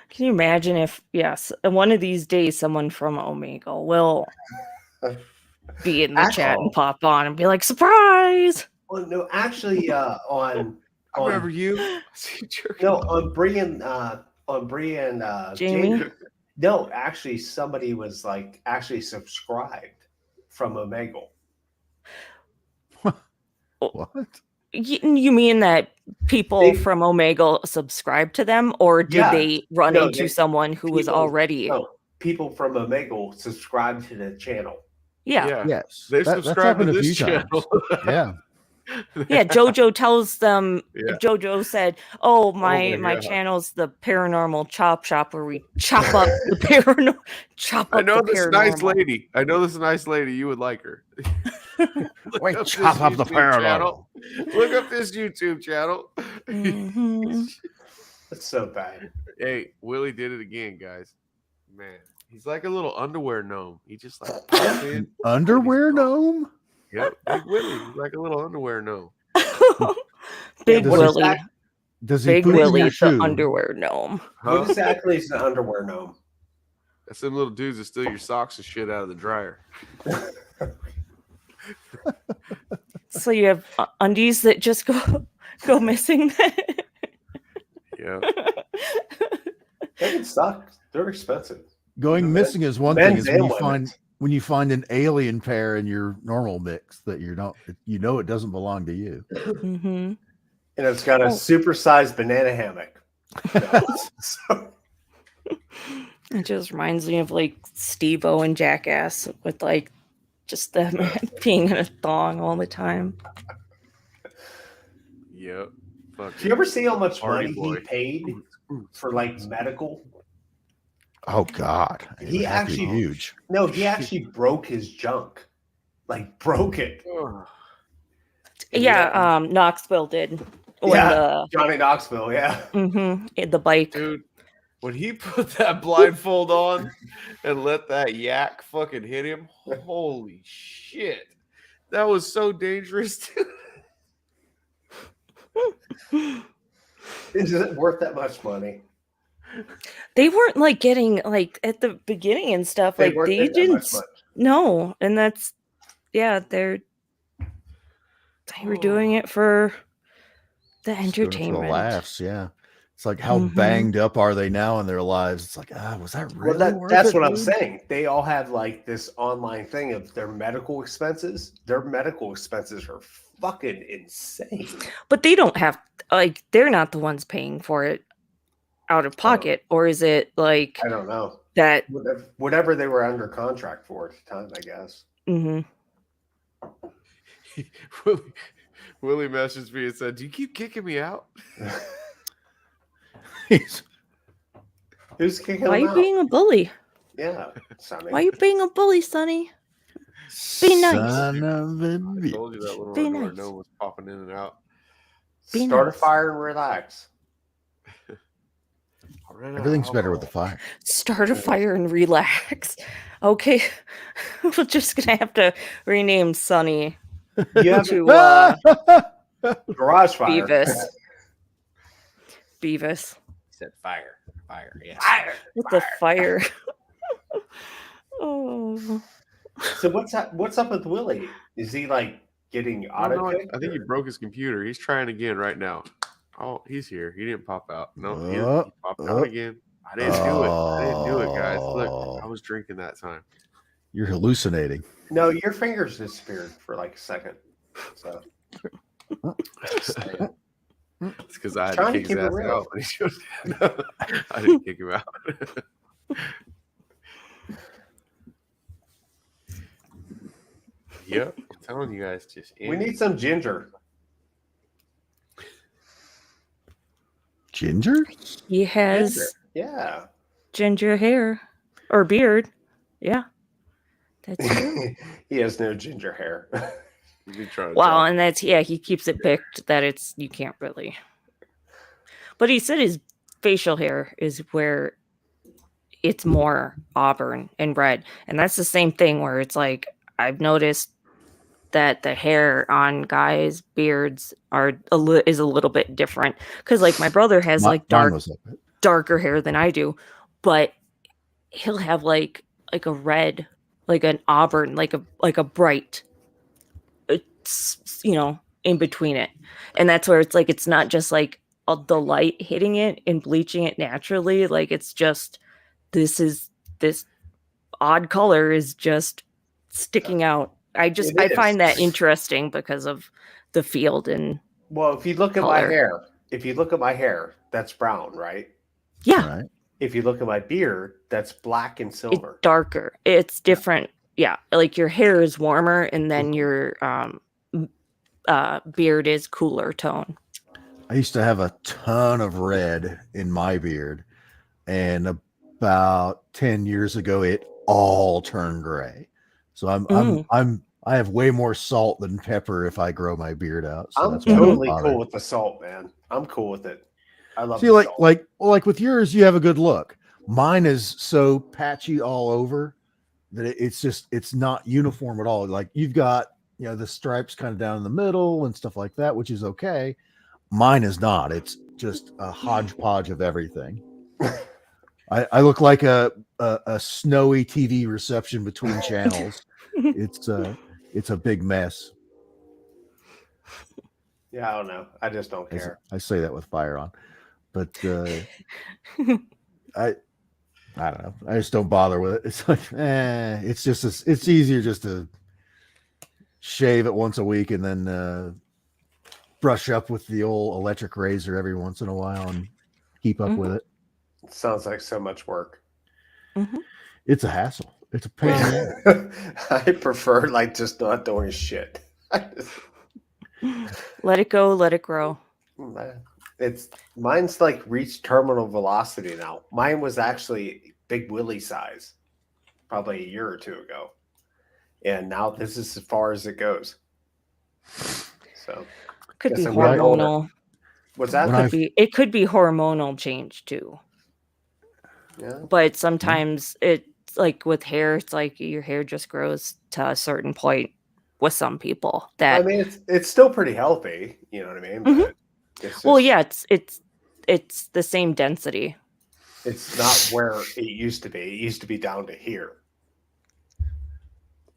S4: Can you imagine if, yes, one of these days someone from Omegle will be in the chat and pop on and be like, surprise!
S3: Well, no, actually, on
S2: I remember you. See, jerk.
S3: no on Brian
S4: Jamie?
S3: No, actually, somebody was like actually subscribed from Omegle.
S1: What?
S4: You mean that people
S3: They-
S4: from Omegle subscribe to them, or did
S3: Yeah.
S4: they run
S3: No,
S4: into
S3: they-
S4: someone who was
S3: people-
S4: already?
S3: No, people from Omegle subscribe to the channel.
S4: Yeah.
S1: Yes.
S2: They
S1: That's
S2: subscribed to
S1: happened a
S2: this
S1: few times.
S2: channel.
S1: Yeah.
S4: Yeah, Jojo tells them.
S2: Yeah.
S4: Jojo said, "Oh,
S2: my
S4: my
S2: God.
S4: channel's the Paranormal Chop Shop, where we chop up the paranormal. Chop up
S2: I know
S4: the
S2: this
S4: paranormal."
S2: nice lady. I know this nice lady. You would like her. Look
S1: Wait,
S2: up
S1: chop
S2: this
S1: up the
S2: YouTube
S1: paranormal.
S2: channel. Look up this YouTube channel.
S4: Mhm.
S3: That's so bad.
S2: Hey, Willie did it again, guys. Man, he's like a little underwear gnome. He just like pops in.
S1: Underwear gnome?
S2: Yep, Big Willie. He's like a little underwear gnome.
S4: Big
S3: What is
S4: Willie,
S3: that?
S1: Does he
S4: Big
S1: poop in
S4: Willie,
S1: your
S4: the
S1: shoe?
S4: underwear gnome.
S2: Huh?
S3: What exactly is the underwear gnome?
S2: That's them little dudes that steal your socks and shit out of the dryer.
S4: So you have undies that just go missing.
S2: Yeah.
S3: They can suck. They're expensive.
S1: Going missing is one thing.
S3: Men's
S1: Is when
S3: and
S1: you find
S3: women's.
S1: when you find an alien pair in your normal mix that you're not, it doesn't belong to you.
S4: Hmm.
S3: And it's got a supersized banana hammock. So-
S4: It just reminds me of like Steve-O and Jackass with like just them being in a thong all the time.
S2: Yep. Fuck.
S3: Do you ever see how much
S2: Party
S3: money
S2: boy.
S3: he paid for like medical?
S1: Oh God, it
S3: He
S1: would have to be
S3: actually-
S1: huge.
S3: No, he actually broke his junk. Like broke it.
S2: Ugh.
S4: Yeah, Knoxville did. When
S3: Yeah. Johnny Knoxville, yeah.
S4: the bike.
S2: Dude, when he put that blindfold on and let that yak fucking hit him, holy shit. That was so dangerous.
S3: Is it worth that much money?
S4: They weren't like getting like at the beginning and stuff. Like
S3: weren't
S4: they
S3: getting that
S4: didn't.
S3: much money.
S4: No, and that's they were doing it for the
S1: Just doing it for
S4: entertainment.
S1: the laughs, yeah. It's like how
S4: Mhm.
S1: banged up are they now in their lives? It's like, was that really?
S3: Well,
S1: worth
S3: that's
S1: it,
S3: what I'm
S1: dude?
S3: saying. They all have like this online thing of their medical expenses. Their medical expenses are fucking insane.
S4: But they don't have like they're not the ones paying for it out of pocket, or is it like
S3: I don't know.
S4: that?
S3: Whatever they were under contract for at the time, I guess.
S4: Mhm.
S2: Willie messaged me and said, "Do you keep kicking me out?"
S1: He's-
S3: Who's kicking
S4: Why are
S3: them
S4: you
S3: out?
S4: being a bully?
S3: Yeah, Sonny.
S4: Why are you being a bully, Sonny? Be nice.
S1: Son of a
S2: I
S1: bitch.
S2: told you that little
S4: Be
S2: underwear
S4: nice.
S2: gnome was popping in and out.
S4: Be
S3: Start
S4: nice.
S3: a fire and relax.
S1: Everything's better with the fire.
S4: Start a fire and relax. Okay, we're just gonna have to rename Sonny
S3: You have
S4: to
S3: garage fire.
S4: Beavis. Beavis
S3: Said fire. Fire. Yeah.
S4: with the fire. Oh,
S3: So what's up with Willie? Is he like getting
S2: I don't know,
S3: auto?
S2: I think he broke his computer. He's trying again right now. Oh, he's here. He didn't pop out. No, he popped out again. I didn't do it. I didn't do it, guys. Look, I was drinking that time.
S1: You're hallucinating.
S3: No, your fingers disappeared for like a second. So just saying.
S2: It's because I had
S3: Trying
S2: to
S3: to
S2: kick
S3: keep
S2: his
S3: it
S2: ass
S3: real.
S2: out. When he showed no, I didn't kick him out. Yep. telling you guys, just
S3: We need some ginger.
S1: Ginger?
S4: He has
S3: Ginger. Yeah.
S4: ginger hair or beard. Yeah, that's true.
S3: He has no ginger hair.
S2: You be trying to
S4: Wow,
S2: tell-
S4: and that's he keeps it picked that it's you can't really. But he said his facial hair is where it's more auburn and red, and that's the same thing where it's like I've noticed that the hair on guys' beards is a little bit different because like my brother has like
S1: Mine was like that.
S4: darker hair than I do, but he'll have like a red, like an auburn, like a bright, in between it, and that's where it's like it's not just like the light hitting it and bleaching it naturally, like it's just this odd color is just sticking out. I
S3: It
S4: find
S3: is.
S4: that interesting because of the field and
S3: Well, if you look at my
S4: Color.
S3: hair, that's brown, right?
S4: yeah,
S1: Right.
S3: If you look at my beard, that's black and
S4: it's
S3: silver.
S4: darker. It's different. Yeah, like your hair is warmer, and then your beard is cooler tone.
S1: I used to have a ton of red in my beard, and about 10 years ago, it all turned gray. So I have way more salt than pepper if I grow my beard out. So
S3: I'm
S1: that's why I don't
S3: totally
S1: bother.
S3: cool with the salt, man. I'm cool with it. I love
S1: See,
S3: the
S1: like
S3: salt.
S1: like with yours, you have a good look. Mine is so patchy all over that it's not uniform at all. Like you've got the stripes kind of down in the middle and stuff like that, which is okay. Mine is not. It's just a hodgepodge of everything. I look like a snowy TV reception between channels. It's a big mess.
S3: Yeah, I don't know. I just don't care.
S1: I say that with fire on, but I don't know. I just don't bother with it. It's like, it's easier just to shave it once a week and then brush up with the old electric razor every once in a while and keep up with it.
S3: It sounds like so much work.
S1: It's a hassle. It's a pain. in the ass.
S3: I prefer like just not doing shit.
S4: Let it go, let it grow.
S3: Mine's like reached terminal velocity now. Mine was actually Big Willie size probably a year or two ago. And now this is as far as it goes. So
S4: Could be
S3: Guess I'm getting older.
S4: hormonal.
S3: what's that?
S1: When
S4: It could be hormonal change too.
S3: Yeah.
S4: But sometimes it's like with hair, it's like your hair just grows to a certain point with some people that
S3: I mean it's still pretty healthy, you know what I mean?
S4: Mhm.
S3: But it's
S4: well,
S3: just-
S4: yeah, it's the same density.
S3: It's not where it used to be. It used to be down to here.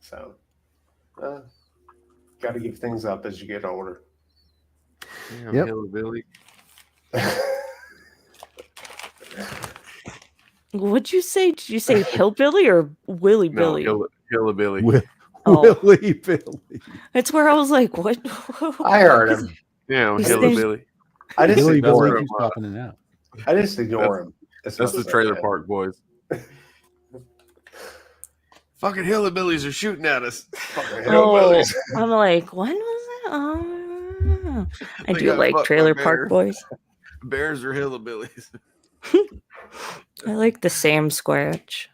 S3: So, got to give things up as you get older.
S2: Damn,
S1: Yep.
S2: hillbilly.
S4: What'd you say? Did you say hillbilly or Willy
S2: No,
S4: Billy?
S2: hillbilly.
S4: Oh.
S1: Willy Billy.
S4: It's where I was like, what?
S3: I heard him.
S2: Yeah,
S4: His
S2: hillbilly.
S3: I just
S1: Billy
S3: ignore
S1: Billy
S3: him.
S1: keeps popping in and out.
S3: I just ignore him.
S2: That's the trailer park boys. Fucking hillbillies are shooting at us.
S4: Oh, I'm like, when was that? Oh, I
S2: They
S4: do
S2: got
S4: like
S2: fucked by
S4: Trailer Park
S2: bears.
S4: Boys.
S2: Bears are hillbillies.
S4: I like the Sam Squatch,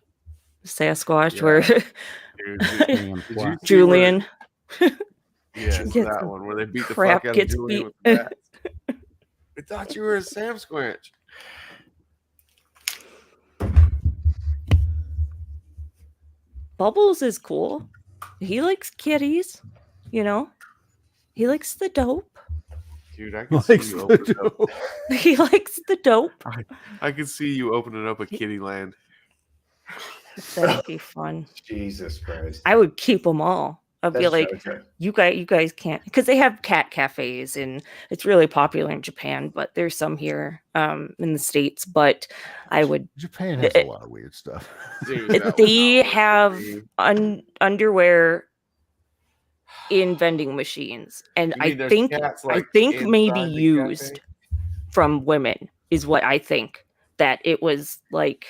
S4: Sasquatch,
S2: Yeah.
S4: where
S2: Dude,
S1: Damn
S2: did you
S1: twat.
S2: see
S4: Julian.
S2: Yes,
S4: Gets
S2: that
S4: the
S2: one where they beat the
S4: crap
S2: fuck out of
S4: gets
S2: Julian
S4: beat.
S2: with bats. I thought you were a Sam Squanch.
S4: Bubbles is cool. He likes kitties, you know. He likes the dope.
S2: Dude, I can see
S1: Likes
S2: you
S1: the
S2: opening up.
S1: dope.
S4: He likes the dope.
S2: I can see you opening up a kitty land.
S4: That'd be fun.
S3: Jesus Christ.
S4: I would keep them all. I'd be
S3: That's
S4: like,
S3: okay.
S4: you guys can't, because they have cat cafes and it's really popular in Japan, but there's some here in the States. But I would
S1: Japan has a lot of weird stuff.
S2: Dude, that was
S4: they
S2: not
S4: have
S2: worth
S4: underwear in vending machines, and
S2: You mean
S4: I
S2: there's
S4: think
S2: cats, like,
S4: maybe
S2: inside the
S4: used
S2: cafe?
S4: from women is what I think. That it was like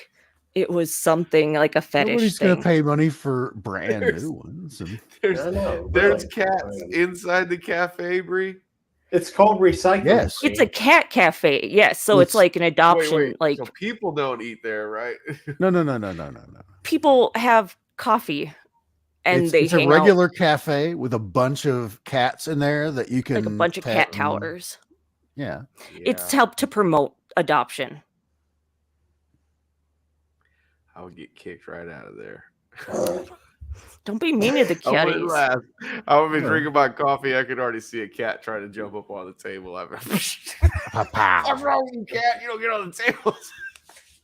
S4: it was something like a fetish
S1: Nobody's
S4: thing.
S1: gonna pay money for brand
S2: There's-
S1: new ones. And
S2: There's
S3: I know,
S2: there's
S3: really.
S2: cats inside the cafe, Bree.
S3: It's called recycling.
S1: Yes.
S4: It's a cat cafe, yes. So it's
S1: It's-
S4: like an adoption. Like
S2: so people don't eat there, right?
S1: no.
S4: people have coffee, and they
S1: it's a
S4: hang
S1: regular cafe with a bunch of cats in there that you
S4: out
S1: can
S4: like a bunch of
S1: pet
S4: cat
S1: and-
S4: towers.
S1: Yeah.
S4: It's helped to promote adoption.
S2: I would get kicked right out of there.
S4: Don't be mean to the
S2: I wouldn't
S4: kitties.
S2: laugh. I would be
S1: Yeah.
S2: drinking my coffee. I could already see a cat trying to jump up on the table. What's
S1: Pow.
S2: wrong with you, cat? You don't get on the table.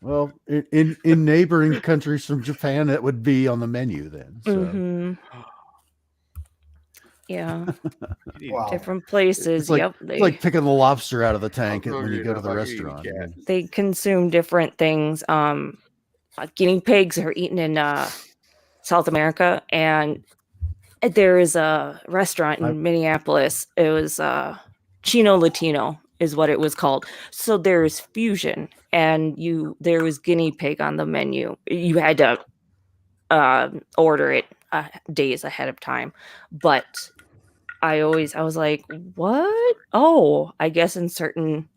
S1: Well, in neighboring countries from Japan, it would be on the menu then. So.
S4: Mhm. Yeah,
S3: Wow.
S4: different places.
S1: It's like,
S4: Yep,
S1: it's like picking the lobster out of the tank
S2: I'm
S1: when
S2: hungry
S1: you go to
S2: enough,
S1: the
S2: I could eat a
S1: restaurant.
S2: cat.
S4: they consume different things. Guinea pigs are eaten in South America, and there is a restaurant in Minneapolis. It was Chino Latino is what it was called. So there's fusion, and there was guinea pig on the menu. You had to order it days ahead of time, but I was like, what? Oh, I guess in certain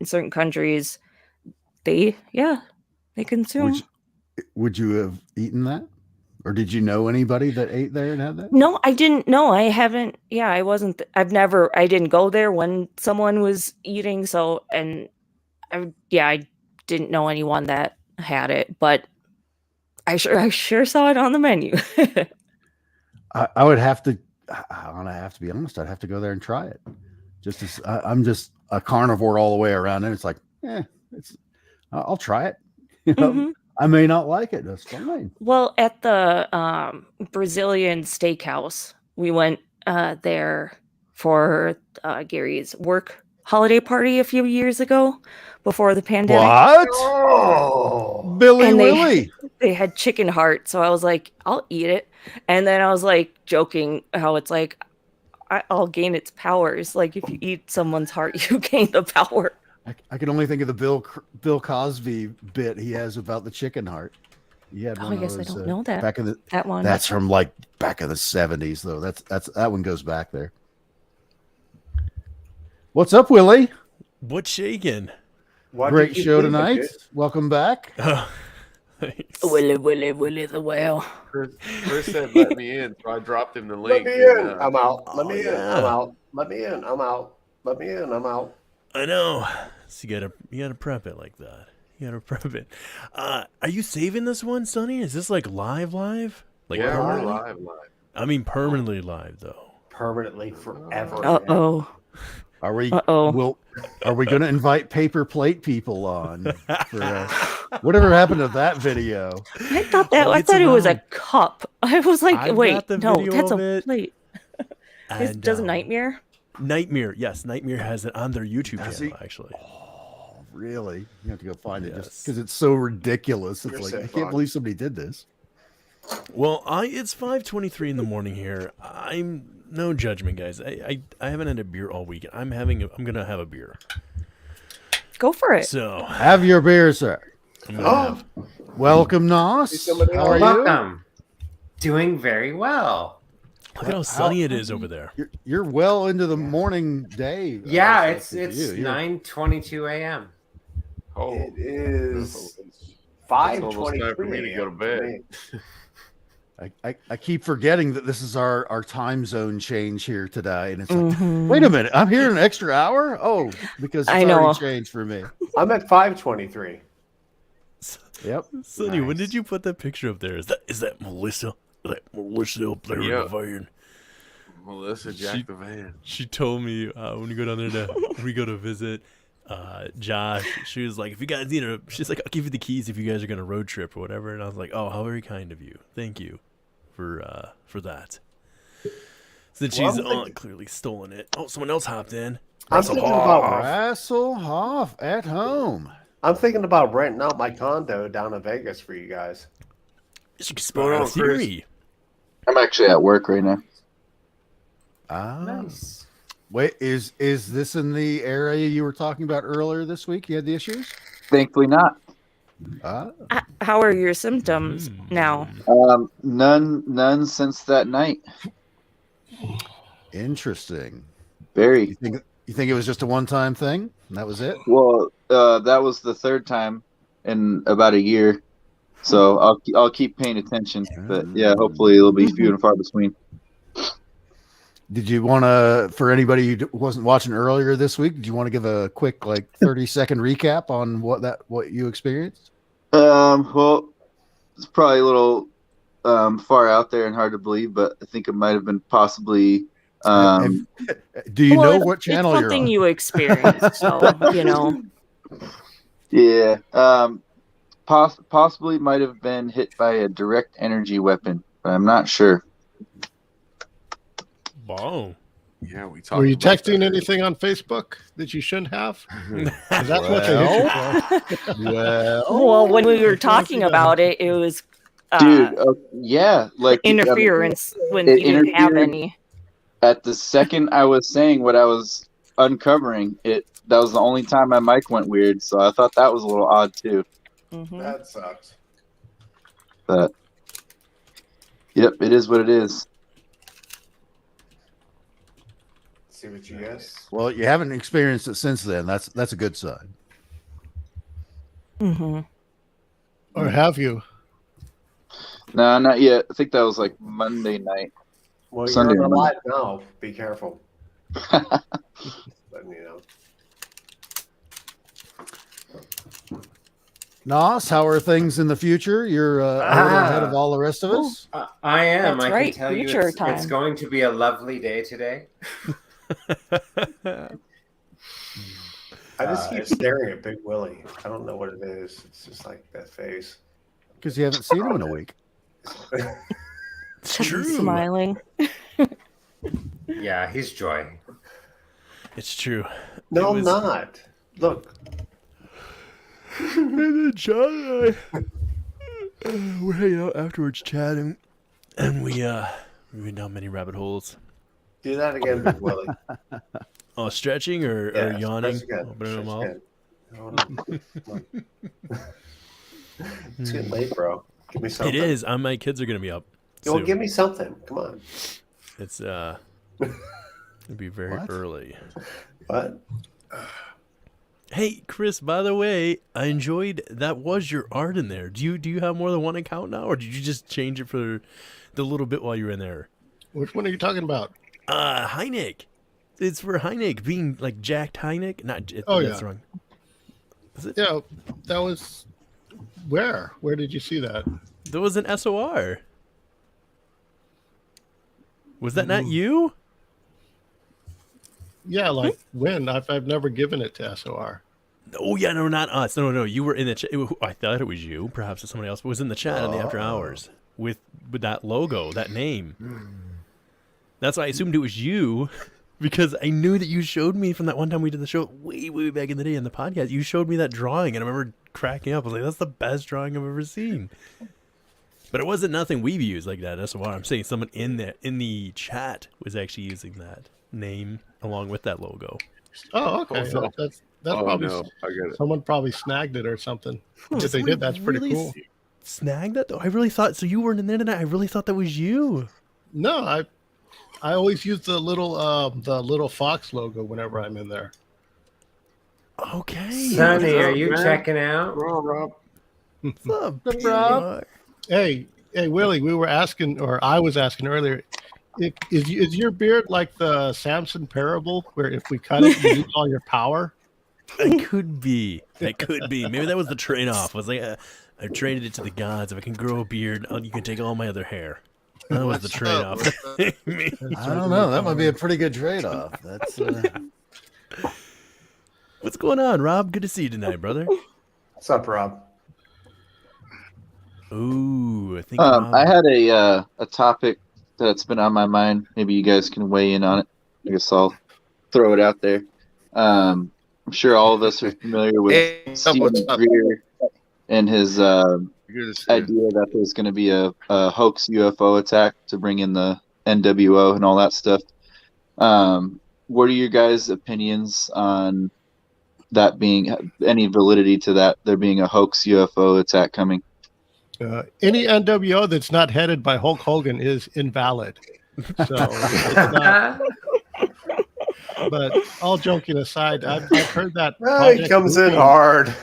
S4: certain countries they consume.
S1: Would you have eaten that, or did you know anybody that ate there and had that?
S4: No, I didn't know. I haven't. Yeah, I wasn't. I didn't go there when someone was eating. So, and I didn't know anyone that had it, but I sure saw it on the menu.
S1: I would have to. I have to be honest. I'd have to go there and try it. Just as I'm just a carnivore all the way around, and it's like, I'll try it. You know,
S4: Mhm.
S1: I may not like it. That's fine.
S4: Well, at the Brazilian steakhouse, we went there for Gary's work holiday party a few years ago before the pandemic.
S1: What?
S3: Oh,
S1: Billy
S4: And they-
S1: Willie.
S4: They had chicken heart, so I was like, I'll eat it. And then I was like joking how it's like I'll gain its powers. Like if you eat someone's heart, you gain the power.
S1: I can only think of the Bill Cosby bit he has about the chicken heart. He had
S4: Oh,
S1: one
S4: I
S1: of
S4: guess I
S1: those,
S4: don't know that.
S1: back in the.
S4: That one.
S1: That's from like back in the 70s though. That one goes back there. What's up, Willie?
S7: What's shaking?
S3: what
S1: Great
S3: did you
S1: show
S3: think of
S1: tonight.
S3: it?
S1: Welcome back.
S7: Oh, thanks.
S4: Willie the whale.
S2: Chris said, "Let me in," so I dropped him the
S3: Let
S2: link.
S3: me
S2: and,
S3: in. I'm out. Let
S7: Oh,
S3: me in.
S7: yeah.
S3: I'm out. Let me in. I'm out. Let me in. I'm out.
S7: I know. So you gotta prep it like that. You gotta prep it. Are you saving this one, Sonny? Is this like live? Like
S2: yeah, we're
S7: permanently?
S2: live.
S7: I mean permanently live though.
S3: Permanently forever.
S4: Uh-oh.
S1: Are we?
S4: Uh-oh.
S1: Are we going to invite paper plate people on? For, whatever happened to that video?
S4: I thought it was a cup. I was like,
S7: I've
S4: wait,
S7: got the
S4: no,
S7: video
S4: that's
S7: of
S4: a
S7: it.
S4: plate.
S7: And,
S4: Does Nightmare?
S7: Nightmare, yes, Nightmare has it on their YouTube
S1: Does
S7: channel
S1: he?
S7: actually.
S1: Really? You have to go find it just
S7: Yes.
S1: because it's so ridiculous. It's
S3: You're
S1: like
S3: so
S1: I can't
S3: fucked.
S1: believe somebody did this.
S7: Well, it's 5:23 in the morning here. I'm no judgment, guys. I haven't had a beer all weekend. I'm gonna have a beer.
S4: Go for it.
S7: So
S1: Have your beer, sir.
S7: I'm gonna have.
S1: Welcome, Nos.
S3: somebody
S1: How are
S3: else?
S1: you?
S8: Welcome. Doing very well.
S7: Look at how sunny it is over there.
S1: You're well into the morning day.
S8: Yeah,
S1: I
S8: it's
S1: guess, for you. You're-
S8: 9:22 a.m.
S2: Oh,
S3: It is
S2: it's
S3: 5:23.
S2: almost time for me to go to bed.
S1: I keep forgetting that this is our time zone change here today, and it's like,
S4: Mhm.
S1: wait a minute, I'm here an extra hour. Oh, because it's
S4: I know.
S1: already changed for me.
S3: I'm at 5:23.
S1: Yep.
S7: Sonny, when
S8: Nice.
S7: did you put that picture up there? Is that Melissa? That Melissa up there in
S2: Yeah.
S7: the van?
S2: Melissa Jack the Van.
S7: She told me when we go down there we go to visit Josh. She was like, if you guys need she's like, I'll give you the keys if you guys are gonna road trip or whatever. And I was like, oh, how very kind of you. Thank you for that. Since
S3: Well,
S7: she's
S3: I'm thinking-
S7: clearly stolen it. Oh, someone else hopped in.
S3: I'm thinking about
S1: Rasselhoff at home.
S3: renting out my condo down in Vegas for you guys.
S7: She could
S2: going
S7: spot
S2: on,
S7: a theory.
S5: I'm actually at work right now.
S1: Ah,
S8: Nice.
S1: wait, is this in the area you were talking about earlier this week? You had the issues?
S5: Thankfully not.
S4: How are your symptoms now?
S9: None since that night.
S1: Interesting.
S9: Very.
S1: You think it was just a one-time thing? And that was it?
S9: Well, that was the third time in about a year. So I'll keep paying attention. But yeah, hopefully it'll be few and far between.
S1: Did you want to, for anybody who wasn't watching earlier this week, do you want to give a quick 30-second recap on what you experienced?
S9: Well, it's probably a little far out there and hard to believe, but I think it might have been possibly.
S1: Do you know what channel
S4: it's
S1: you're
S4: something
S1: on?
S4: you experienced, so
S9: Yeah. Possibly might have been hit by a direct energy weapon, but I'm not sure.
S7: Wow.
S2: Yeah, we talked.
S10: Were you
S2: about
S10: texting
S2: that.
S10: anything on Facebook that you shouldn't have? 'Cause that's
S1: Well,
S10: what they hit you for.
S4: well, when we were talking about it, it was
S9: Dude, yeah,
S4: interference when you didn't have any.
S9: At the second I was saying what I was uncovering, that was the only time my mic went weird, so I thought that was a little odd too.
S4: Mm-hmm.
S3: That sucks.
S9: But yep, it is what it is.
S3: See what you guys.
S1: Well, you haven't experienced it since then. That's a good sign.
S4: Mm-hmm.
S10: Or have you?
S9: No, not yet. I think that was like Monday night.
S3: Well,
S9: Sunday
S3: you're on the
S9: morning.
S3: live now. Be careful. Letting you know.
S1: Nos, how are things in the future? You're a little ahead of all the rest of us.
S8: I am.
S4: That's
S8: I
S4: right,
S8: can tell you
S4: future
S8: it's
S4: time.
S8: going to be a lovely day today.
S3: I just keep staring at Big Willie. I don't know what it is. It's just like that face.
S1: Because you haven't seen him in a week.
S7: It's true.
S4: Smiling.
S8: Yeah, he's joy.
S7: It's true.
S3: No,
S7: It
S3: I'm
S7: was-
S3: not. Look.
S7: And then John and I we're hanging out afterwards chatting, and we went down many rabbit holes.
S3: Do that again, Big Willie.
S7: Oh, stretching or
S3: Yeah,
S7: yawning?
S3: stretch again.
S7: Opening them
S3: Stretch
S7: up.
S3: again. Hold on. It's getting late, bro. Give me
S7: It
S3: something.
S7: is. My kids are gonna be up.
S3: Well,
S7: soon.
S3: give me something. Come on.
S7: It's it'd be very
S1: What?
S7: early.
S3: What?
S7: Hey, Chris. By the way, I enjoyed that. Was your art in there? Do you have more than one account now, or did you just change it for the little bit while you were in there?
S10: Which one are you talking about?
S7: Heineck. It's for Heineck being like Jack Heineck. Not.
S10: Oh,
S7: That's
S10: yeah.
S7: wrong. Is it?
S10: Yeah, that was where? Where did you see that?
S7: There was an SOR. Was that not you?
S10: Yeah, like when? I've never given it to SOR.
S7: Oh yeah, no, not us. No. You were in the chat. I thought it was you. Perhaps it's somebody else. But it was in the chat in the after hours with that logo, that name. That's why I assumed it was you, because I knew that you showed me from that one time we did the show way back in the day in the podcast. You showed me that drawing, and I remember cracking up. I was like, "That's the best drawing I've ever seen." But it wasn't nothing we've used like that. That's why I'm saying someone in the chat was actually using that name along with that logo.
S10: Oh, okay.
S2: Oh, no.
S10: That's
S2: Oh,
S10: probably
S2: no, I get it.
S10: someone probably snagged it or something. If they
S7: Someone
S10: did, that's pretty
S7: really
S10: cool.
S7: Snag that though. I really thought so. You weren't in there tonight. I really thought that was you.
S10: No, I always use the little fox logo whenever I'm in there.
S7: Okay.
S8: Sonny, are you
S2: man?
S8: checking out?
S7: What's up,
S1: Rob?
S10: Hey, Willie, we were asking, or I was asking earlier, is your beard like the Samson parable, where if we cut it, you lose all your power?
S7: It could be. It could be. Maybe that was the trade-off. I was like, I traded it to the gods. If I can grow a beard, you can take all my other hair. That was the trade-off.
S1: I don't know. That might be a pretty good trade-off. That's
S7: What's going on, Rob? Good to see you tonight, brother.
S3: What's up, Rob?
S7: Ooh, I think
S9: I had a topic that's been on my mind. Maybe you guys can weigh in on it. I guess I'll throw it out there. I'm sure all of us are familiar with
S5: Hey,
S9: Stephen
S5: what's up?
S9: Greer and his
S5: Good to see you.
S9: idea that there's going to be a hoax UFO attack to bring in the NWO and all that stuff. What are your guys' opinions on that being any validity to that there being a hoax UFO attack coming.
S10: Any NWO that's not headed by Hulk Hogan is invalid. So, it's not, but all joking aside, I've heard that
S3: He comes in
S10: Bluebeam-
S3: hard.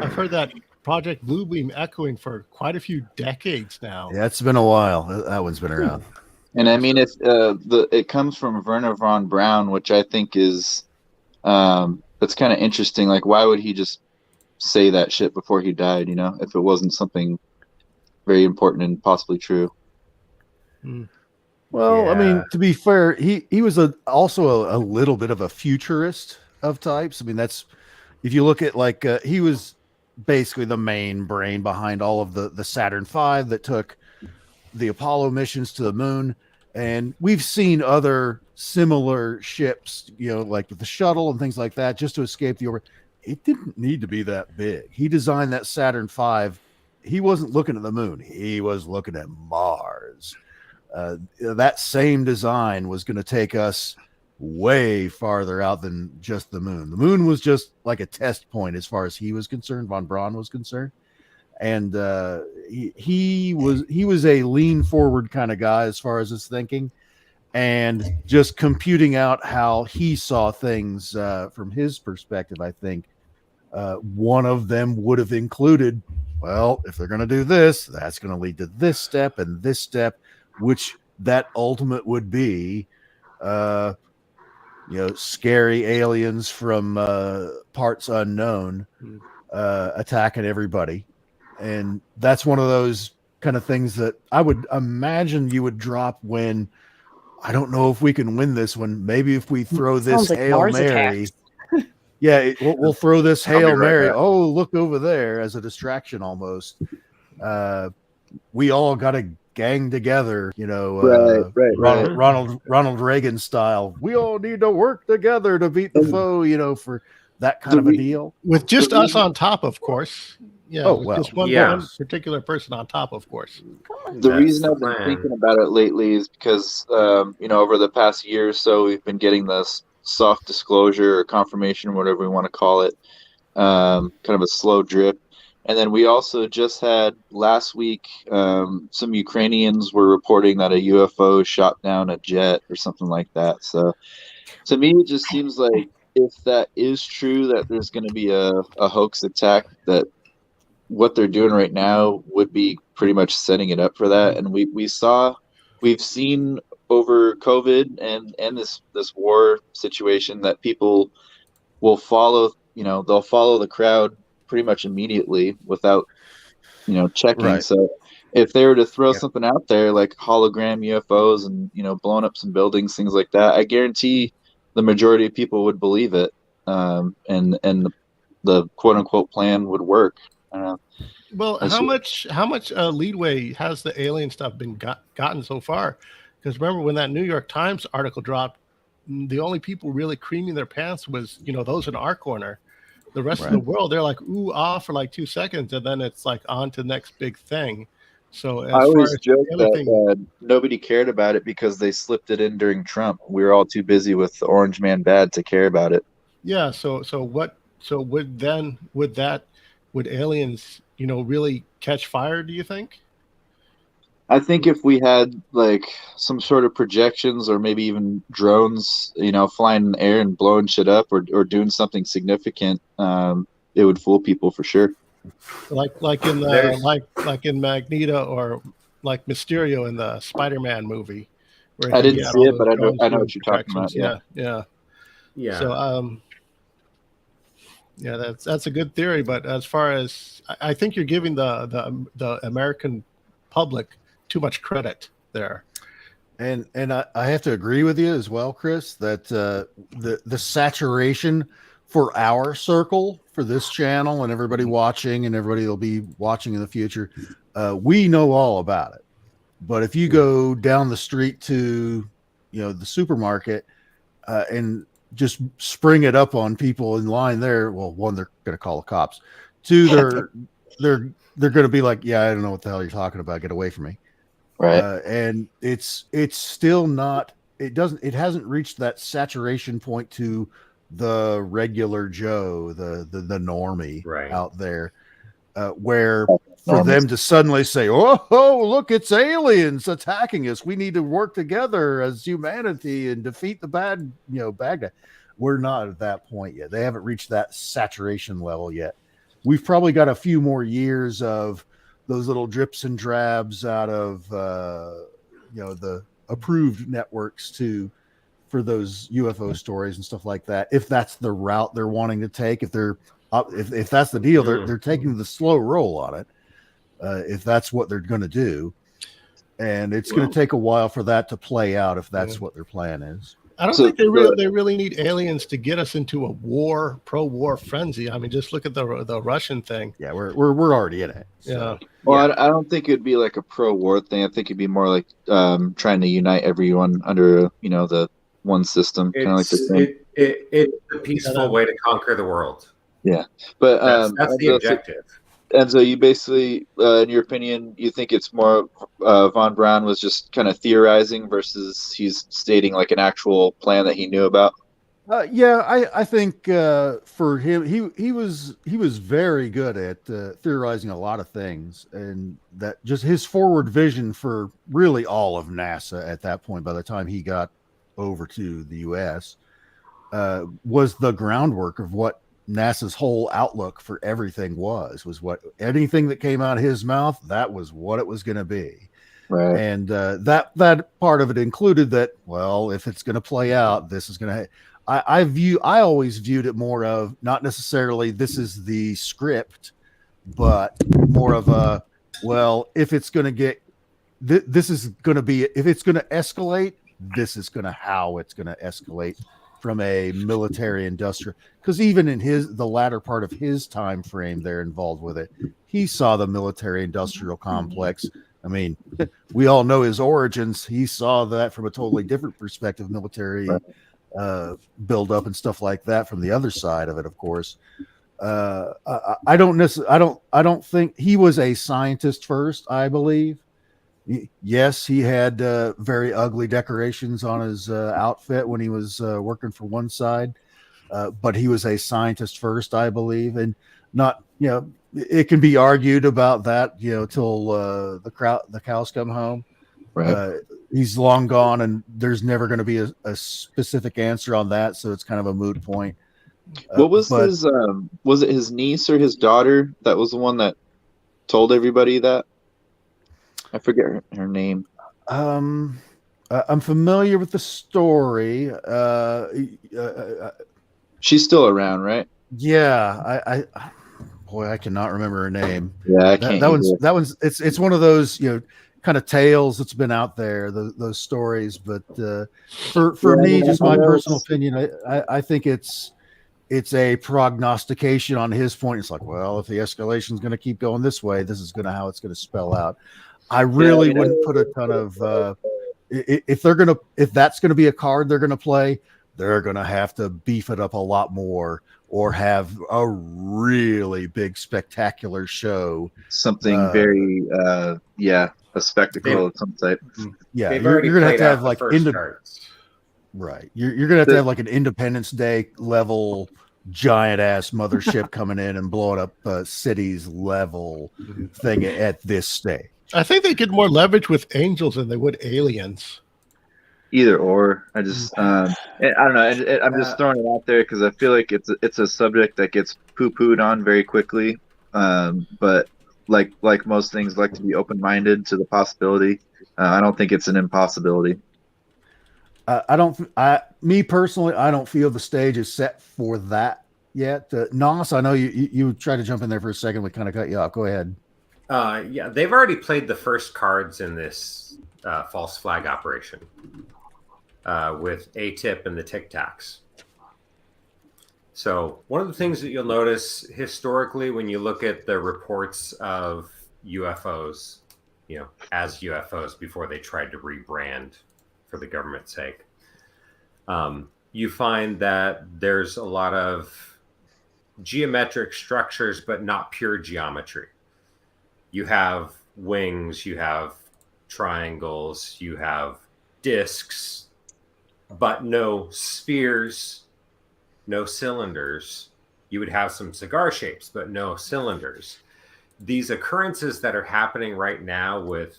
S10: I've heard that Project Bluebeam echoing for quite a few decades now.
S1: Yeah, it's been a while. That one's been around.
S9: And I mean, if it comes from Werner von Braun, which I think is that's kind of interesting. Like, why would he just say that shit before he died? You know, if it wasn't something very important and possibly true.
S1: Well, I mean,
S3: Yeah.
S1: to be fair, he was also a little bit of a futurist of types. I mean, that's if you look at like he was basically the main brain behind all of the Saturn V that took the Apollo missions to the moon, and we've seen other similar ships, you know, like with the shuttle and things like that, just to escape the orbit. It didn't need to be that big. He designed that Saturn V. He wasn't looking at the moon. He was looking at Mars. That same design was going to take us way farther out than just the moon. The moon was just like a test point as far as he was concerned, von Braun was concerned. And he was a lean forward kind of guy as far as his thinking, and just computing out how he saw things from his perspective. I think one of them would have included, well, if they're going to do this, that's going to lead to this step and this step, which that ultimate would be, scary aliens from parts unknown attacking everybody. And that's one of those kind of things that I would imagine you would drop when, I don't know if we can win this one. Maybe if we throw this
S4: Sounds like
S1: Hail
S4: Mars
S1: Mary.
S4: attacks.
S1: Yeah, we'll throw this
S5: I'll be
S1: Hail
S5: right
S1: Mary.
S5: back.
S1: Oh, look over there as a distraction almost. We all got to gang together,
S9: Right.
S1: Ronald Reagan style. We all need to work together to beat the foe, for that kind of a deal.
S10: With just us on top, of course. Yeah,
S1: Oh,
S10: with
S1: well.
S10: just one particular person on top, of course.
S9: The
S8: That's
S9: reason
S8: the
S9: I've been
S8: plan.
S9: thinking about it lately is because, over the past year or so, we've been getting this soft disclosure or confirmation, whatever we want to call it, kind of a slow drip. And then we also just had last week, some Ukrainians were reporting that a UFO shot down a jet or something like that. So to me, it just seems like if that is true, that there's going to be a hoax attack, that what they're doing right now would be pretty much setting it up for that. And we've seen over COVID and this war situation that people will follow, they'll follow the crowd pretty much immediately without, checking.
S1: Right.
S9: So if they were to throw something out there like hologram UFOs and, blowing up some buildings, things like that, I guarantee the majority of people would believe it. And the quote unquote plan would work.
S10: Well,
S9: That's
S10: how much leadway has the alien stuff been gotten so far? Because remember when that New York Times article dropped, the only people really creaming their pants was those in our corner. The rest of the world, they're like ooh ah for like 2 seconds, and then it's like on to the next big thing. So as
S9: I always
S10: far as
S9: joke
S10: everything,
S9: that nobody cared about it because they slipped it in during Trump. We were all too busy with the Orange Man bad to care about it.
S10: yeah. So would aliens really catch fire? Do you think?
S9: I think if we had like some sort of projections or maybe even drones, flying in the air and blowing shit up or doing something significant, it would fool people for sure.
S10: Like in the
S8: There's-
S10: like in Magneto or like Mysterio in the Spider-Man movie. Where
S9: I
S10: he
S9: didn't
S10: had
S9: see
S10: all
S9: it,
S10: those
S9: but I know
S10: drones doing
S9: what you're talking about,
S10: projections. Yeah.
S8: Yeah.
S10: So that's a good theory, but as far as I think you're giving the American public too much credit there.
S1: And I have to agree with you as well, Chris, that the saturation for our circle, for this channel and everybody watching and everybody that'll be watching in the future, we know all about it. But if you go down the street to the supermarket and just spring it up on people in line there, well, one, they're going to call the cops. Two, they're going to be like, yeah, I don't know what the hell you're talking about. Get away from me.
S9: Right.
S1: And it's still not, it hasn't reached that saturation point to the regular Joe, the normie
S8: Right.
S1: out there, where for
S9: Normies.
S1: them to suddenly say, "Oh, look, it's aliens attacking us. We need to work together as humanity and defeat the bad guy." We're not at that point yet. They haven't reached that saturation level yet. We've probably got a few more years of those little drips and drabs out of the approved networks for those UFO stories and stuff like that. If that's the route they're wanting to take, if that's the deal, they're taking the slow roll on it. If that's what they're going to do, and it's going to take a while for that to play out. If that's what their plan is.
S10: I don't think they really need aliens to get us into a pro-war frenzy. I mean, just look at the Russian thing.
S1: Yeah, we're already in it. So.
S10: Yeah.
S9: Well, I don't think it'd be like a pro-war thing. I think it'd be more like trying to unite everyone under the one system, kind of like the thing.
S8: It's a peaceful way to conquer the world.
S9: Yeah, but
S8: that's the objective.
S9: And so you basically, in your opinion, you think it's more Von Braun was just kind of theorizing versus he's stating like an actual plan that he knew about?
S1: Yeah, I think for him, he was very good at theorizing a lot of things, and that just his forward vision for really all of NASA at that point, by the time he got over to the U.S., was the groundwork of what NASA's whole outlook for everything was what anything that came out of his mouth, that was what it was going to be.
S9: Right.
S1: And that part of it included that, well, if it's going to play out, this is going to, I always viewed it more of not necessarily this is the script, but more of a, well, if it's going to get, this is going to be, if it's going to escalate, this is going to how it's going to escalate from a military industrial, because even in the latter part of his time frame they're involved with it, he saw the military industrial complex. I mean, we all know his origins. He saw that from a totally different perspective, military build up and stuff like that from the other side of it, of course. I don't think he was a scientist first, I believe. Yes, he had very ugly decorations on his outfit when he was working for one side, but he was a scientist first, I believe, and not, it can be argued about that, till the cows come home.
S9: Right.
S1: He's long gone, and there's never going to be a specific answer on that, so it's kind of a moot point.
S9: What was his? Was it his niece or his daughter that was the one that told everybody that? I forget her name.
S1: I'm familiar with the story.
S9: She's still around, right?
S1: Yeah, I cannot remember her name.
S9: Yeah, I can't.
S1: That one's it's one of those kind of tales that's been out there, those stories. But for me, just my personal opinion, I think it's a prognostication on his point. It's like, well, if the escalation is going to keep going this way, this is how it's going to spell out. I really wouldn't put a ton of if that's going to be a card they're going to play, they're going to have to beef it up a lot more or have a really big spectacular show.
S9: Something very a spectacle of some type.
S1: Yeah, you're going to have like right. You're going to have like an Independence Day level giant ass mothership coming in and blowing up cities level thing at this stage.
S10: I think they get more leverage with angels than they would aliens.
S9: Either or. I just I don't know. I'm just throwing it out there because I feel like it's a subject that gets poo-pooed on very quickly. But like most things, like to be open-minded to the possibility. I don't think it's an impossibility.
S1: Me personally, I don't feel the stage is set for that yet. Nos, I know you tried to jump in there for a second. We kind of cut you off. Go ahead.
S8: Yeah, they've already played the first cards in this false flag operation with ATIP and the Tic Tacs. So one of the things that you'll notice historically when you look at the reports of UFOs, as UFOs before they tried to rebrand for the government's sake, you find that there's a lot of geometric structures, but not pure geometry. You have wings, you have triangles, you have discs, but no spheres, no cylinders. You would have some cigar shapes, but no cylinders. These occurrences that are happening right now with,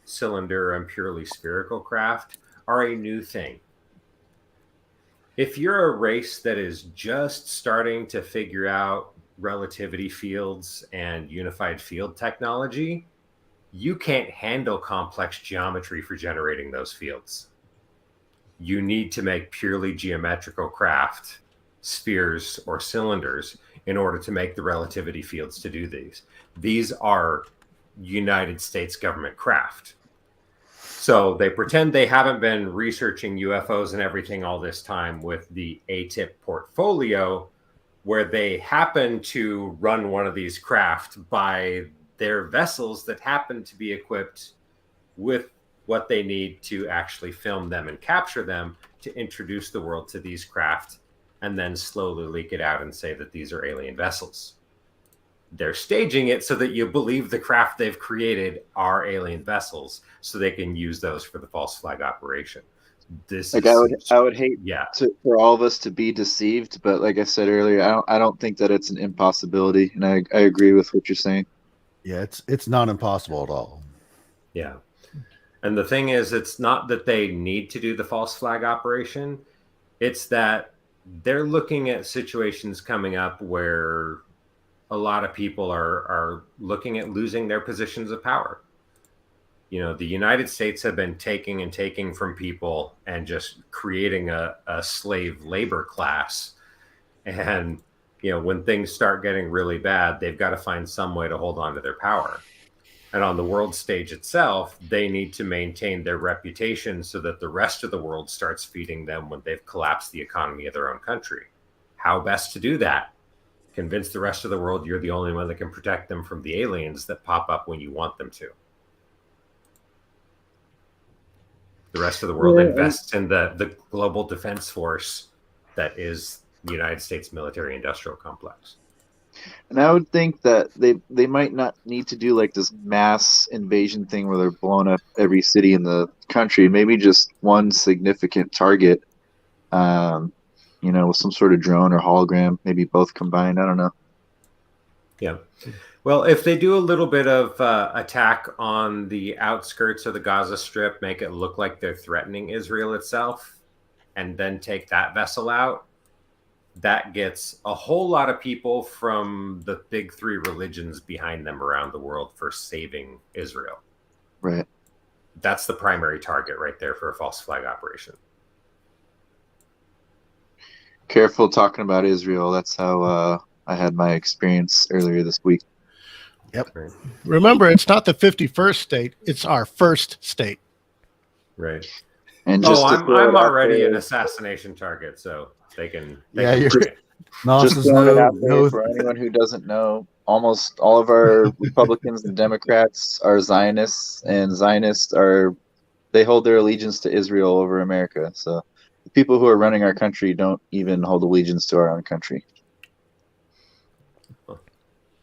S8: cylinder and purely spherical craft are a new thing. If you're a race that is just starting to figure out relativity fields and unified field technology, you can't handle complex geometry for generating those fields. You need to make purely geometrical craft, spheres or cylinders, in order to make the relativity fields to do these. These are United States government craft. So they pretend they haven't been researching UFOs and everything all this time with the ATIP portfolio, where they happen to run one of these craft by their vessels that happen to be equipped with what they need to actually film them and capture them to introduce the world to these craft, and then slowly leak it out and say that these are alien vessels. They're staging it so that you believe the craft they've created are alien vessels, so they can use those for the false flag operation.
S9: I would hate
S8: yeah
S9: for all of us to be deceived, but like I said earlier, I don't think that it's an impossibility, and I agree with what you're saying.
S1: Yeah, it's not impossible at all.
S8: Yeah. And the thing is, it's not that they need to do the false flag operation. It's that they're looking at situations coming up where a lot of people are looking at losing their positions of power. The United States have been taking from people and just creating a slave labor class. And, when things start getting really bad, they've got to find some way to hold on to their power. And on the world stage itself, they need to maintain their reputation so that the rest of the world starts feeding them when they've collapsed the economy of their own country. How best to do that? Convince the rest of the world you're the only one that can protect them from the aliens that pop up when you want them to. The rest of the world invests in the global defense force that is the United States military industrial complex.
S9: And I would think that they might not need to do like this mass invasion thing where they're blowing up every city in the country. Maybe just one significant target, with some sort of drone or hologram, maybe both combined. I don't know.
S8: Yeah. Well, if they do a little bit of attack on the outskirts of the Gaza Strip, make it look like they're threatening Israel itself, and then take that vessel out, that gets a whole lot of people from the big three religions behind them around the world for saving Israel.
S9: Right.
S8: That's the primary target right there for a false flag operation.
S9: Careful talking about Israel. That's how I had my experience earlier this week.
S1: Yep.
S8: Right.
S10: Remember, it's not the 51st state; it's our first state.
S8: Right.
S9: And just
S8: I'm already an assassination target, so they can.
S1: Yeah,
S8: you're.
S9: Just throwing it out there for anyone who doesn't know. Almost all of our Republicans and Democrats are Zionists, and Zionists they hold their allegiance to Israel over America. So the people who are running our country don't even hold allegiance to our own country.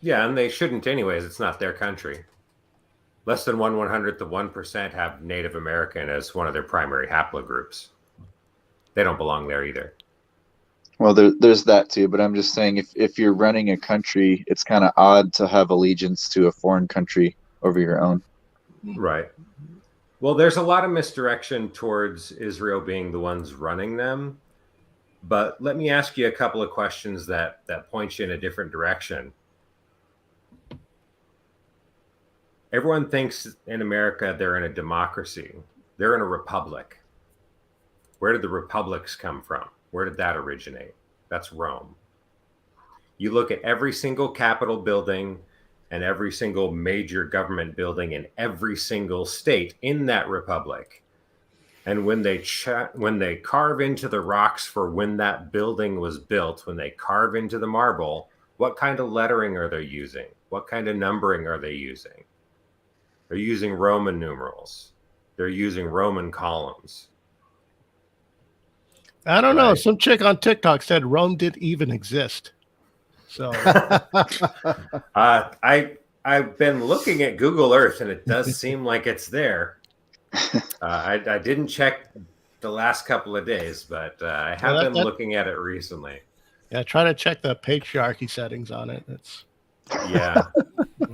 S8: Yeah, and they shouldn't anyways. It's not their country. Less than 1/100th of 1% have Native American as one of their primary haplogroups. They don't belong there either.
S9: Well, there's that too, but I'm just saying if you're running a country, it's kind of odd to have allegiance to a foreign country over your own.
S8: Right. Well, there's a lot of misdirection towards Israel being the ones running them. But let me ask you a couple of questions that point you in a different direction. Everyone thinks in America they're in a democracy. They're in a republic. Where did the republics come from? Where did that originate? That's Rome. You look at every single Capitol building and every single major government building in every single state in that republic. And when they carve into the rocks for when that building was built, when they carve into the marble, what kind of lettering are they using? What kind of numbering are they using? They're using Roman numerals. They're using Roman columns.
S10: I don't know. Some chick on TikTok said Rome didn't even exist. So
S8: I've been looking at Google Earth, and it does seem like it's there. I didn't check the last couple of days, but I have been looking at it recently.
S10: Yeah, try to check the patriarchy settings on it. It's
S8: Yeah.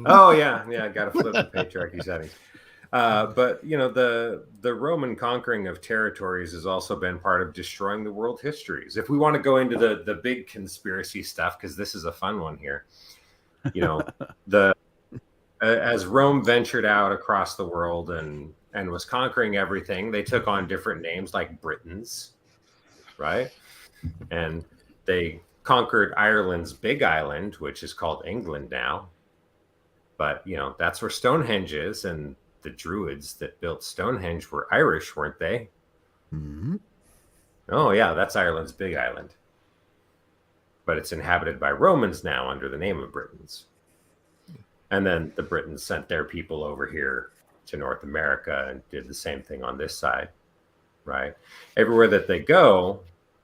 S8: Oh yeah. I got to flip the patriarchy settings. But the Roman conquering of territories has also been part of destroying the world histories. If we want to go into the big conspiracy stuff, because this is a fun one here, as Rome ventured out across the world and was conquering everything, they took on different names like Britons, right? And they conquered Ireland's Big Island, which is called England now. But that's where Stonehenge is, and the Druids that built Stonehenge were Irish, weren't they?
S1: Mhm.
S8: Oh yeah, that's Ireland's Big Island. But it's inhabited by Romans now under the name of Britons. And then the Britons sent their people over here to North America and did the same thing on this side, right? Everywhere that they go,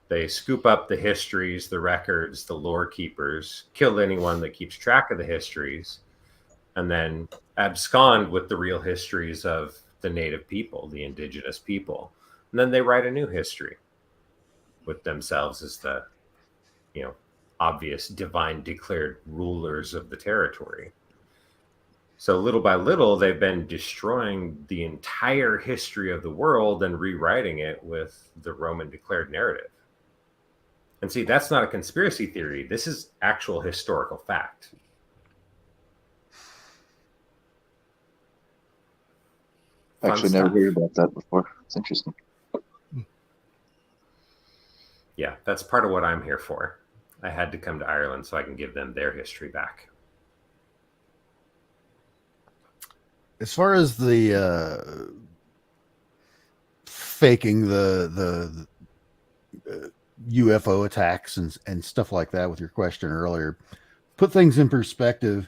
S8: they scoop up the histories, the records, the lore keepers, kill anyone that keeps track of the histories, and then abscond with the real histories of the native people, the indigenous people. And then they write a new history with themselves as the, obvious divine declared rulers of the territory. So little by little, they've been destroying the entire history of the world and rewriting it with the Roman declared narrative. And see, that's not a conspiracy theory. This is actual historical fact.
S9: Actually, never heard about that before. It's interesting.
S8: Yeah, that's part of what I'm here for. I had to come to Ireland so I can give them their history back.
S1: As far as the faking the UFO attacks and stuff like that with your question earlier, put things in perspective.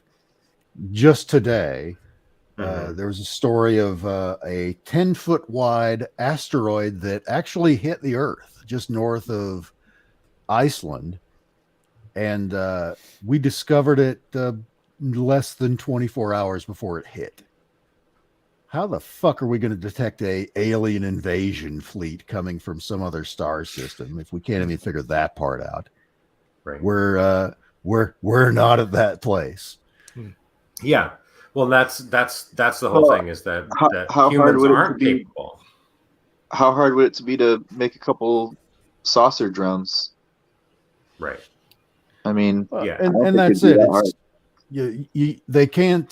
S1: Just today, there was a story of a 10-foot wide asteroid that actually hit the Earth just north of Iceland. And we discovered it less than 24 hours before it hit. How the fuck are we going to detect a alien invasion fleet coming from some other star system if we can't even figure that part out?
S8: Right.
S1: We're not at that place.
S8: Yeah. Well, that's the whole thing is that
S9: how
S8: humans
S9: hard would it
S8: aren't
S9: be?
S8: capable.
S9: How hard would it be to make a couple saucer drones?
S8: Right.
S9: I mean,
S8: Yeah.
S1: And that's it. They can't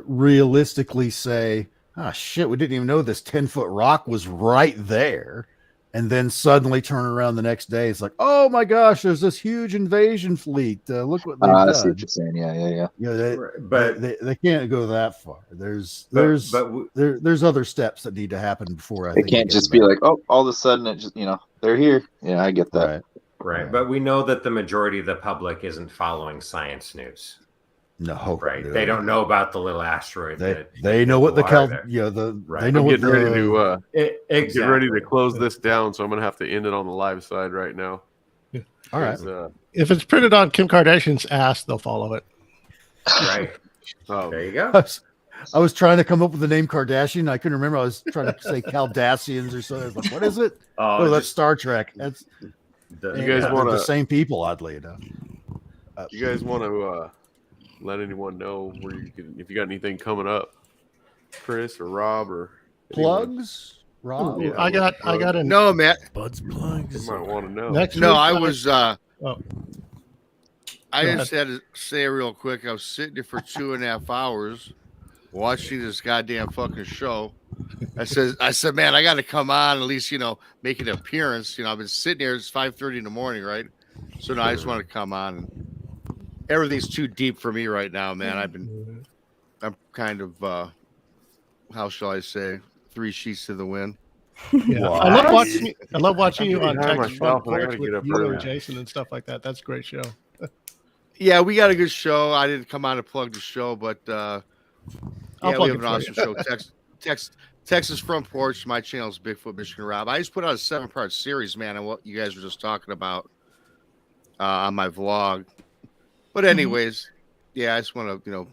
S1: realistically say, "Ah, shit, we didn't even know this 10-foot rock was right there," and then suddenly turn around the next day. It's like, "Oh my gosh, there's this huge invasion fleet. Look what they've
S9: I see
S1: done."
S9: what you're saying. Yeah.
S1: They can't go that far. There's other steps that need to happen before.
S9: It can't just be like, oh, all of a sudden it just they're here. Yeah, I get that.
S8: Right. But we know that the majority of the public isn't following science news.
S1: No,
S8: right. They don't know about the little asteroid.
S1: They know what the
S8: right.
S1: They know
S2: I'm
S1: what
S2: getting ready to
S8: exactly.
S2: get ready to close this down, so I'm gonna have to end it on the live side right now.
S1: All right.
S10: If it's printed on Kim Kardashian's ass, they'll follow it.
S8: Right. There you go.
S1: I was trying to come up with the name Kardashian. I couldn't remember. I was trying to say Caldassians or something. I was like, what is it? Oh, that's Star Trek. That's
S2: you guys want
S1: the same people, oddly enough.
S2: You guys want to let anyone know where you can, if you got anything coming up, Chris or Rob or
S1: plugs? Rob,
S10: yeah, I got a
S11: no, man.
S7: Buds plugs.
S2: You might want to know.
S11: No, I was. I
S10: Go
S11: just had to say real quick. I was sitting there for 2.5 hours watching this goddamn fucking show. I said, man, I got to come on at least, make an appearance. I've been sitting here. It's 5:30 in the morning, right? So now I just want to come on. Everything's too deep for me right now, man. I'm kind of, how shall I say, 3 sheets to the wind.
S10: Yeah, I love watching you on Texas Front Porch with you and Jason and stuff like that. That's a great show.
S11: Yeah, we got a good show. I didn't come on to plug the show, but yeah, we have an awesome show. Texas Front Porch. My channel is Bigfoot Michigan Rob. I just put out a 7-part series, man, on what you guys were just talking about on my vlog. But anyways, yeah, I just want to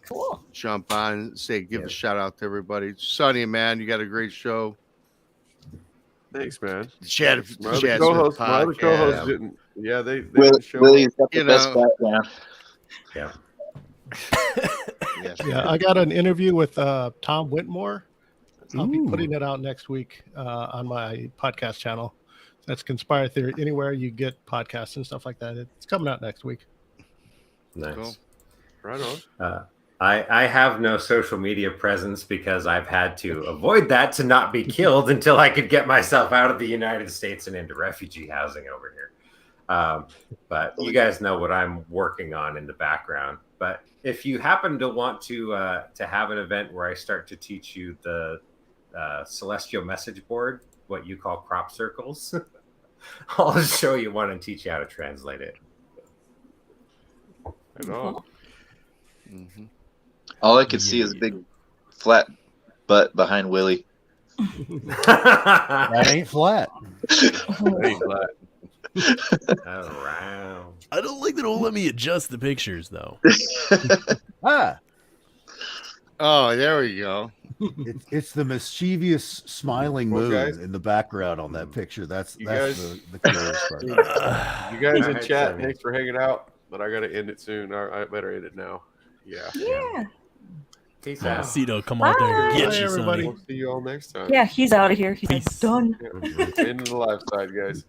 S11: jump on and say give a shout out to everybody. Sonny, man, you got a great show.
S2: Thanks, man.
S11: Chad,
S2: My other
S11: Chad
S2: co-host,
S11: Smith
S2: my other co-host
S11: podcast.
S2: didn't. Yeah, they
S9: Will,
S2: didn't show
S9: Willie's
S2: up.
S9: got the
S11: You
S9: best
S11: know.
S9: background.
S8: Yeah.
S11: Yes,
S10: Yeah, I got an interview with Tom Whitmore. I'll be
S1: Ooh.
S10: putting it out next week on my podcast channel. That's Conspire Theory. Anywhere you get podcasts and stuff like that, it's coming out next week.
S8: Nice.
S11: Cool.
S2: Right on.
S8: I have no social media presence because I've had to avoid that to not be killed until I could get myself out of the United States and into refugee housing over here. But you guys know what I'm working on in the background. But if you happen to want to have an event where I start to teach you the celestial message board, what you call crop circles, I'll show you one and teach you how to translate it.
S2: Right on.
S11: Mm-hmm.
S9: All I could see is a big flat butt behind Willie.
S1: That ain't flat.
S2: Hey, Vlad.
S8: Around.
S7: I don't like that it won't let me adjust the pictures though.
S1: Ah,
S11: Oh, there we go.
S1: it's the mischievous smiling
S2: Well,
S1: moon
S2: guys-
S1: in the background on that picture. That's
S2: You
S1: that's
S2: guys-
S1: the curious part.
S2: You guys in
S8: Alright,
S2: chat,
S8: Sammy.
S2: thanks for hanging out. But I got to end it soon. I better end it now. Yeah.
S4: Yeah.
S8: Peace
S7: Yeah,
S8: out.
S7: Cito, come on there.
S4: Bye.
S7: Get
S10: Bye,
S7: you,
S10: everybody.
S7: Sonny.
S2: We'll see you all next time.
S4: Yeah, he's out of here. He's like,
S7: Peace.
S4: done.
S2: Yeah. End of the live side, guys.